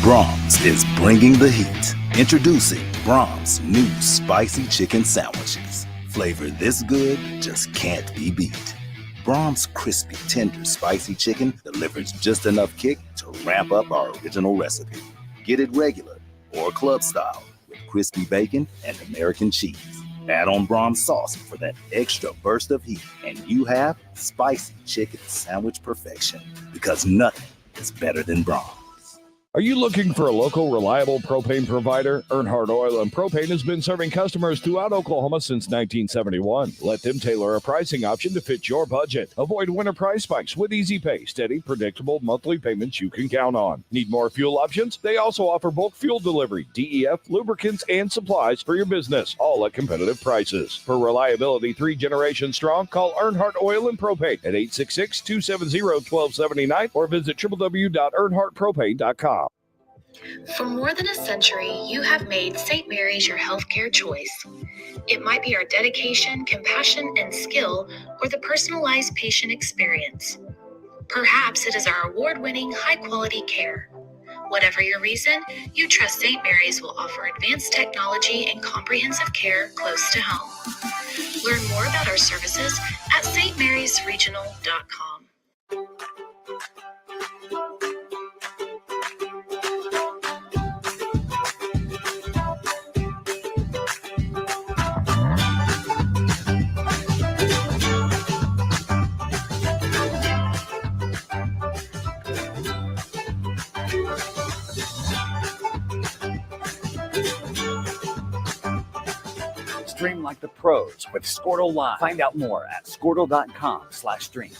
Brahms is bringing the heat. Introducing Brahms' new spicy chicken sandwiches. Flavor this good just can't be beat. Brahms' crispy, tender, spicy chicken delivers just enough kick to ramp up our original recipe. Get it regular or club style with crispy bacon and American cheese. Add on Brahms sauce for that extra burst of heat, and you have spicy chicken sandwich perfection. Because nothing is better than Brahms. Are you looking for a local, reliable propane provider? Earnhardt Oil and Propane has been serving customers throughout Oklahoma since 1971. Let them tailor a pricing option to fit your budget. Avoid winter price spikes with easy pay, steady, predictable monthly payments you can count on. Need more fuel options? They also offer bulk fuel delivery, DEF, lubricants, and supplies for your business, all at competitive prices. For reliability 3 generations strong, call Earnhardt Oil and Propane at 866-270-1279 or visit www.earnhardtpropane.com. For more than a century, you have made St. Mary's your healthcare choice. It might be our dedication, compassion, and skill, or the personalized patient experience. Perhaps it is our award-winning, high-quality care. Whatever your reason, you trust St. Mary's will offer advanced technology and comprehensive care close to home. Learn more about our services at stmarysregional.com. Stream like the pros with Skordle Live. Find out more at skordle.com/stream.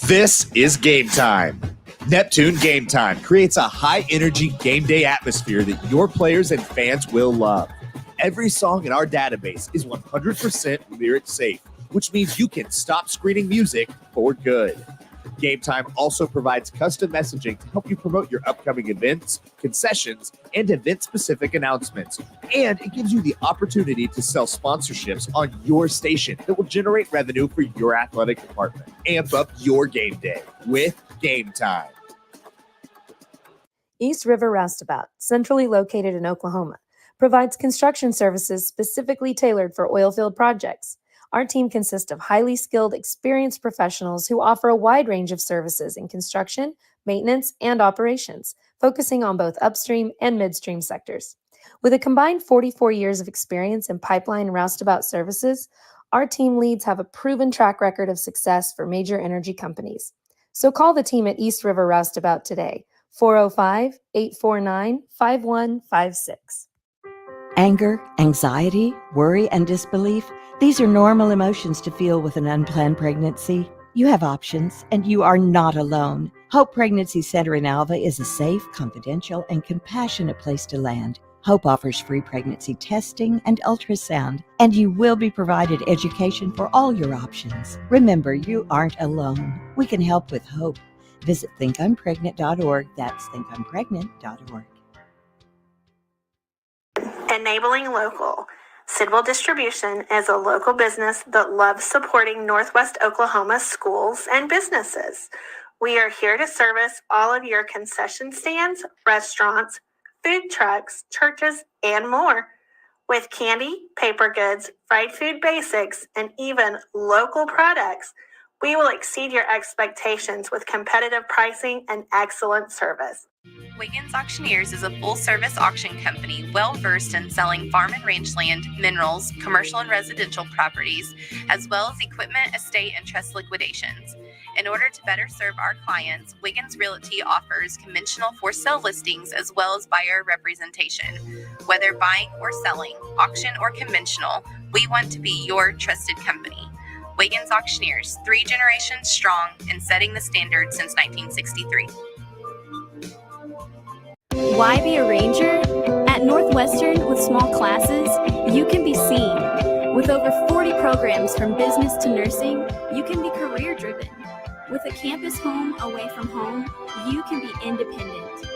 This is Game Time. Neptune Game Time creates a high-energy game day atmosphere that your players and fans will love. Every song in our database is 100% lyric safe, which means you can stop screening music for good. Game Time also provides custom messaging to help you promote your upcoming events, concessions, and event-specific announcements. And it gives you the opportunity to sell sponsorships on your station that will generate revenue for your athletic department. Amp up your game day with Game Time. East River Roustabout, centrally located in Oklahoma, provides construction services specifically tailored for oilfield projects. Our team consists of highly skilled, experienced professionals who offer a wide range of services in construction, maintenance, and operations, focusing on both upstream and midstream sectors. With a combined 44 years of experience in pipeline and roustabout services, our team leads have a proven track record of success for major energy companies. So call the team at East River Roustabout today, 405-849-5156. Anger, anxiety, worry, and disbelief, these are normal emotions to feel with an unplanned pregnancy. You have options, and you are not alone. Hope Pregnancy Center in Alva is a safe, confidential, and compassionate place to land. Hope offers free pregnancy testing and ultrasound, and you will be provided education for all your options. Remember, you aren't alone. We can help with hope. Visit thinkimpregnant.org. That's thinkimpregnant.org. Enabling local. Sidwell Distribution is a local business that loves supporting Northwest Oklahoma schools and businesses. We are here to service all of your concession stands, restaurants, food trucks, churches, and more. With candy, paper goods, fried food basics, and even local products, we will exceed your expectations with competitive pricing and excellent service. Wiggins Auctioneers is a full-service auction company well-versed in selling farm and rangeland, minerals, commercial and residential properties, as well as equipment, estate, and trust liquidations. In order to better serve our clients, Wiggins Realty offers conventional for sale listings as well as buyer representation. Whether buying or selling, auction or conventional, we want to be your trusted company. Wiggins Auctioneers, 3 generations strong and setting the standard since 1963. Why be a ranger? At Northwestern, with small classes, you can be seen. With over 40 programs from business to nursing, you can be career-driven. With a campus home away from home, you can be independent.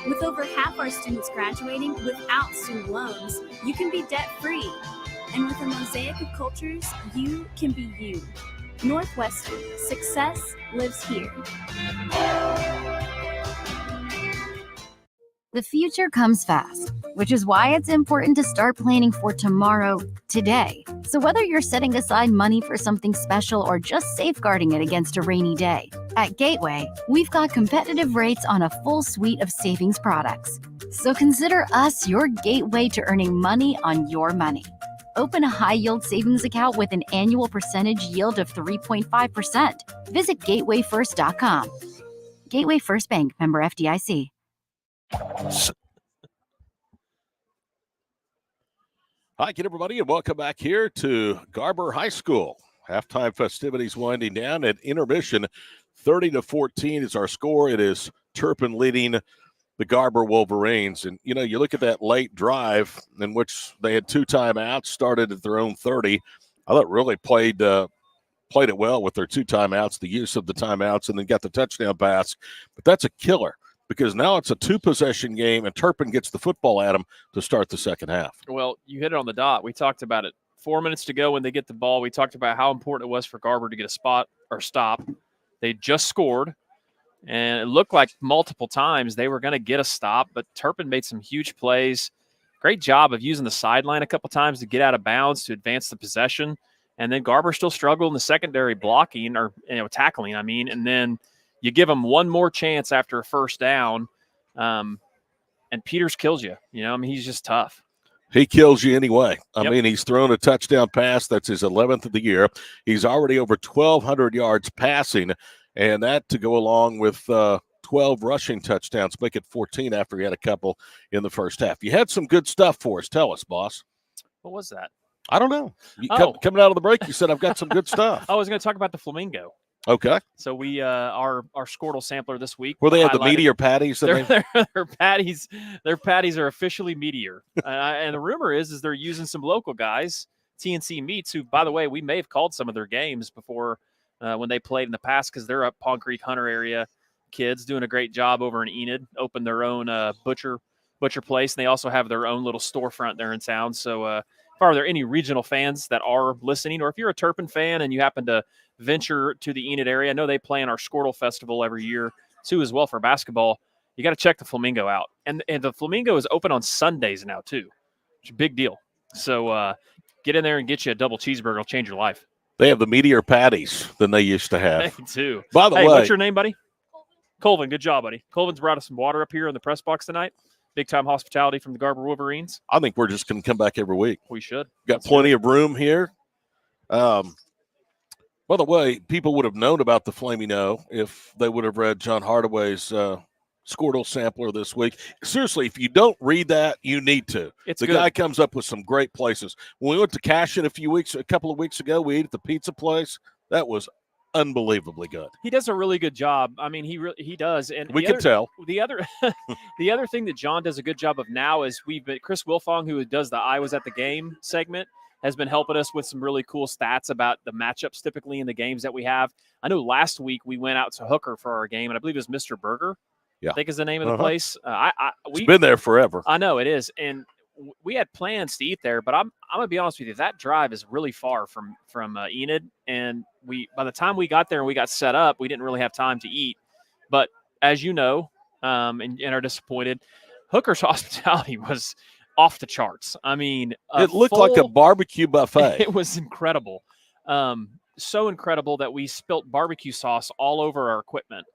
With over half our students graduating without student loans, you can be debt-free. And with a mosaic of cultures, you can be you. Northwestern, success lives here. The future comes fast, which is why it's important to start planning for tomorrow, today. So whether you're setting aside money for something special or just safeguarding it against a rainy day, at Gateway, we've got competitive rates on a full suite of savings products. So consider us your gateway to earning money on your money. Open a high-yield savings account with an annual percentage yield of 3.5%. Visit gatewayfirst.com. Gateway First Bank, member FDIC. Hi again, everybody, and welcome back here to Garber High School. Halftime festivities winding down at intermission. 30-14 is our score. It is Turpin leading the Garber Wolverines. And, you know, you look at that late drive in which they had 2 timeouts, started at their own 30. I thought really played it well with their 2 timeouts, the use of the timeouts, and then got the touchdown pass. But that's a killer, because now it's a 2-possession game, and Turpin gets the football at him to start the second half. Well, you hit it on the dot. We talked about it 4 minutes to go when they get the ball. We talked about how important it was for Garber to get a spot or stop. They just scored, and it looked like multiple times they were going to get a stop, but Turpin made some huge plays. Great job of using the sideline a couple times to get out of bounds to advance the possession. And then Garber still struggled in the secondary blocking or tackling, and then you give them one more chance after a first down, and Peters kills you. He's just tough. He kills you anyway. I mean, he's thrown a touchdown pass. That's his 11th of the year. He's already over 1,200 yards passing, and that to go along with 12 rushing touchdowns, make it 14 after he had a couple in the first half. You had some good stuff for us. Tell us, boss. What was that? I don't know. Coming out of the break, you said, I've got some good stuff. I was going to talk about the Flamingo. Okay. So we our Skordle sampler this week. Well, they have the meteor patties. Their patties. Their patties are officially meteor. And the rumor is they're using some local guys, TNC Meats, who, by the way, we may have called some of their games before when they played in the past, because they're up Palm Creek Hunter area kids doing a great job over in Enid. Opened their own butcher place, and they also have their own little storefront there in town. So if are there any regional fans that are listening, or if you're a Turpin fan and you happen to venture to the Enid area, I know they play in our Skordle Festival every year too as well for basketball. You got to check the Flamingo out. And the Flamingo is open on Sundays now too. It's a big deal. So get in there and get you a double cheeseburger. It'll change your life. They have the meteor patties than they used to have. They do. By the way, what's your name, buddy? Colvin. Good job, buddy. Colvin's brought us some water up here in the press box tonight. Big time hospitality from the Garber Wolverines. I think we're just going to come back every week. We should. Got plenty of room here. By the way, people would have known about the Flamino if they would have read John Hardaway's Skordle sampler this week. Seriously, if you don't read that, you need to. The guy comes up with some great places. When we went to Cashin a couple of weeks ago, we ate at the pizza place. That was unbelievably good. He does a really good job. I mean, he does. And we can tell. The other thing that John does a good job of now is Chris Wilfong, who does the I Was at the Game segment, has been helping us with some really cool stats about the matchups typically in the games that we have. I know last week we went out to Hooker for our game, and I believe it was Mr. Burger. Yeah. I think is the name of the place. We've been there forever. I know it is. And we had plans to eat there, but I'm gonna be honest with you, that drive is really far from Enid, and by the time we got there and we got set up, we didn't really have time to eat. But as you know, and are disappointed, Hooker's hospitality was off the charts. I mean, it looked like a barbecue buffet. It was incredible, so incredible that we spilt barbecue sauce all over our equipment.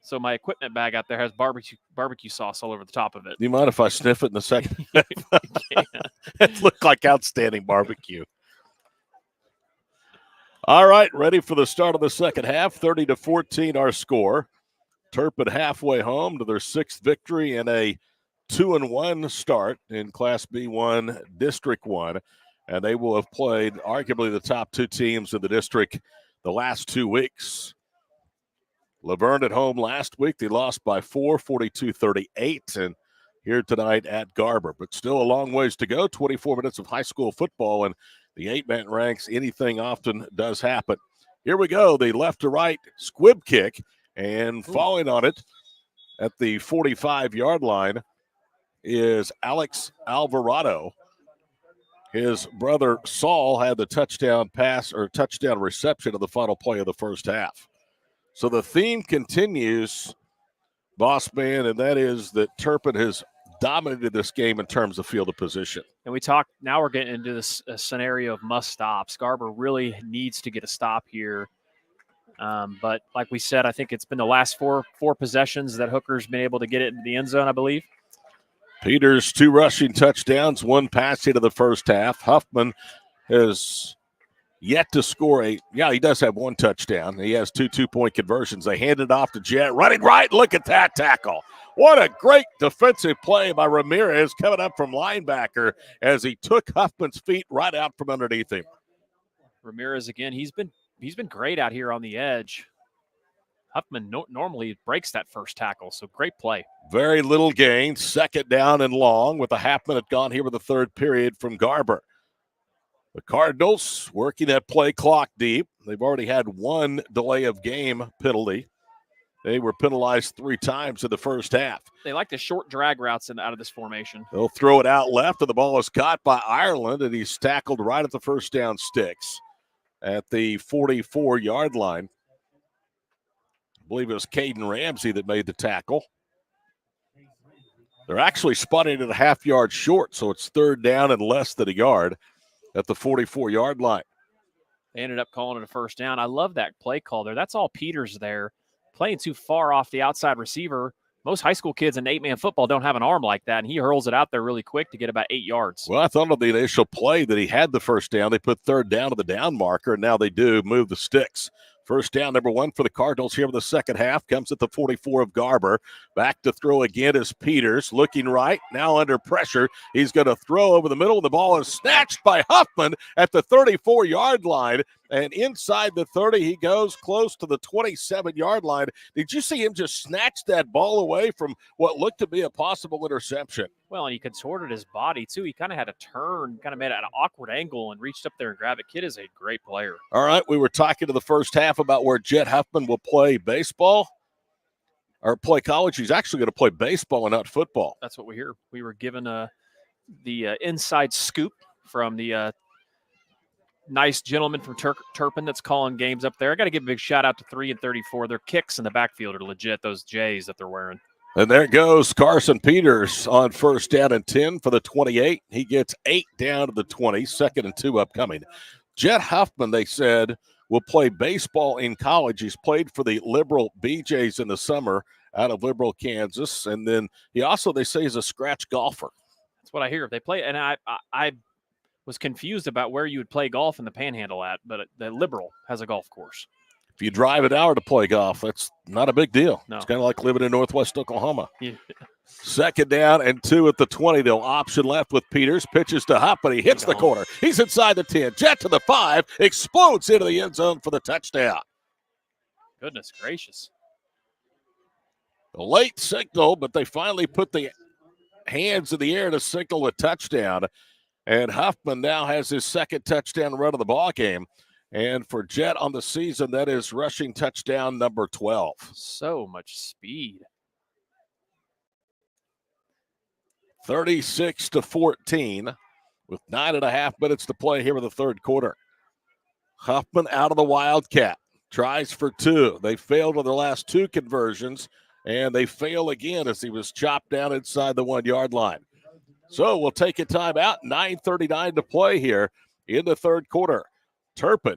So my equipment bag out there has barbecue sauce all over the top of it. Do you mind if I sniff it in a second? It looked like outstanding barbecue. All right, ready for the start of the second half. 30-14 our score. Turpin halfway home to their sixth victory and a 2-1 start in Class B1 District 1. And they will have played arguably the top two teams in the district the last 2 weeks. Laverne at home last week. They lost by 4, 42-38. And here tonight at Garber. But still a long ways to go. 24 minutes of high school football. And the 8-man ranks, anything often does happen. Here we go. The left to right squib kick. And falling on it at the 45-yard line is Alex Alvarado. His brother Saul had the touchdown pass or touchdown reception of the final play of the first half. So the theme continues, boss man, and that is that Turpin has dominated this game in terms of field of position. And now we're getting into this scenario of must stops. Garber really needs to get a stop here. But like we said, I think it's been the last four possessions that Hooker's been able to get it into the end zone, I believe. Peters, 2 rushing touchdowns, 1 passing to the first half. Huffman has yet to score he does have 1 touchdown. He has 2 2-point conversions. They hand it off to Jet. Running right, look at that tackle. What a great defensive play by Ramirez coming up from linebacker as he took Huffman's feet right out from underneath him. Ramirez again, he's been great out here on the edge. Huffman normally breaks that first tackle, so great play. Very little gain, second down and long with a half minute gone here with the third period from Garber. The Cardinals working that play clock deep. They've already had 1 delay of game penalty. They were penalized 3 times in the first half. They like the short drag routes out of this formation. They'll throw it out left, and the ball is caught by Ireland, and he's tackled right at the first down sticks at the 44-yard line. I believe it was Caden Ramsey that made the tackle. They're actually spotting it a half-yard short, so it's third down and less than a yard at the 44-yard line. They ended up calling it a first down. I love that play call there. That's all Peters there. Playing too far off the outside receiver. Most high school kids in 8-man football don't have an arm like that, and he hurls it out there really quick to get about 8 yards. Well, I thought of the initial play that he had the first down. They put third down to the down marker, and now they do move the sticks. First down, number 1 for the Cardinals here with the second half. Comes at the 44 of Garber. Back to throw again is Peters. Looking right, now under pressure. He's going to throw over the middle. The ball is snatched by Huffman at the 34-yard line. And inside the 30, he goes close to the 27-yard line. Did you see him just snatch that ball away from what looked to be a possible interception? Well, and he contorted his body, too. He kind of had a turn, kind of made an awkward angle and reached up there and grabbed it. Kid is a great player. All right, we were talking to the first half about where Jet Huffman will play baseball or play college. He's actually going to play baseball and not football. That's what we hear. We were given the inside scoop from the nice gentleman from Turpin that's calling games up there. I got to give a big shout out to 3 and 34. Their kicks in the backfield are legit, those J's that they're wearing. And there goes Carson Peters on first down and 10 for the 28. He gets 8 down to the 20, 2nd and 2 upcoming. Jet Huffman, they said, will play baseball in college. He's played for the Liberal BJs in the summer out of Liberal, Kansas. And then he also, they say, is a scratch golfer. That's what I hear. They play, and I was confused about where you would play golf in the Panhandle at, but the Liberal has a golf course. If you drive an hour to play golf, that's not a big deal. No. It's kind of like living in Northwest Oklahoma. Yeah. Second down and 2 at the 20. They'll option left with Peters. Pitches to Huff, but he hits the corner. He's inside the 10. Jet to the 5. Explodes into the end zone for the touchdown. Goodness gracious. A late signal, but they finally put the hands in the air to signal a touchdown. And Huffman now has his second touchdown run of the ball game. And for Jet on the season, that is rushing touchdown number 12. So much speed. 36-14 with 9.5 minutes to play here in the third quarter. Huffman out of the Wildcat. Tries for 2. They failed on their last 2 conversions, and they fail again as he was chopped down inside the 1-yard line. So we'll take a timeout. 9:39 to play here in the third quarter. Turpin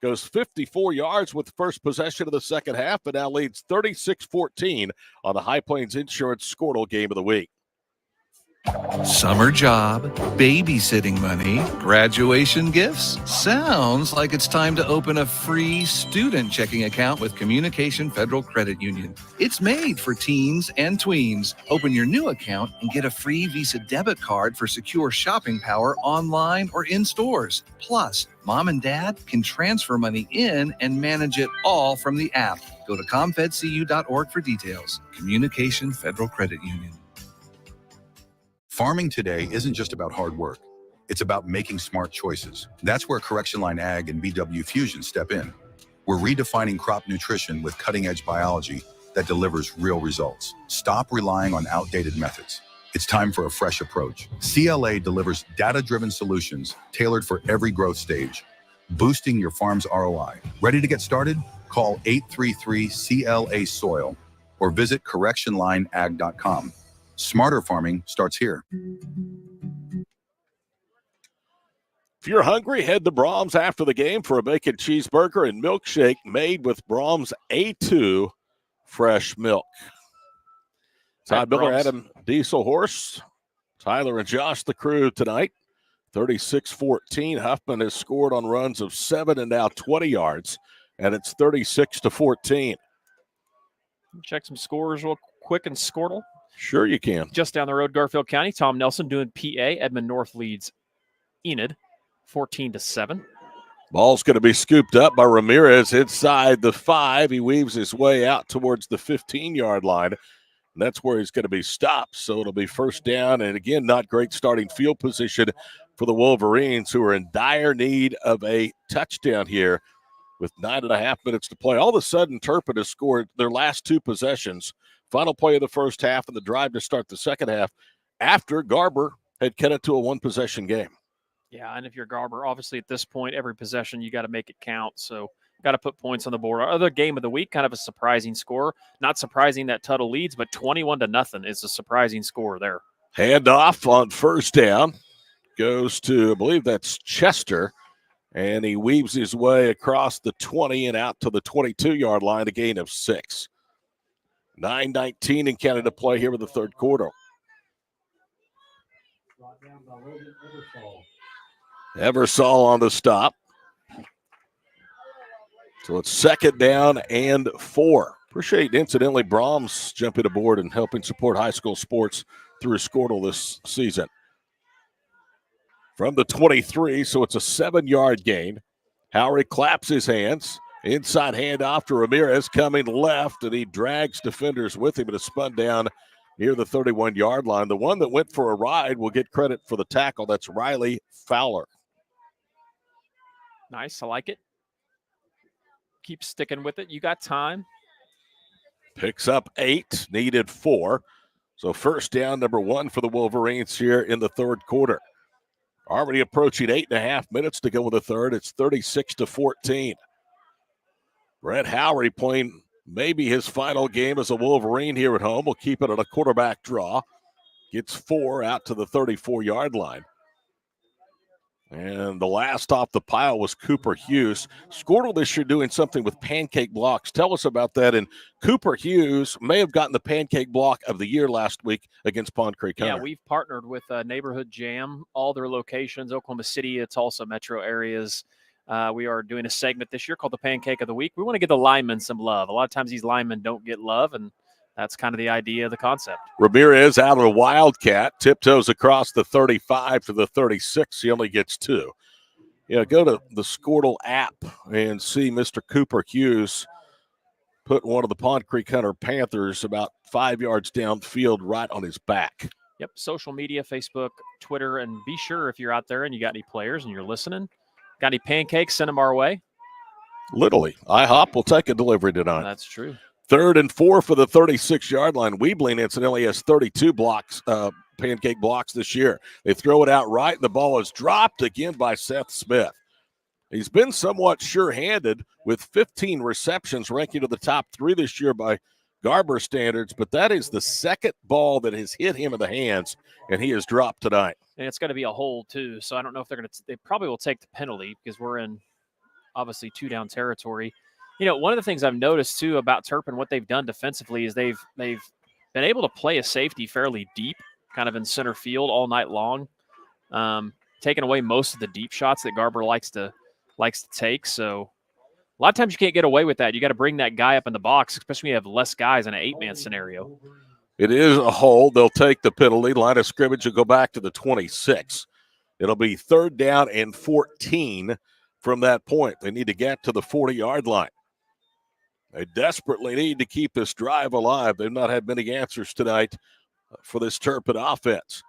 goes 54 yards with first possession of the second half, but now leads 36-14 on the High Plains Insurance Skordle game of the week. Summer job, babysitting money, graduation gifts. Sounds like it's time to open a free student checking account with Communication Federal Credit Union. It's made for teens and tweens. Open your new account and get a free Visa debit card for secure shopping power online or in stores. Plus, mom and dad can transfer money in and manage it all from the app. Go to comfedcu.org for details. Communication Federal Credit Union. Farming today isn't just about hard work. It's about making smart choices. That's where Correction Line Ag and BW Fusion step in. We're redefining crop nutrition with cutting-edge biology that delivers real results. Stop relying on outdated methods. It's time for a fresh approach. CLA delivers data-driven solutions tailored for every growth stage, boosting your farm's ROI. Ready to get started? Call 833-CLA-SOIL or visit correctionlineag.com. Smarter farming starts here. If you're hungry, head to Brahms after the game for a bacon cheeseburger and milkshake made with Brahms A2 fresh milk. Todd Miller, Adam Diesel Horse, Tyler and Josh, the crew tonight. 36-14. Huffman has scored on runs of 7 and now 20 yards, and it's 36-14. Check some scores real quick in Skordle. Sure you can. Just down the road, Garfield County, Tom Nelson doing PA. Edmond North leads Enid 14-7. Ball's going to be scooped up by Ramirez inside the 5. He weaves his way out towards the 15-yard line. And that's where he's going to be stopped. So it'll be first down. And again, not great starting field position for the Wolverines, who are in dire need of a touchdown here with 9.5 minutes to play. All of a sudden, Turpin has scored their last 2 possessions. Final play of the first half and the drive to start the second half after Garber had cut it to a 1-possession game. Yeah, and if you're Garber, obviously at this point, every possession you got to make it count. So got to put points on the board. Our other game of the week, kind of a surprising score. Not surprising that Tuttle leads, but 21-0 is a surprising score there. Handoff on first down goes to, I believe that's Chester, and he weaves his way across the 20 and out to the 22-yard line, a gain of 6. 9:19 in Canada play here with the third quarter. Eversole on the stop. So it's second down and 4. Appreciate, incidentally, Brahms jumping aboard and helping support high school sports through Skordle this season. From the 23, so it's a 7-yard gain. Howery claps his hands. Inside handoff to Ramirez coming left, and he drags defenders with him and is spun down near the 31-yard line. The one that went for a ride will get credit for the tackle. That's Riley Fowler. Nice. I like it. Keep sticking with it. You got time. Picks up 8, needed 4. So first down, number 1 for the Wolverines here in the third quarter. Already approaching 8.5 minutes to go in the third. It's 36-14. Brett Howery playing maybe his final game as a Wolverine here at home. We'll keep it at a quarterback draw. Gets 4 out to the 34-yard line. And the last off the pile was Cooper Hughes. Skordle this year doing something with pancake blocks. Tell us about that. And Cooper Hughes may have gotten the pancake block of the year last week against Pond Creek Hunter. Yeah, we've partnered with Neighborhood Jam, all their locations, Oklahoma City, Tulsa metro areas. We are doing a segment this year called the Pancake of the Week. We want to give the linemen some love. A lot of times these linemen don't get love, and that's kind of the idea of the concept. Ramirez out of a Wildcat, tiptoes across the 35 to the 36. He only gets 2. Go to the Skordle app and see Mr. Cooper Hughes put one of the Pond Creek Hunter Panthers about 5 yards downfield right on his back. Yep, social media, Facebook, Twitter, and be sure if you're out there and you got any players and you're listening, got any pancakes, send them our way. Literally, IHOP will take a delivery tonight. That's true. 3rd and 4 for the 36-yard line. Weebling, incidentally, has 32 blocks, pancake blocks this year. They throw it out right, and the ball is dropped again by Seth Smith. He's been somewhat sure-handed with 15 receptions, ranking to the top 3 this year by Garber standards, but that is the second ball that has hit him in the hands, and he is dropped tonight. And it's going to be a hold, too, so I don't know if they probably will take the penalty because we're in, obviously, 2-down territory. One of the things I've noticed, too, about Turpin, what they've done defensively is they've been able to play a safety fairly deep kind of in center field all night long, taking away most of the deep shots that Garber likes to take. So a lot of times you can't get away with that. You got to bring that guy up in the box, especially when you have less guys in an 8-man scenario. It is a hold. They'll take the penalty. Line of scrimmage will go back to the 26. It'll be 3rd down and 14 from that point. They need to get to the 40-yard line. They desperately need to keep this drive alive. They've not had many answers tonight for this Turpin offense.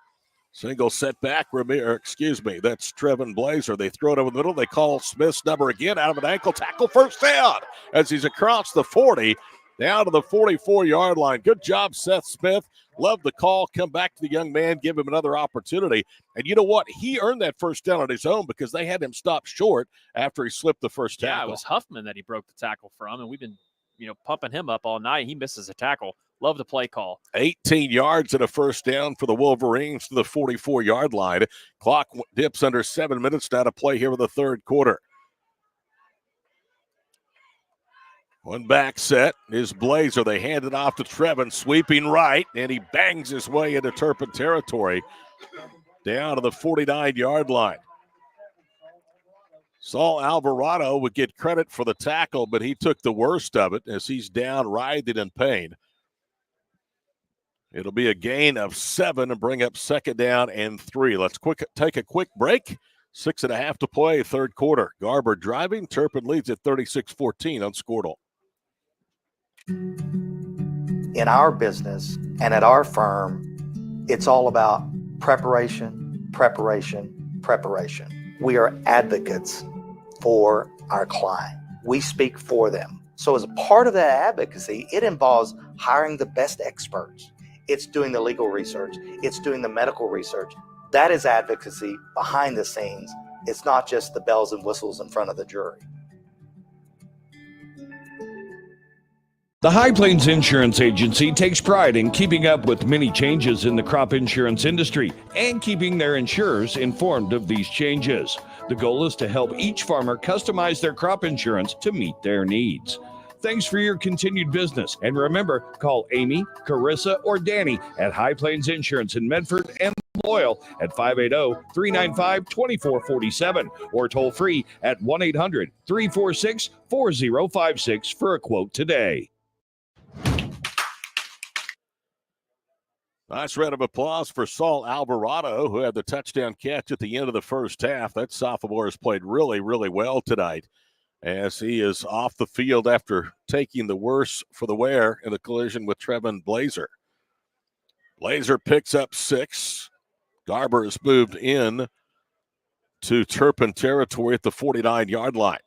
Single setback, that's Trevin Blazer. They throw it over the middle. They call Smith's number again out of an ankle tackle. First down as he's across the 40, down to the 44-yard line. Good job, Seth Smith. Love the call. Come back to the young man, give him another opportunity. And you know what? He earned that first down on his own because they had him stop short after he slipped the first tackle. Yeah, it was Huffman that he broke the tackle from, and we've been pumping him up all night. He misses a tackle. Love the play call. 18 yards and a first down for the Wolverines to the 44-yard line. Clock dips under 7 minutes now to play here in the third quarter. One back set is Blazer. They hand it off to Trevin, sweeping right, and he bangs his way into Turpin territory down to the 49-yard line. Saul Alvarado would get credit for the tackle, but he took the worst of it as he's down, writhing in pain. It'll be a gain of 7 and bring up 2nd down and 3. Let's take a quick break. 6.5 to play, third quarter. Garber driving. Turpin leads at 36-14 on Skordle. In our business and at our firm, it's all about preparation, preparation, preparation. We are advocates for our client. We speak for them. So as a part of that advocacy, it involves hiring the best experts. It's doing the legal research. It's doing the medical research. That is advocacy behind the scenes. It's not just the bells and whistles in front of the jury. The High Plains Insurance Agency takes pride in keeping up with many changes in the crop insurance industry and keeping their insurers informed of these changes. The goal is to help each farmer customize their crop insurance to meet their needs. Thanks for your continued business. And remember, call Amy, Carissa, or Danny at High Plains Insurance in Medford and Loyal at 580-395-2447 or toll free at 1-800-346-4056 for a quote today. Nice round of applause for Saul Alvarado, who had the touchdown catch at the end of the first half. That sophomore has played really, really well tonight as he is off the field after taking the worse for the wear in the collision with Trevin Blazer. Blazer picks up 6. Garber has moved in to Turpin territory at the 49-yard line.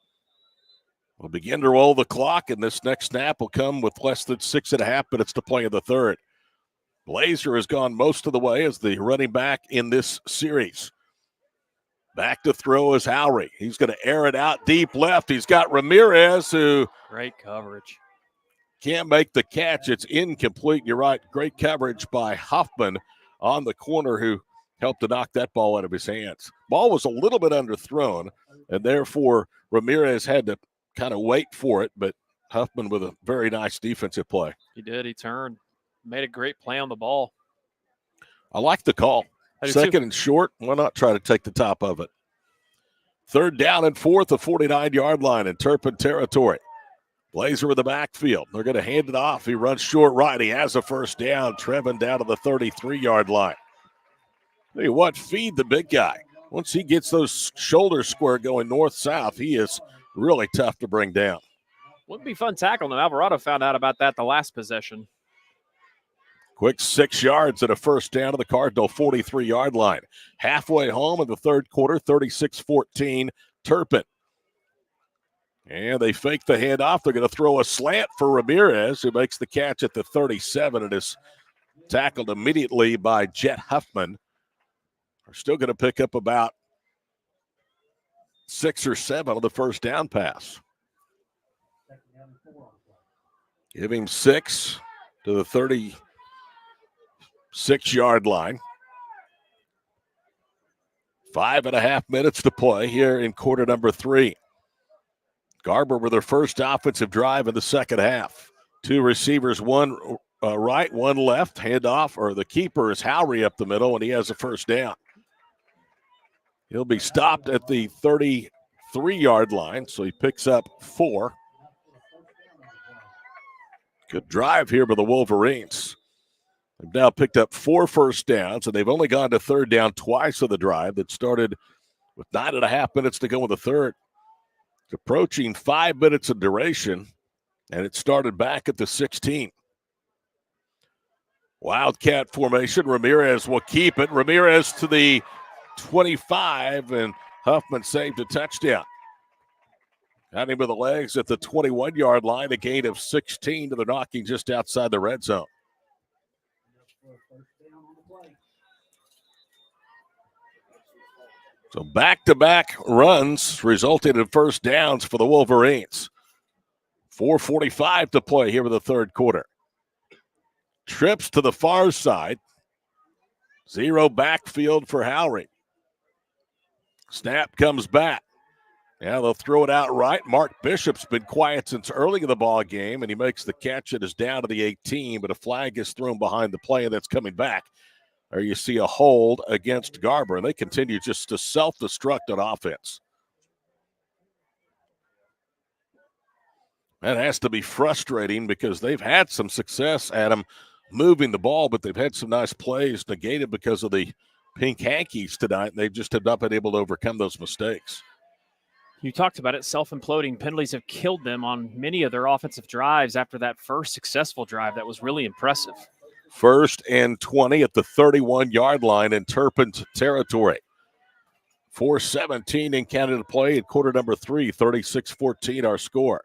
We'll begin to roll the clock, and this next snap will come with less than 6.5 minutes to play in the third. Blazer has gone most of the way as the running back in this series. Back to throw is Howry. He's going to air it out deep left. He's got Ramirez, who great coverage. Can't make the catch. It's incomplete. You're right. Great coverage by Huffman on the corner, who helped to knock that ball out of his hands. Ball was a little bit underthrown, and therefore Ramirez had to kind of wait for it, but Huffman with a very nice defensive play. He did. He turned. Made a great play on the ball. I like the call. Second and short. Why not try to take the top of it? 3rd down and 4 at the 49-yard line in Turpin territory. Blazer with the backfield. They're going to hand it off. He runs short right. He has a first down. Trevin down to the 33-yard line. Tell you what, feed the big guy. Once he gets those shoulders square going north-south, he is really tough to bring down. Wouldn't be fun tackling him. Alvarado found out about that the last possession. Quick 6 yards and a first down to the Cardinal 43-yard line. Halfway home in the third quarter, 36-14, Turpin. And they fake the handoff. They're going to throw a slant for Ramirez, who makes the catch at the 37 and is tackled immediately by Jet Huffman. They're still going to pick up about 6 or 7 on the first down pass. Give him 6 to the 36-yard line. 5.5 minutes to play here in quarter number 3. Garber with their first offensive drive in the second half. 2 receivers, 1 right, one left, handoff, or the keeper is Howry up the middle, and he has a first down. He'll be stopped at the 33-yard line, so he picks up 4. Good drive here by the Wolverines. They've now picked up 4 first downs, and they've only gone to third down twice of the drive that started with 9.5 minutes to go in the third. It's approaching 5 minutes of duration, and it started back at the 16. Wildcat formation. Ramirez will keep it. Ramirez to the 25, and Huffman saved a touchdown. Got him with the legs at the 21-yard line, a gain of 16 to the knocking just outside the red zone. So back-to-back runs resulted in first downs for the Wolverines. 4:45 to play here in the third quarter. Trips to the far side. 0 backfield for Howry. Snap comes back. Yeah, they'll throw it out right. Mark Bishop's been quiet since early in the ball game, and he makes the catch. It is down to the 18, but a flag is thrown behind the play, and that's coming back. Or you see a hold against Garber, and they continue just to self-destruct on offense. That has to be frustrating because they've had some success, Adam, moving the ball, but they've had some nice plays negated because of the pink hankies tonight, and they just have not been able to overcome those mistakes. You talked about it, self-imploding. Penalties have killed them on many of their offensive drives after that first successful drive. That was really impressive. 1st and 20 at the 31-yard line in Turpin territory. 4:17 in Canada play at quarter number 3, 36-14 our score.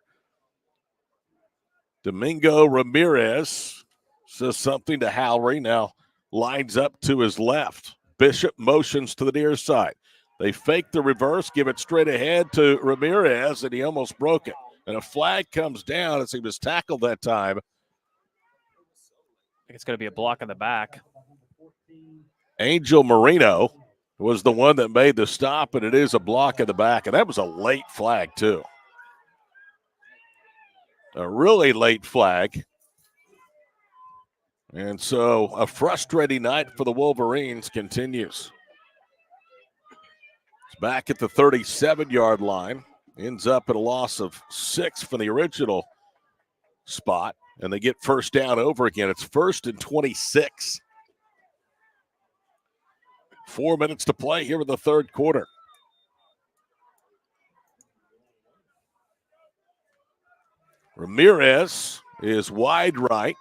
Domingo Ramirez says something to Howry, now lines up to his left. Bishop motions to the near side. They fake the reverse, give it straight ahead to Ramirez, and he almost broke it. And a flag comes down as he was tackled that time. I think it's going to be a block in the back. Angel Marino was the one that made the stop, and it is a block in the back. And that was a late flag, too. A really late flag. And so a frustrating night for the Wolverines continues. It's back at the 37-yard line. Ends up at a loss of 6 from the original spot. And they get first down over again. It's 1st and 26. 4 minutes to play here in the third quarter. Ramirez is wide right.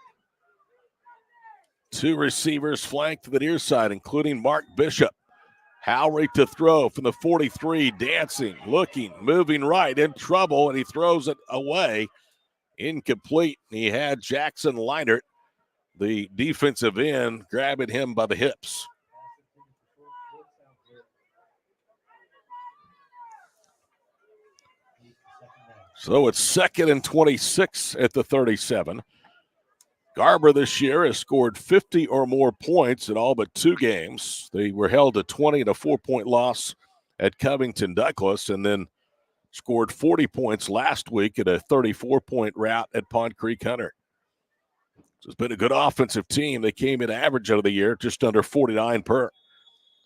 2 receivers flanked to the near side, including Mark Bishop. Howry to throw from the 43, dancing, looking, moving right, in trouble, and he throws it away. Incomplete. He had Jackson Leinert, the defensive end, grabbing him by the hips. So it's 2nd and 26 at the 37. Garber this year has scored 50 or more points in all but 2 games. They were held to 20 and a 4-point loss at Covington Douglas, and then scored 40 points last week at a 34-point rout at Pond Creek Hunter. So it's been a good offensive team. They came in average out of the year, just under 49 per.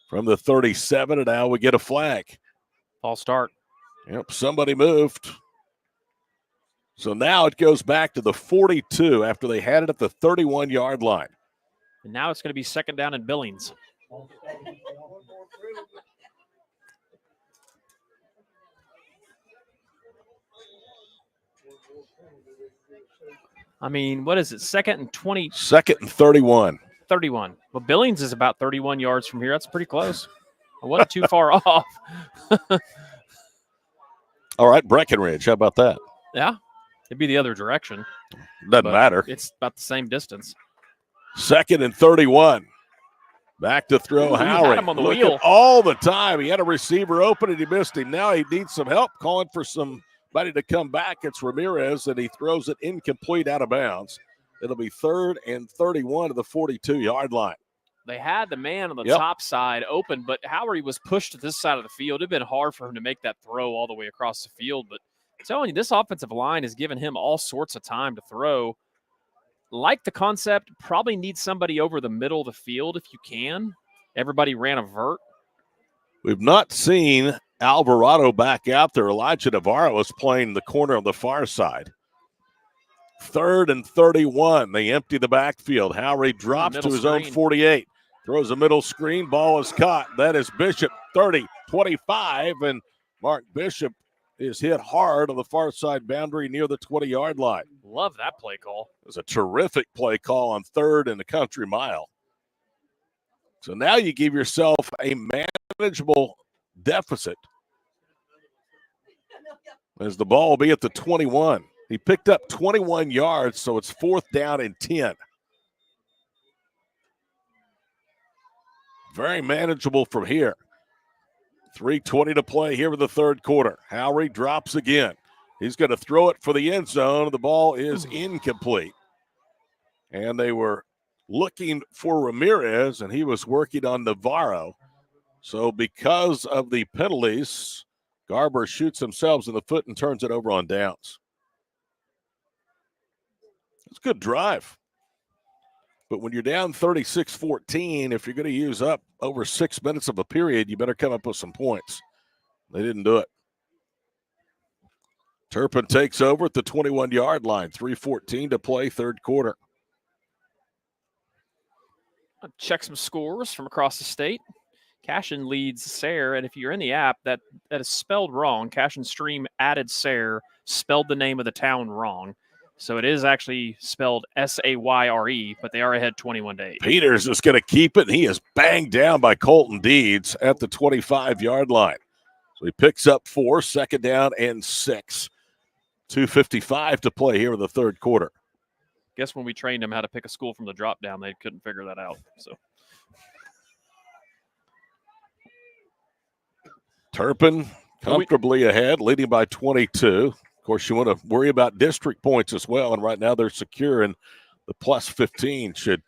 From the 37, and now we get a flag. False start. Yep, somebody moved. So now it goes back to the 42 after they had it at the 31-yard line. And now it's going to be 2nd down in Billings. I mean, what is it? 2nd and 20? 2nd and 31. 31. Well, Billings is about 31 yards from here. That's pretty close. I wasn't too far off. All right, Breckenridge. How about that? Yeah. It'd be the other direction. Doesn't matter. It's about the same distance. 2nd and 31. Back to throw Howry. Had him on the wheel all the time. He had a receiver open and he missed him. Now he needs some help calling for somebody to come back. It's Ramirez, and he throws it incomplete out of bounds. It'll be 3rd and 31 to the 42-yard line. They had the man on the top side open, but Howry was pushed to this side of the field. It'd been hard for him to make that throw all the way across the field, but I'm telling you, this offensive line has given him all sorts of time to throw. like the concept. Probably need somebody over the middle of the field if you can. Everybody ran a vert. We've not seen Alvarado back out there. Elijah Navarro is playing the corner on the far side. 3rd and 31. They empty the backfield. Howry drops to his own 48. Throws a middle screen. Ball is caught. That is Bishop, 30, 25. And Mark Bishop is hit hard on the far side boundary near the 20-yard line. Love that play call. It was a terrific play call on 3rd and a country mile. So now you give yourself a manageable deficit as the ball will be at the 21. He picked up 21 yards, so it's 4th down and 10. Very manageable from here. 3:20 to play here in the 3rd quarter. Howry drops again. He's going to throw it for the end zone. The ball is incomplete. And they were looking for Ramirez, and he was working on Navarro. So because of the penalties, Garber shoots themselves in the foot and turns it over on downs. It's a good drive. But when you're down 36-14, if you're going to use up over 6 minutes of a period, you better come up with some points. They didn't do it. Turpin takes over at the 21-yard line. 3:14 to play, 3rd quarter. I'll check some scores from across the state. Cashin leads Sayre, and if you're in the app, that is spelled wrong. Cashin Stream added Sayre, spelled the name of the town wrong. So it is actually spelled Sayre, but they are ahead 21-8. Peters is going to keep it, and he is banged down by Colton Deeds at the 25-yard line. So he picks up 4, 2nd down and 6. 2:55 to play here in the 3rd quarter. Guess when we trained them how to pick a school from the drop down, they couldn't figure that out. So Turpin comfortably ahead, leading by 22. Of course, you want to worry about district points as well, and right now they're secure in the plus 15 should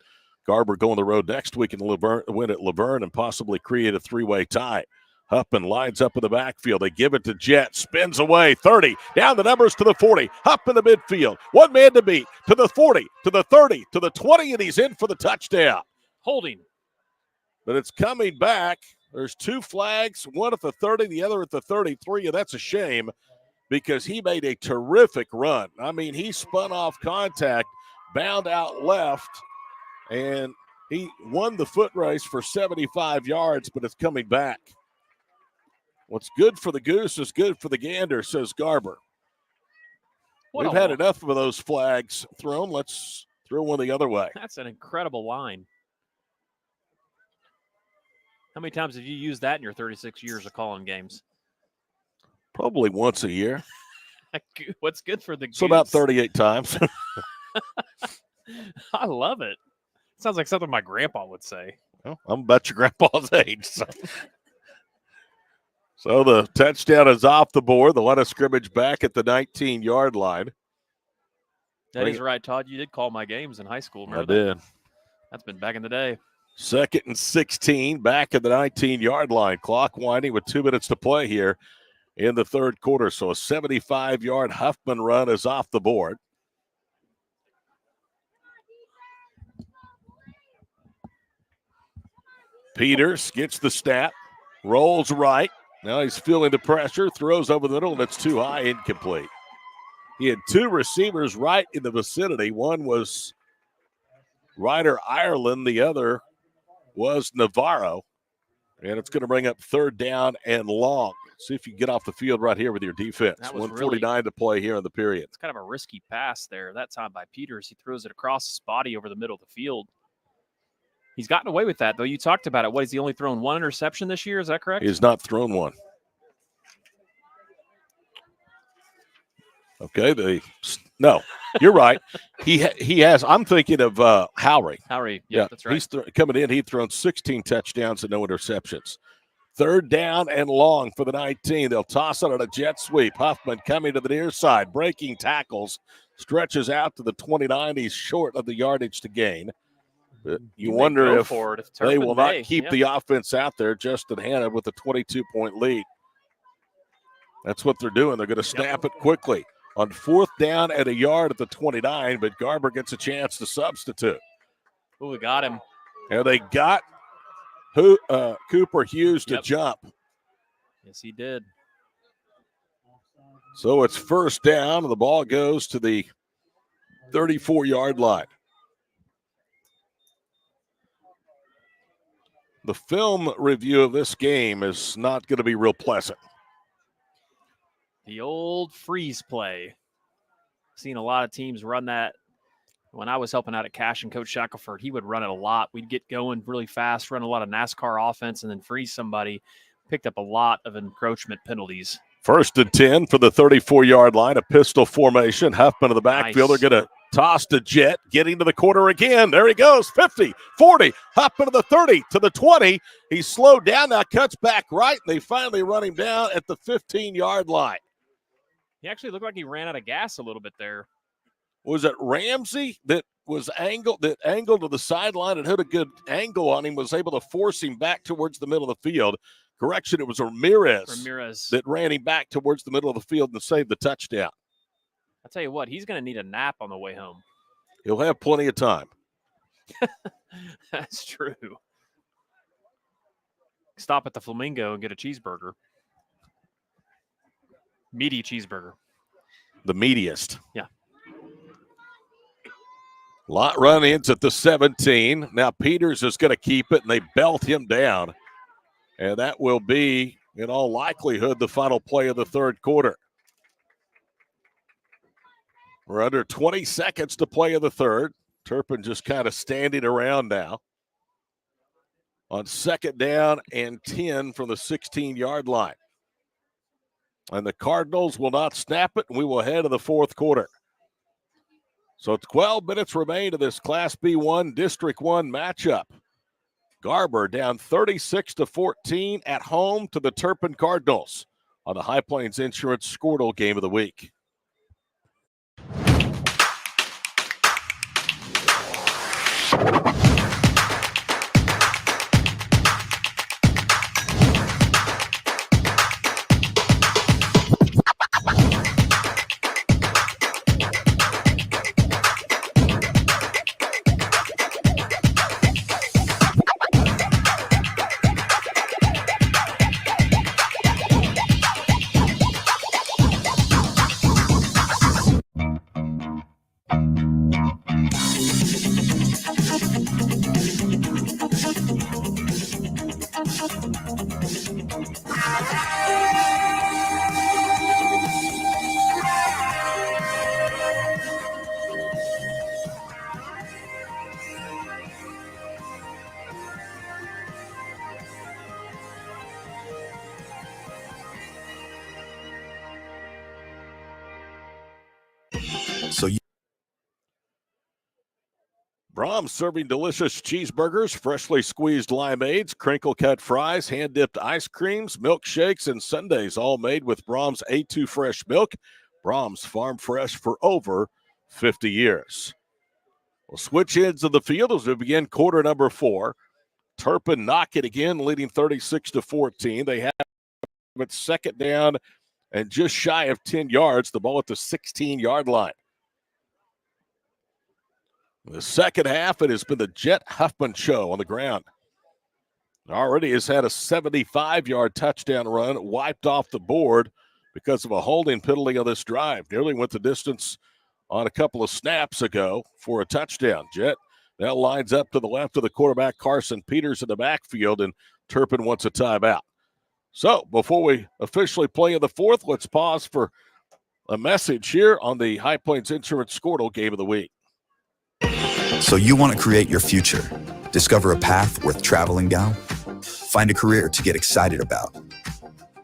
Garber go on the road next week and win at Laverne and possibly create a 3-way tie. Huffman lines up in the backfield. They give it to Jet. Spins away. 30. Down the numbers to the 40. Up in the midfield. One man to beat. To the 40. To the 30. To the 20. And he's in for the touchdown. Holding. But it's coming back. There's 2 flags. One at the 30. The other at the 33. And that's a shame because he made a terrific run. I mean, he spun off contact. Bound out left. And he won the foot race for 75 yards. But it's coming back. What's good for the goose is good for the gander, says Garber. We've had enough of those flags thrown. Let's throw one the other way. That's an incredible line. How many times have you used that in your 36 years of calling games? Probably once a year. What's good for the goose? So about 38 times. I love it. Sounds like something my grandpa would say. Well, I'm about your grandpa's age. So the touchdown is off the board. The line of scrimmage back at the 19-yard line. That is right, Todd. You did call my games in high school. Remember I did. That's been back in the day. 2nd and 16, back at the 19-yard line. Clock winding with 2 minutes to play here in the 3rd quarter. So a 75-yard Huffman run is off the board. Peters gets the snap, rolls right. Now he's feeling the pressure, throws over the middle, and it's too high, incomplete. He had 2 receivers right in the vicinity. One was Ryder Ireland. The other was Navarro. And it's going to bring up 3rd down and long. See if you can get off the field right here with your defense. 1:49 to play here in the period. It's kind of a risky pass there. That time by Peters. He throws it across his body over the middle of the field. He's gotten away with that, though. You talked about it. What, has he only thrown 1 interception this year? Is that correct? He's not thrown 1. Okay, no, you're right. He has. I'm thinking of Howry. Howry, yeah, that's right. He's coming in. He'd thrown 16 touchdowns and no interceptions. 3rd down and long for the 19. They'll toss it on a jet sweep. Huffman coming to the near side, breaking tackles, stretches out to the 29. He's short of the yardage to gain. But you wonder if they will not keep the offense out there. Justin Hanna with a 22-point lead. That's what they're doing. They're going to snap it quickly. on 4th down and a yard at the 29, but Garber gets a chance to substitute. Oh, we got him. And they got Cooper Hughes to jump. Yes, he did. So it's 1st down, and the ball goes to the 34-yard line. The film review of this game is not going to be real pleasant. The old freeze play. Seen a lot of teams run that. When I was helping out at Cash and Coach Shackelford, he would run it a lot. We'd get going really fast, run a lot of NASCAR offense, and then freeze somebody. Picked up a lot of encroachment penalties. 1st and 10 for the 34-yard line, a pistol formation. Huffman in the backfield. Nice. They're going to toss to Jet, getting to the corner again. There he goes, 50, 40, Huffman to the 30, to the 20. He's slowed down, now cuts back right, and they finally run him down at the 15-yard line. He actually looked like he ran out of gas a little bit there. Was it Ramsey that was angled to the sideline and had a good angle on him, was able to force him back towards the middle of the field? Correction, it was Ramirez that ran him back towards the middle of the field and saved the touchdown. I'll tell you what, he's going to need a nap on the way home. He'll have plenty of time. That's true. Stop at the Flamingo and get a cheeseburger. Meaty cheeseburger. The meatiest. Yeah. Lot run-ins at the 17. Now Peters is going to keep it, and they belt him down. And that will be, in all likelihood, the final play of the 3rd quarter. We're under 20 seconds to play in the 3rd. Turpin just kind of standing around now. On 2nd down and 10 from the 16-yard line. And the Cardinals will not snap it, and we will head to the 4th quarter. So 12 minutes remain of this Class B1 District 1 matchup. Garber down 36-14 at home to the Turpin Cardinals on the High Plains Insurance Skordle Game of the Week. Brahms serving delicious cheeseburgers, freshly squeezed limeades, crinkle-cut fries, hand-dipped ice creams, milkshakes, and sundaes, all made with Brahms A2 fresh milk. Brahms Farm Fresh for over 50 years. We'll switch ends of the field as we begin quarter number 4. Turpin knock it again, leading 36-14. They have it 2nd down and just shy of 10 yards. The ball at the 16-yard line. In the second half, it has been the Jet Huffman show on the ground. Already has had a 75-yard touchdown run wiped off the board because of a holding penalty on this drive. Nearly went the distance on a couple of snaps ago for a touchdown. Jet now lines up to the left of the quarterback, Carson Peters, in the backfield, and Turpin wants a timeout. So before we officially play in the 4th, let's pause for a message here on the High Plains Insurance Skordle Game of the Week. So you want to create your future, discover a path worth traveling down, find a career to get excited about.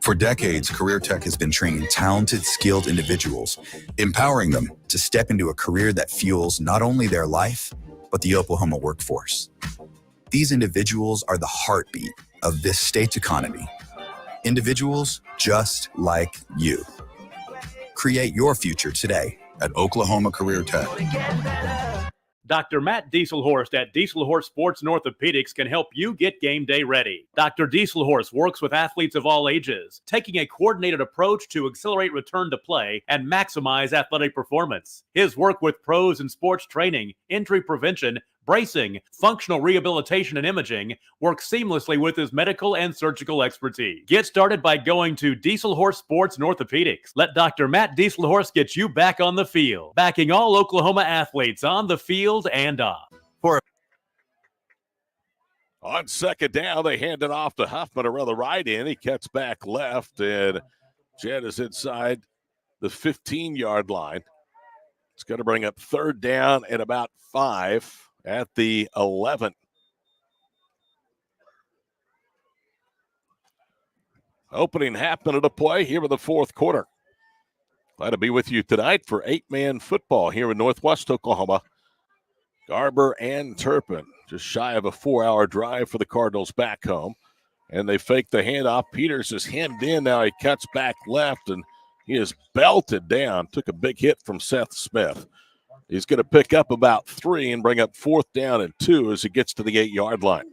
For decades, Career Tech has been training talented, skilled individuals, empowering them to step into a career that fuels not only their life, but the Oklahoma workforce. These individuals are the heartbeat of this state's economy. Individuals just like you. Create your future today at Oklahoma Career Tech. Dr. Matt Dieselhorst at Dieselhorst Sports and Orthopedics can help you get game day ready. Dr. Dieselhorst works with athletes of all ages, taking a coordinated approach to accelerate return to play and maximize athletic performance. His work with pros in sports training, injury prevention, bracing, functional rehabilitation, and imaging works seamlessly with his medical and surgical expertise. Get started by going to Dieselhorst Sports and Orthopedics. Let Dr. Matt Dieselhorst get you back on the field, backing all Oklahoma athletes on the field and off. On second down, they hand it off to Huffman around the right end. He cuts back left, and Jed is inside the 15-yard line. It's going to bring up third down and about 5 at the 11. Opening half-minute of play here in the fourth quarter. Glad to be with you tonight for 8-man football here in Northwest Oklahoma. Garber and Turpin, just shy of a 4-hour drive for the Cardinals back home. And they fake the handoff. Peters is hemmed in. Now he cuts back left, and he is belted down. Took a big hit from Seth Smith. He's going to pick up about 3 and bring up fourth down and 2 as he gets to the 8-yard line.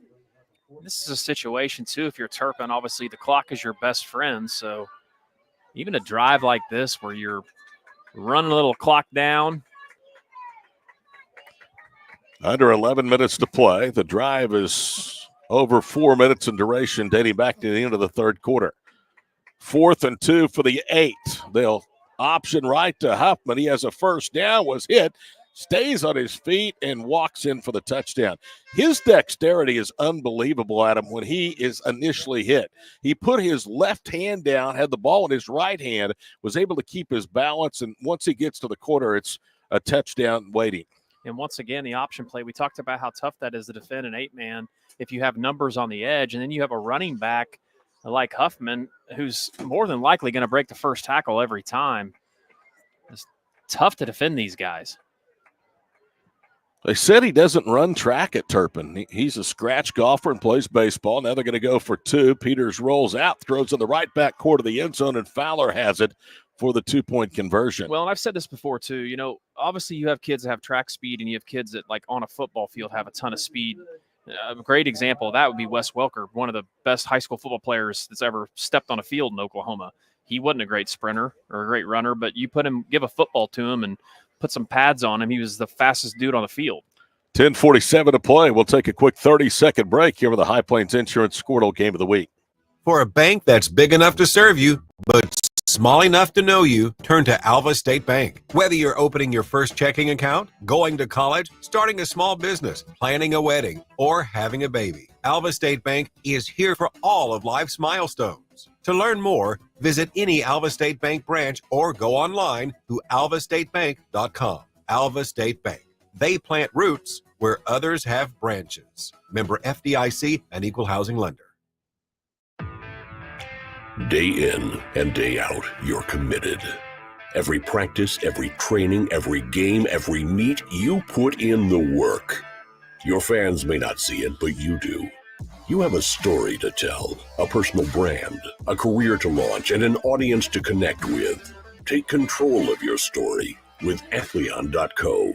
This is a situation, too, if you're Turpin, obviously the clock is your best friend. So even a drive like this where you're running a little clock down. Under 11 minutes to play. The drive is over 4 minutes in duration, dating back to the end of the third quarter. 4th and 2 for the 8. They'll option right to Huffman. He has a first down, was hit, stays on his feet, and walks in for the touchdown. His dexterity is unbelievable, Adam, when he is initially hit. He put his left hand down, had the ball in his right hand, was able to keep his balance, and once he gets to the corner, it's a touchdown waiting. And once again, the option play, we talked about how tough that is to defend an 8-man if you have numbers on the edge, and then you have a running back like Huffman, who's more than likely going to break the first tackle every time. It's tough to defend these guys. They said he doesn't run track at Turpin. He's a scratch golfer and plays baseball. Now they're going to go for 2. Peters rolls out, throws in the right back court of the end zone, and Fowler has it for the 2-point conversion. Well, and I've said this before, too. You know, obviously you have kids that have track speed, and you have kids that, like, on a football field have a ton of speed. A great example of that would be Wes Welker, one of the best high school football players that's ever stepped on a field in Oklahoma. He wasn't a great sprinter or a great runner, but you give a football to him and put some pads on him, he was the fastest dude on the field. 10:47 to play. We'll take a quick 30-second break here with the High Plains Insurance Skordle Game of the Week. For a bank that's big enough to serve you, but small enough to know you, turn to Alva State Bank. Whether you're opening your first checking account, going to college, starting a small business, planning a wedding, or having a baby, Alva State Bank is here for all of life's milestones. To learn more, visit any Alva State Bank branch or go online to alvastatebank.com. Alva State Bank. They plant roots where others have branches. Member FDIC, an equal housing lender. Day in and day out, you're committed. Every practice, every training, every game, every meet, you put in the work. Your fans may not see it, but you do. You have a story to tell, a personal brand, a career to launch, and an audience to connect with. Take control of your story with Athleon.co.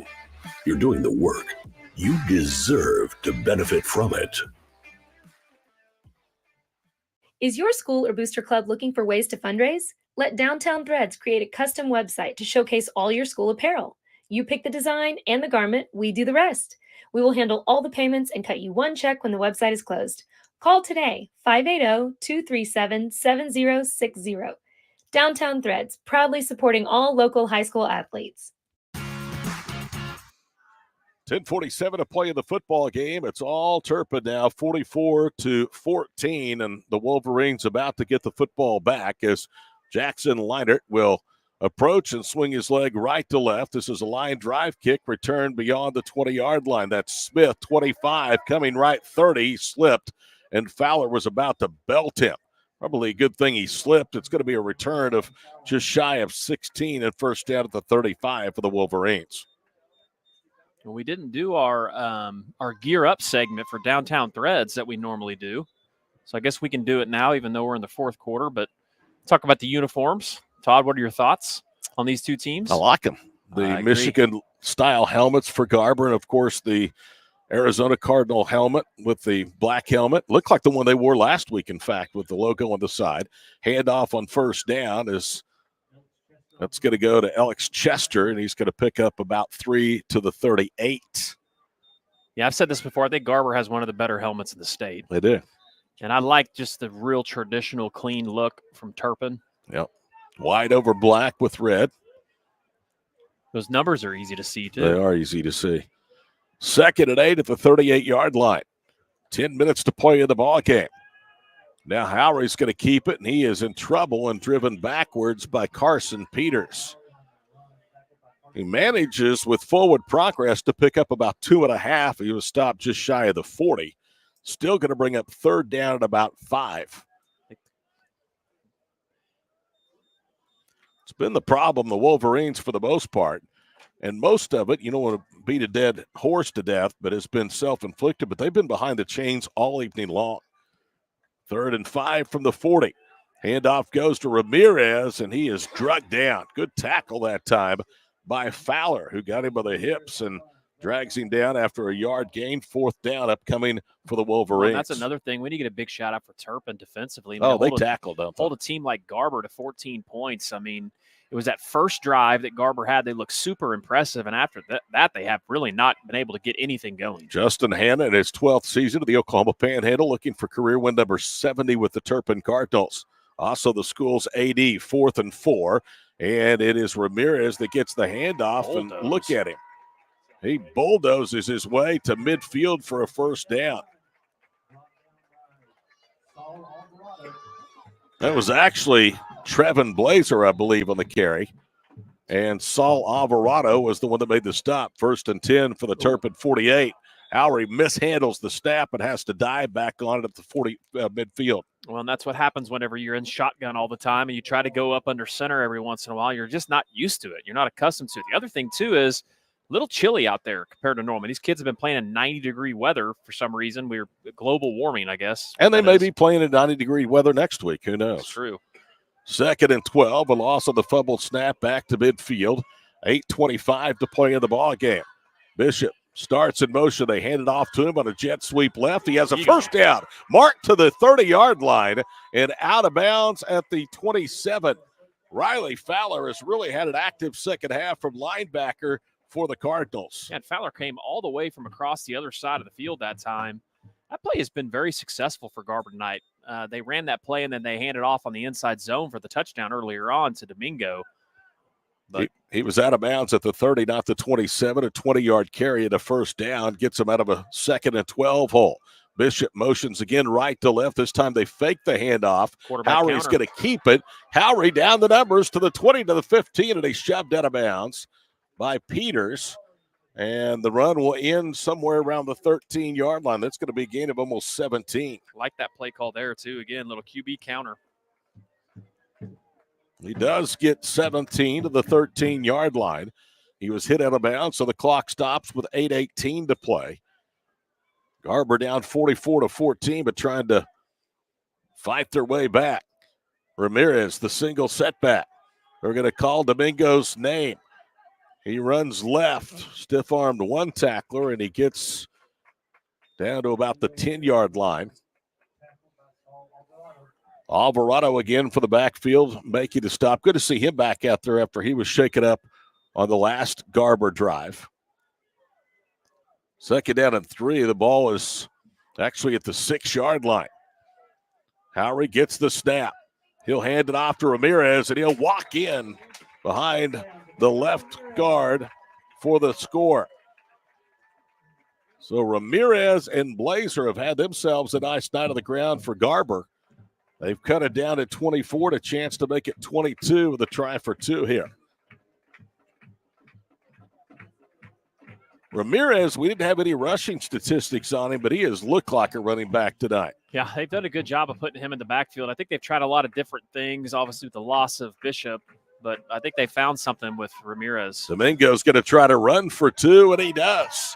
You're doing the work. You deserve to benefit from it. Is your school or booster club looking for ways to fundraise? Let Downtown Threads create a custom website to showcase all your school apparel. You pick the design and the garment, we do the rest. We will handle all the payments and cut you one check when the website is closed. Call today, 580-237-7060. Downtown Threads, proudly supporting all local high school athletes. 10:47 to play in the football game. It's all Turpin now, 44-14, and the Wolverines about to get the football back as Jackson Leinert will approach and swing his leg right to left. This is a line drive kick returned beyond the 20-yard line. That's Smith, 25, coming right 30. He slipped, and Fowler was about to belt him. Probably a good thing he slipped. It's going to be a return of just shy of 16 and first down at the 35 for the Wolverines. Well, we didn't do our Gear Up segment for Downtown Threads that we normally do. So I guess we can do it now, even though we're in the fourth quarter. But talk about the uniforms. Todd, what are your thoughts on these two teams? I like them. The Michigan style helmets for Garber, and of course the Arizona Cardinal helmet with the black helmet. Looked like the one they wore last week, in fact, with the logo on the side. Handoff on first down is that's going to go to Alex Chester, and he's going to pick up about 3 to the 38. Yeah, I've said this before. I think Garber has one of the better helmets in the state. They do. And I like just the real traditional clean look from Turpin. Yep. White over black with red. Those numbers are easy to see, too. They are easy to see. 2nd and 8 at the 38-yard line. 10 minutes to play in the ball game. Now Howry's going to keep it, and he is in trouble and driven backwards by Carson Peters. He manages with forward progress to pick up about 2.5. He was stopped just shy of the 40. Still going to bring up 3rd down at about 5. It's been the problem, the Wolverines, for the most part. And most of it, you don't want to beat a dead horse to death, but it's been self-inflicted. But they've been behind the chains all evening long. 3rd and 5 from the 40. Handoff goes to Ramirez, and he is drugged down. Good tackle that time by Fowler, who got him by the hips and drags him down after a yard gain. 4th down upcoming for the Wolverines. Well, that's another thing. We need to get a big shout out for Turpin defensively. They tackled them. Hold a team like Garber to 14 points. I mean, it was that first drive that Garber had. They looked super impressive, and after that, they have really not been able to get anything going. Justin Hanna in his 12th season of the Oklahoma Panhandle, looking for career win number 70 with the Turpin Cardinals. Also the school's AD, 4th and 4, and it is Ramirez that gets the handoff, and look at him. He bulldozes his way to midfield for a 1st down. That was actually Trevin Blazer, I believe, on the carry. And Saul Alvarado was the one that made the stop. 1st and 10 for the Turpin 48. Howry mishandles the snap and has to dive back on it at the 40 midfield. Well, and that's what happens whenever you're in shotgun all the time and you try to go up under center every once in a while. You're just not used to it. You're not accustomed to it. The other thing, too, is a little chilly out there compared to normal. These kids have been playing in 90-degree weather for some reason. We're global warming, I guess. And they may be playing in 90-degree weather next week. Who knows? That's true. 2nd and 12, a loss on the fumbled snap back to midfield. 8:25 to play in the ball game. Bishop starts in motion. They hand it off to him on a jet sweep left. He has a 1st down. Marked to the 30-yard line and out of bounds at the 27. Riley Fowler has really had an active second half from linebacker for the Cardinals. And Fowler came all the way from across the other side of the field that time. That play has been very successful for Garber tonight. They ran that play, and then they handed off on the inside zone for the touchdown earlier on to Domingo. But he was out of bounds at the 30, not the 27. A 20-yard carry and a 1st down gets him out of a 2nd and 12 hole. Bishop motions again right to left. This time they fake the handoff. Howry's going to keep it. Howry down the numbers to the 20 to the 15, and he's shoved out of bounds by Peters. And the run will end somewhere around the 13-yard line. That's going to be a gain of almost 17. Like that play call there, too. Again, little QB counter. He does get 17 to the 13-yard line. He was hit out of bounds, so the clock stops with 8:18 to play. Garber down 44-14, but trying to fight their way back. Ramirez, the single setback. They're going to call Domingo's name. He runs left, stiff-armed one tackler, and he gets down to about the 10-yard line. Alvarado again for the backfield, making the stop. Good to see him back out there after he was shaken up on the last Garber drive. 2nd down and 3. The ball is actually at the 6-yard line. Howry gets the snap. He'll hand it off to Ramirez, and he'll walk in behind the left guard for the score. So Ramirez and Blazer have had themselves a nice night on the ground for Garber. They've cut it down to 24, a chance to make it 22 with a try for 2 here. Ramirez, we didn't have any rushing statistics on him, but he has looked like a running back tonight. Yeah, they've done a good job of putting him in the backfield. I think they've tried a lot of different things, obviously with the loss of Bishop, but I think they found something with Ramirez. Domingo's going to try to run for 2, and he does.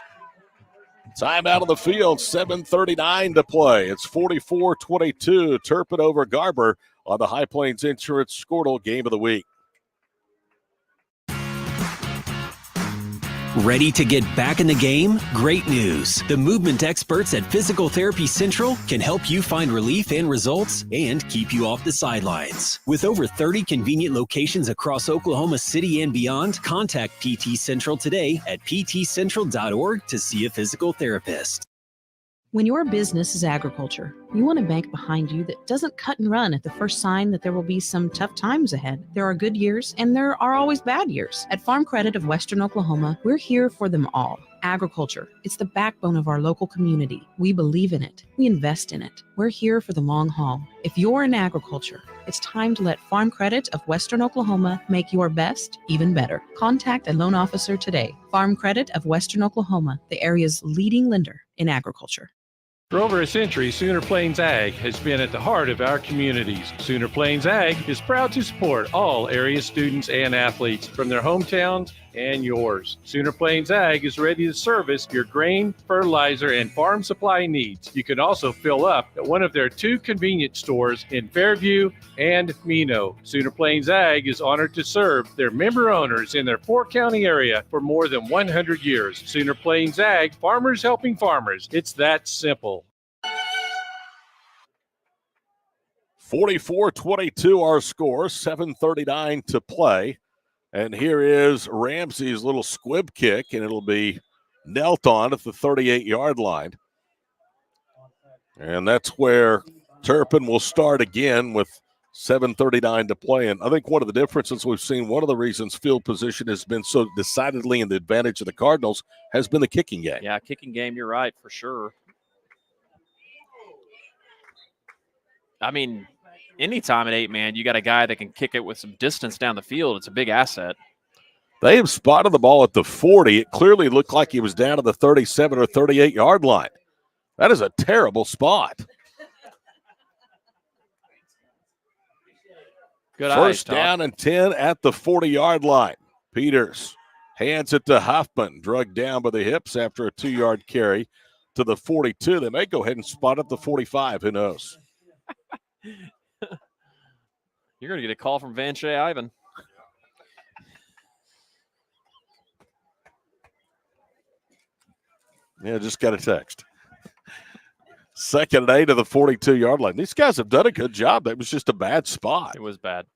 Time out of the field, 7:39 to play. It's 44-22, Turpin over Garber on the High Plains Insurance Skordle Game of the Week. Ready to get back in the game? Great news! The movement experts at Physical Therapy Central can help you find relief and results and keep you off the sidelines. With over 30 convenient locations across Oklahoma City and beyond, contact PT Central today at ptcentral.org to see a physical therapist. When your business is agriculture, you want a bank behind you that doesn't cut and run at the first sign that there will be some tough times ahead. There are good years and there are always bad years. At Farm Credit of Western Oklahoma, we're here for them all. Agriculture, it's the backbone of our local community. We believe in it. We invest in it. We're here for the long haul. If you're in agriculture, it's time to let Farm Credit of Western Oklahoma make your best even better. Contact a loan officer today. Farm Credit of Western Oklahoma, the area's leading lender in agriculture. For over a century, Sooner Plains Ag has been at the heart of our communities. Sooner Plains Ag is proud to support all area students and athletes from their hometowns and yours. Sooner Plains Ag is ready to service your grain, fertilizer, and farm supply needs. You can also fill up at one of their 2 convenience stores in Fairview and Mino. Sooner Plains Ag is honored to serve their member owners in their 4-county area for more than 100 years. Sooner Plains Ag, farmers helping farmers. It's that simple. 44-22 our score, 7:39 to play. And here is Ramsey's little squib kick, and it'll be knelt on at the 38-yard line. And that's where Turpin will start again with 7:39 to play. And I think one of the differences we've seen, one of the reasons field position has been so decidedly in the advantage of the Cardinals has been the kicking game. Yeah, kicking game, you're right, for sure. I mean, anytime at 8-man, you got a guy that can kick it with some distance down the field. It's a big asset. They have spotted the ball at the 40. It clearly looked like he was down to the 37 or 38-yard line. That is a terrible spot. Good First eyes, down and 10 at the 40-yard line. Peters hands it to Huffman, drugged down by the hips after a 2-yard carry to the 42. They may go ahead and spot at the 45. Who knows? You're going to get a call from Van Shea Ivan. Yeah, just got a text. 2nd and 8 to the 42-yard line. These guys have done a good job. That was just a bad spot. It was bad.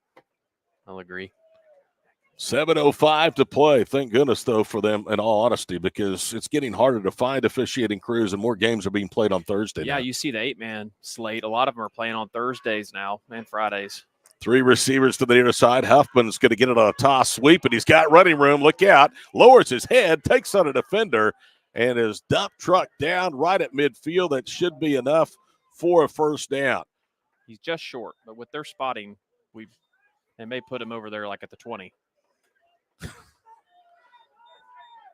I'll agree. 7:05 to play. Thank goodness, though, for them, in all honesty, because it's getting harder to find officiating crews and more games are being played on Thursday. Yeah, night. you see the 8-man slate. A lot of them are playing on Thursdays now and Fridays. 3 receivers to the near side. Huffman's going to get it on a toss sweep, and he's got running room. Look out. Lowers his head, takes on a defender, and is dump truck down right at midfield. That should be enough for a first down. He's just short, but with their spotting, they may put him over there like at the 20.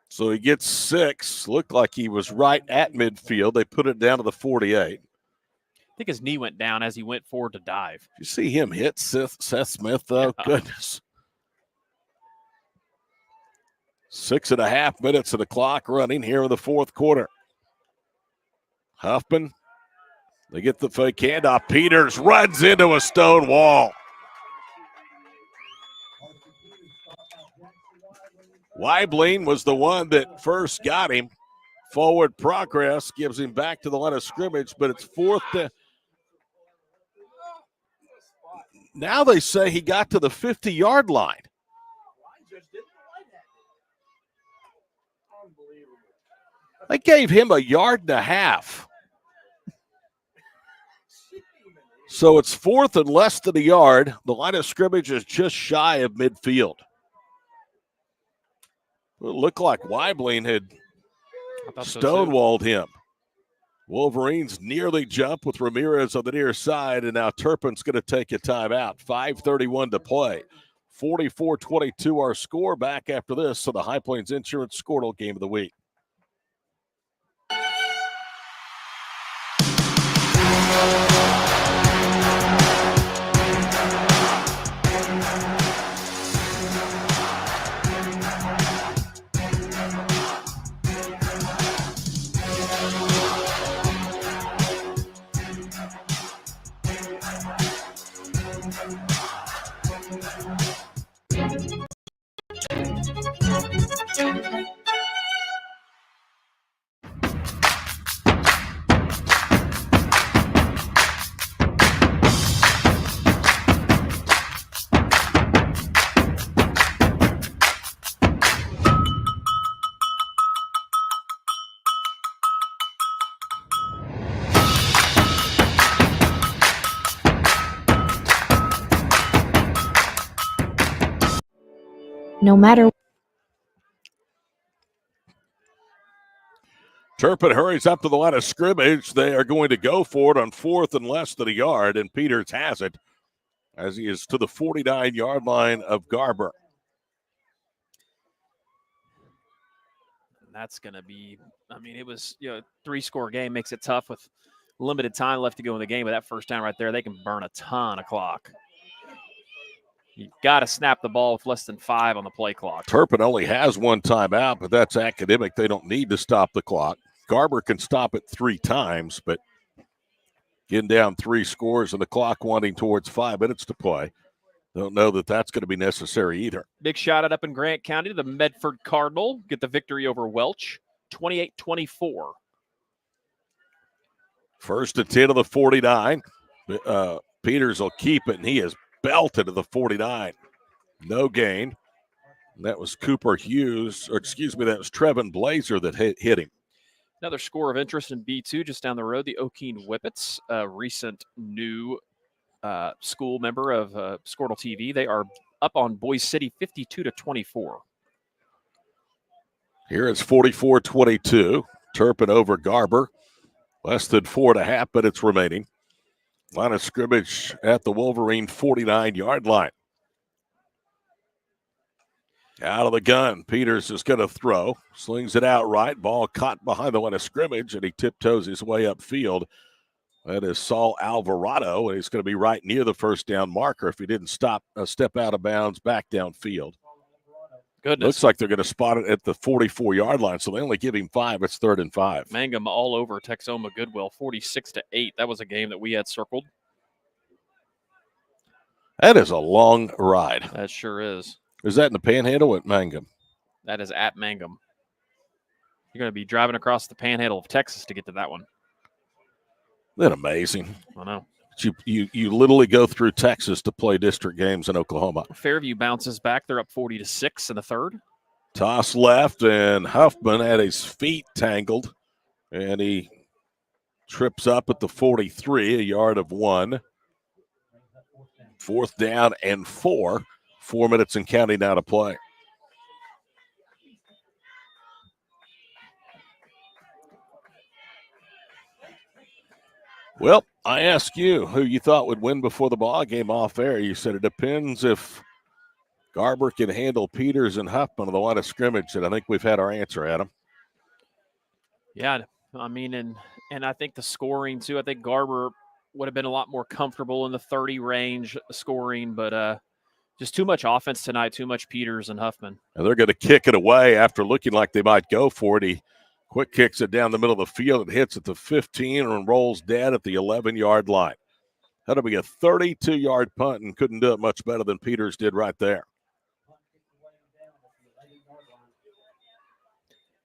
So he gets 6. Looked like he was right at midfield. They put it down to the 48. I think his knee went down as he went forward to dive. You see him hit Seth Smith, though? Yeah. Goodness. 6.5 minutes of the clock running here in the 4th quarter. Huffman, they get the fake handoff. Peters runs into a stone wall. Weibling was the one that first got him. Forward progress gives him back to the line of scrimmage, but it's 4th down. Now they say he got to the 50-yard line. They gave him 1.5 yards. So it's 4th and less than a yard. The line of scrimmage is just shy of midfield. It looked like Weibling had stonewalled him. Wolverines nearly jump with Ramirez on the near side, and now Turpin's going to take a timeout. 5:31 to play. 44-22 our score. Back after this, so the High Plains Insurance Skordle Game of the Week. No matter Turpin hurries up to the line of scrimmage. They are going to go for it on 4th and less than a yard, and Peters has it as he is to the 49-yard line of Garber. That's going to be, I mean, it was, 3-score game makes it tough with limited time left to go in the game. But that first down right there, they can burn a ton of clock. You got to snap the ball with less than 5 on the play clock. Turpin only has 1 timeout, but that's academic. They don't need to stop the clock. Garber can stop it 3 times, but getting down 3 scores and the clock wanting towards 5 minutes to play. Don't know that that's going to be necessary either. Big shot out up in Grant County. The Medford Cardinal get the victory over Welch, 28-24. 1st and 10 of the 49. Peters will keep it, and he is belted to the 49. No gain. And that was Cooper Hughes, or excuse me, that was Trevin Blazer that hit him. Another score of interest in B2 just down the road, the Okeen Whippets, a recent new school member of Skordle TV. They are up on Boise City 52-24. Here it's 44-22. Turpin over Garber. Less than 4.5 minutes remaining. Line of scrimmage at the Wolverine 49-yard line. Out of the gun. Peters is going to throw. Slings it out right. Ball caught behind the line of scrimmage, and he tiptoes his way upfield. That is Saul Alvarado, and he's going to be right near the first down marker if he didn't step out of bounds back downfield. Goodness. Looks like they're going to spot it at the 44-yard line, so they only give him 5. It's 3rd and 5. Mangum all over Texoma Goodwill, 46-8. That was a game that we had circled. That is a long ride. That sure is. Is that in the Panhandle at Mangum? That is at Mangum. You're going to be driving across the Panhandle of Texas to get to that one. Isn't that amazing? I know. You literally go through Texas to play district games in Oklahoma. Fairview bounces back. They're up 40-6 in the 3rd. Toss left, and Huffman had his feet tangled, and he trips up at the 43, a yard of 1. 4th down and 4. 4 minutes and counting now to play. Well, I asked you who you thought would win before the ball game off air. You said it depends if Garber can handle Peters and Huffman on the line of scrimmage, and I think we've had our answer, Adam. Yeah, I mean, and I think the scoring too. I think Garber would have been a lot more comfortable in the 30 range scoring, but just too much offense tonight, too much Peters and Huffman. And they're going to kick it away after looking like they might go for it. He quick kicks it down the middle of the field. It hits at the 15 and rolls dead at the 11-yard line. That'll be a 32-yard punt, and couldn't do it much better than Peters did right there.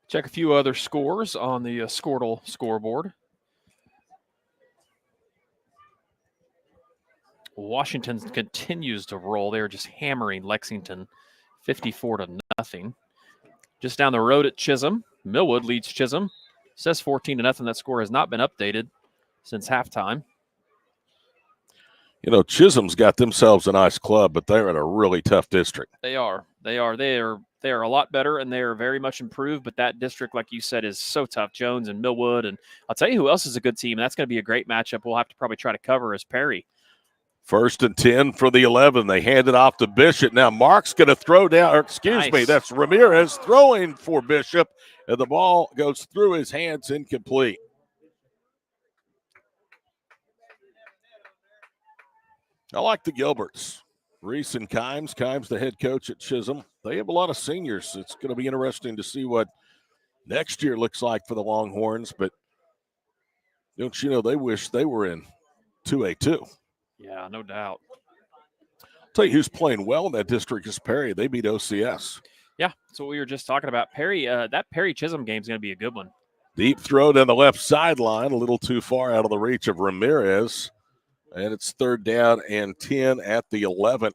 Check a few other scores on the Skordle scoreboard. Washington continues to roll. They're just hammering Lexington 54-0. Just down the road at Chisholm, Millwood leads Chisholm. Says 14-0. That score has not been updated since halftime. You know, Chisholm's got themselves a nice club, but they're in a really tough district. They are a lot better, and they are very much improved. But that district, like you said, is so tough. Jones and Millwood, and I'll tell you who else is a good team. That's going to be a great matchup. We'll have to probably try to cover is Perry. 1st and 10 for the 11. They hand it off to Bishop. Now Mark's going to throw down, or excuse me, that's Ramirez throwing for Bishop, and the ball goes through his hands, incomplete. I like the Gilberts. Reese and Kimes. Kimes, the head coach at Chisholm. They have a lot of seniors. It's going to be interesting to see what next year looks like for the Longhorns, but don't you know they wish they were in 2A2. Yeah, no doubt. I'll tell you who's playing well in that district is Perry. They beat OCS. Yeah, that's what we were just talking about. Perry, that Perry-Chisholm game is going to be a good one. Deep throw down the left sideline, a little too far out of the reach of Ramirez. And it's 3rd down and 10 at the 11.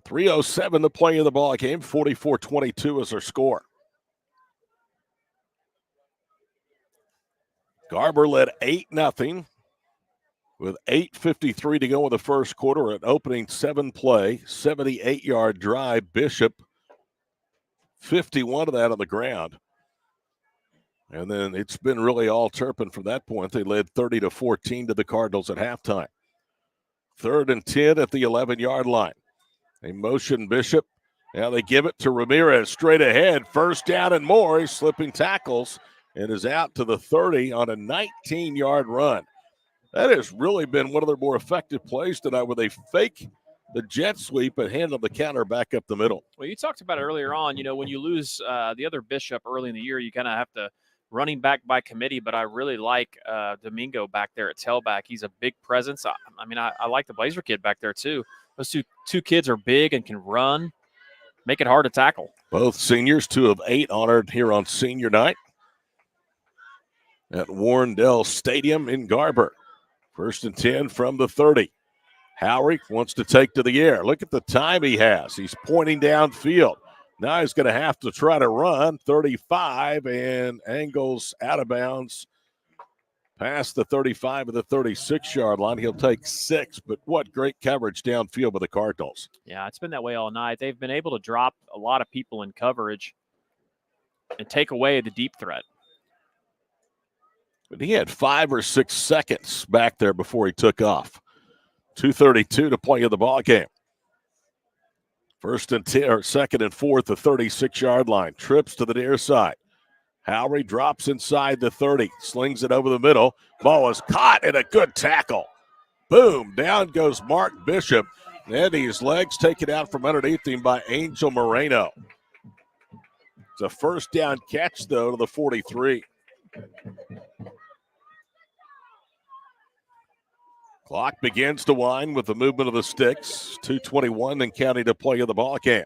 3:07 to play in the ball game. 44-22 is our score. Garber led 8-0. With 8:53 to go in the first quarter, an opening 7-play, 78-yard drive. Bishop, 51 of that on the ground. And then it's been really all Turpin from that point. They led 30-14 to the Cardinals at halftime. 3rd and 10 at the 11-yard line. They motion Bishop. Now they give it to Ramirez straight ahead. First down and more. He's slipping tackles and is out to the 30 on a 19-yard run. That has really been one of their more effective plays tonight, where they fake the jet sweep and handle the counter back up the middle. Well, you talked about it earlier on. When you lose the other Bishop early in the year, you kind of have to running back by committee, but I really like Domingo back there at tailback. He's a big presence. I like the Blazer kid back there too. Those two kids are big and can run, make it hard to tackle. Both seniors, 2 of 8 honored here on senior night at Warrendale Stadium in Garber. 1st and 10 from the 30. Howery wants to take to the air. Look at the time he has. He's pointing downfield. Now he's going to have to try to run 35 and angles out of bounds past the 35 of the 36-yard line. He'll take 6, but what great coverage downfield by the Cardinals. Yeah, it's been that way all night. They've been able to drop a lot of people in coverage and take away the deep threat. But he had 5 or 6 seconds back there before he took off. 2:32 to play in the ball game. 1st and 10, or 2nd and 4 at the 36-yard line. Trips to the near side. Howery drops inside the 30, slings it over the middle. Ball is caught and a good tackle. Boom, down goes Mark Bishop. And his legs taken out from underneath him by Angel Moreno. It's a first down catch, though, to the 43. Clock begins to wind with the movement of the sticks. 2:21 and counting to play in the ball game.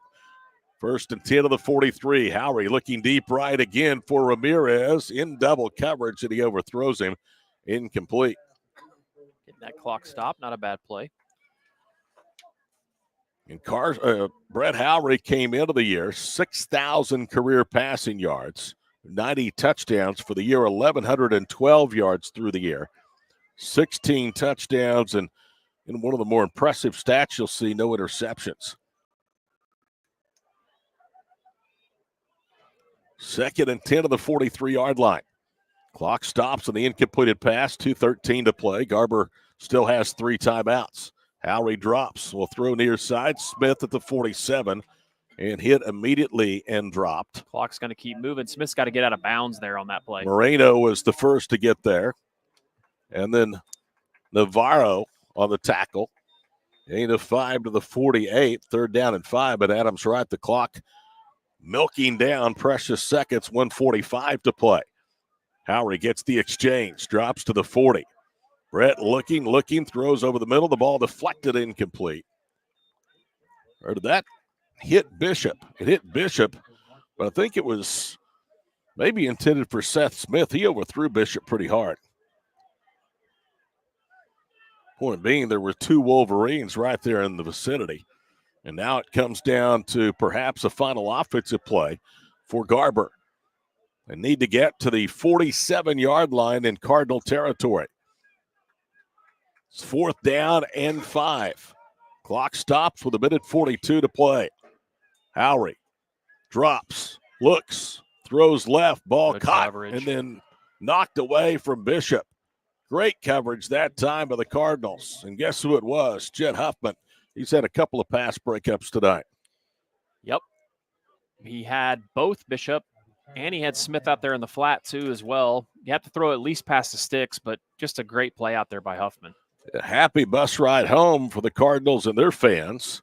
1st and 10 of the 43. Howery looking deep right again for Ramirez in double coverage, and he overthrows him. Incomplete. Getting that clock stopped, not a bad play. And Brett Howery came into the year 6,000 career passing yards, 90 touchdowns for the year, 1,112 yards through the year. 16 touchdowns, and in one of the more impressive stats you'll see, no interceptions. 2nd and 10 of the 43-yard line. Clock stops on the incompleted pass, 2:13 to play. Garber still has 3 timeouts. Howery drops, will throw near side. Smith at the 47 and hit immediately and dropped. Clock's going to keep moving. Smith's got to get out of bounds there on that play. Moreno was the first to get there. And then Navarro on the tackle. Gain of 5 to the 48. 3rd down and 5, but Adams right. The clock milking down precious seconds. 1:45 to play. Howery gets the exchange. Drops to the 40. Brett looking, throws over the middle. The ball deflected, incomplete. Or did that hit Bishop? It hit Bishop, but I think it was maybe intended for Seth Smith. He overthrew Bishop pretty hard. Point being, there were 2 Wolverines right there in the vicinity. And now it comes down to perhaps a final offensive play for Garber. They need to get to the 47-yard line in Cardinal territory. It's 4th down and 5. Clock stops with a minute 42 to play. Howery drops, looks, throws left, ball Good caught, coverage. and then knocked away from Bishop. Great coverage that time by the Cardinals. And guess who it was? Jed Huffman. He's had a couple of pass breakups tonight. Yep. He had both Bishop and he had Smith out there in the flat too as well. You have to throw at least past the sticks, but just a great play out there by Huffman. A happy bus ride home for the Cardinals and their fans.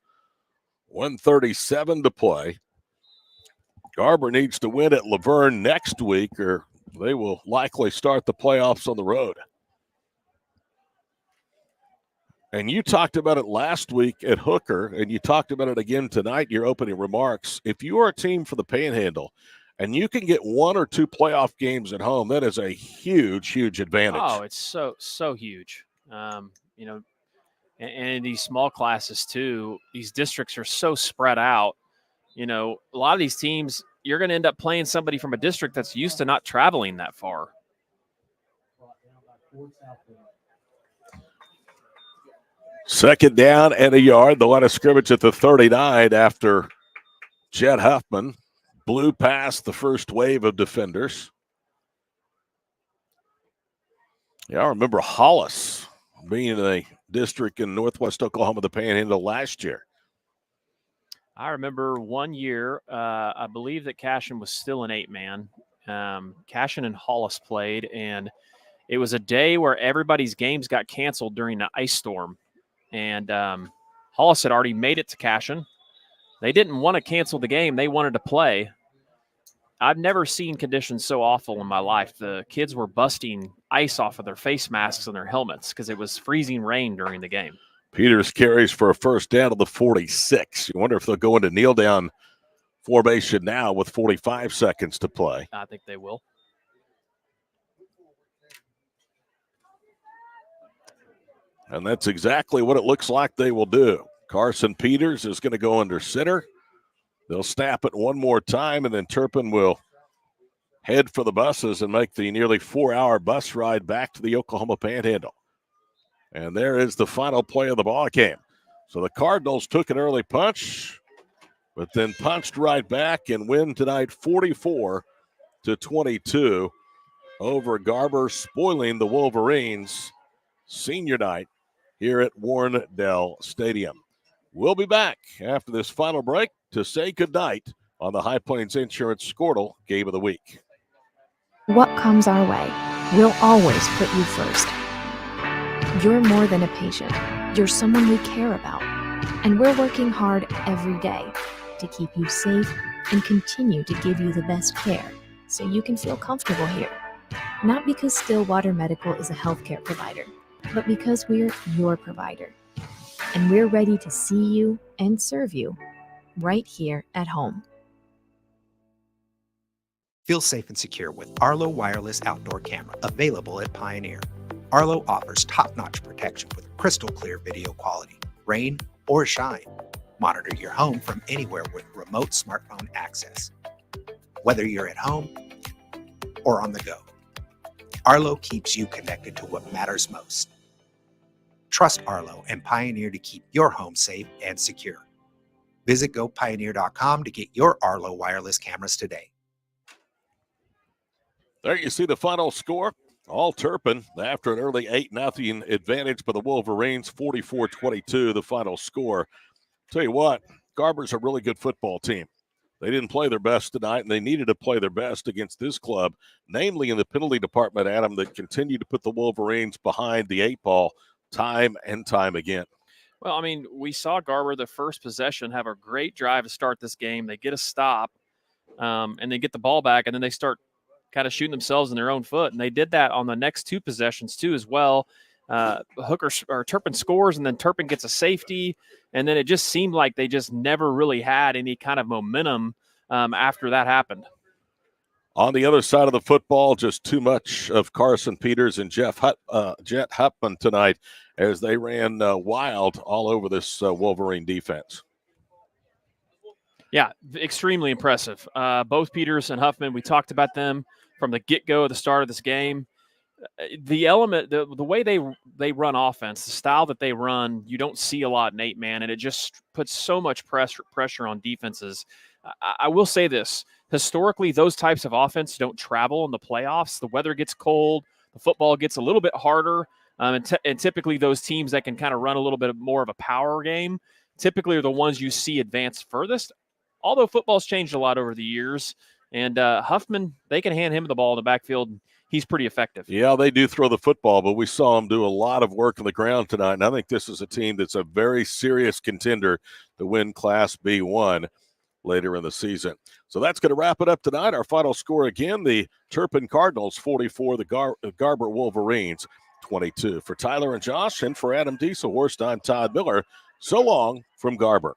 1:37 to play. Garber needs to win at Laverne next week, or they will likely start the playoffs on the road. And you talked about it last week at Hooker, and you talked about it again tonight in your opening remarks. If you are a team for the Panhandle and you can get 1 or 2 playoff games at home, that is a huge, huge advantage. Oh, it's so huge. And in these small classes too, these districts are so spread out. A lot of these teams, you're going to end up playing somebody from a district that's used to not traveling that far. Second down and a yard. The line of scrimmage at the 39 after Jed Huffman blew past the first wave of defenders. Yeah, I remember Hollis being in a district in Northwest Oklahoma, the Panhandle, last year. I remember one year, I believe that Cashin was still an 8-man. Cashin and Hollis played, and it was a day where everybody's games got canceled during the ice storm. And Hollis had already made it to Cashin. They didn't want to cancel the game. They wanted to play. I've never seen conditions so awful in my life. The kids were busting ice off of their face masks and their helmets because it was freezing rain during the game. Peters carries for a first down to the 46. You wonder if they'll go into kneel down formation now with 45 seconds to play. I think they will. And that's exactly what it looks like they will do. Carson Peters is going to go under center. They'll snap it one more time, and then Turpin will head for the buses and make the nearly 4-hour bus ride back to the Oklahoma Panhandle. And there is the final play of the ball game. So the Cardinals took an early punch, but then punched right back and win tonight 44-22 over Garber, spoiling the Wolverines' senior night here at Warrendale Stadium. We'll be back after this final break to say goodnight on the High Plains Insurance Skordle Game of the Week. What comes our way, we'll always put you first. You're more than a patient. You're someone we care about. And we're working hard every day to keep you safe and continue to give you the best care so you can feel comfortable here. Not because Stillwater Medical is a healthcare provider, but because we're your provider. And we're ready to see you and serve you right here at home. Feel safe and secure with Arlo Wireless Outdoor Camera, available at Pioneer. Arlo offers top-notch protection with crystal clear video quality, rain or shine. Monitor your home from anywhere with remote smartphone access, whether you're at home or on the go. Arlo keeps you connected to what matters most. Trust Arlo and Pioneer to keep your home safe and secure. Visit gopioneer.com to get your Arlo wireless cameras today. There you see the final score. All Turpin after an early 8-0 advantage for the Wolverines, 44-22, the final score. Tell you what, Garber's a really good football team. They didn't play their best tonight, and they needed to play their best against this club, namely in the penalty department, Adam, that continued to put the Wolverines behind the 8 ball time and time again. Well, I mean, we saw Garber the first possession have a great drive to start this game. They get a stop, and they get the ball back, and then they start kind of shooting themselves in their own foot. And they did that on the next 2 possessions too as well. Turpin scores, and then Turpin gets a safety. And then it just seemed like they just never really had any kind of momentum after that happened. On the other side of the football, just too much of Carson Peters and Jet Huffman tonight as they ran wild all over this Wolverine defense. Yeah, extremely impressive. Both Peters and Huffman, we talked about them from the get-go at the start of this game. The element, the way they run offense, the style that they run, you don't see a lot in 8-man, and it just puts so much pressure on defenses. I will say this. Historically, those types of offense don't travel in the playoffs. The weather gets cold. The football gets a little bit harder. And typically those teams that can kind of run a little bit more of a power game typically are the ones you see advance furthest. Although football's changed a lot over the years. And Huffman, they can hand him the ball in the backfield. He's pretty effective. Yeah, they do throw the football, but we saw him do a lot of work on the ground tonight. And I think this is a team that's a very serious contender to win Class B1 later in the season. So that's going to wrap it up tonight. Our final score again, the Turpin Cardinals 44, the Garber Wolverines 22. For Tyler and Josh and for Adam Dieselhorst, I'm Todd Miller. So long from Garber.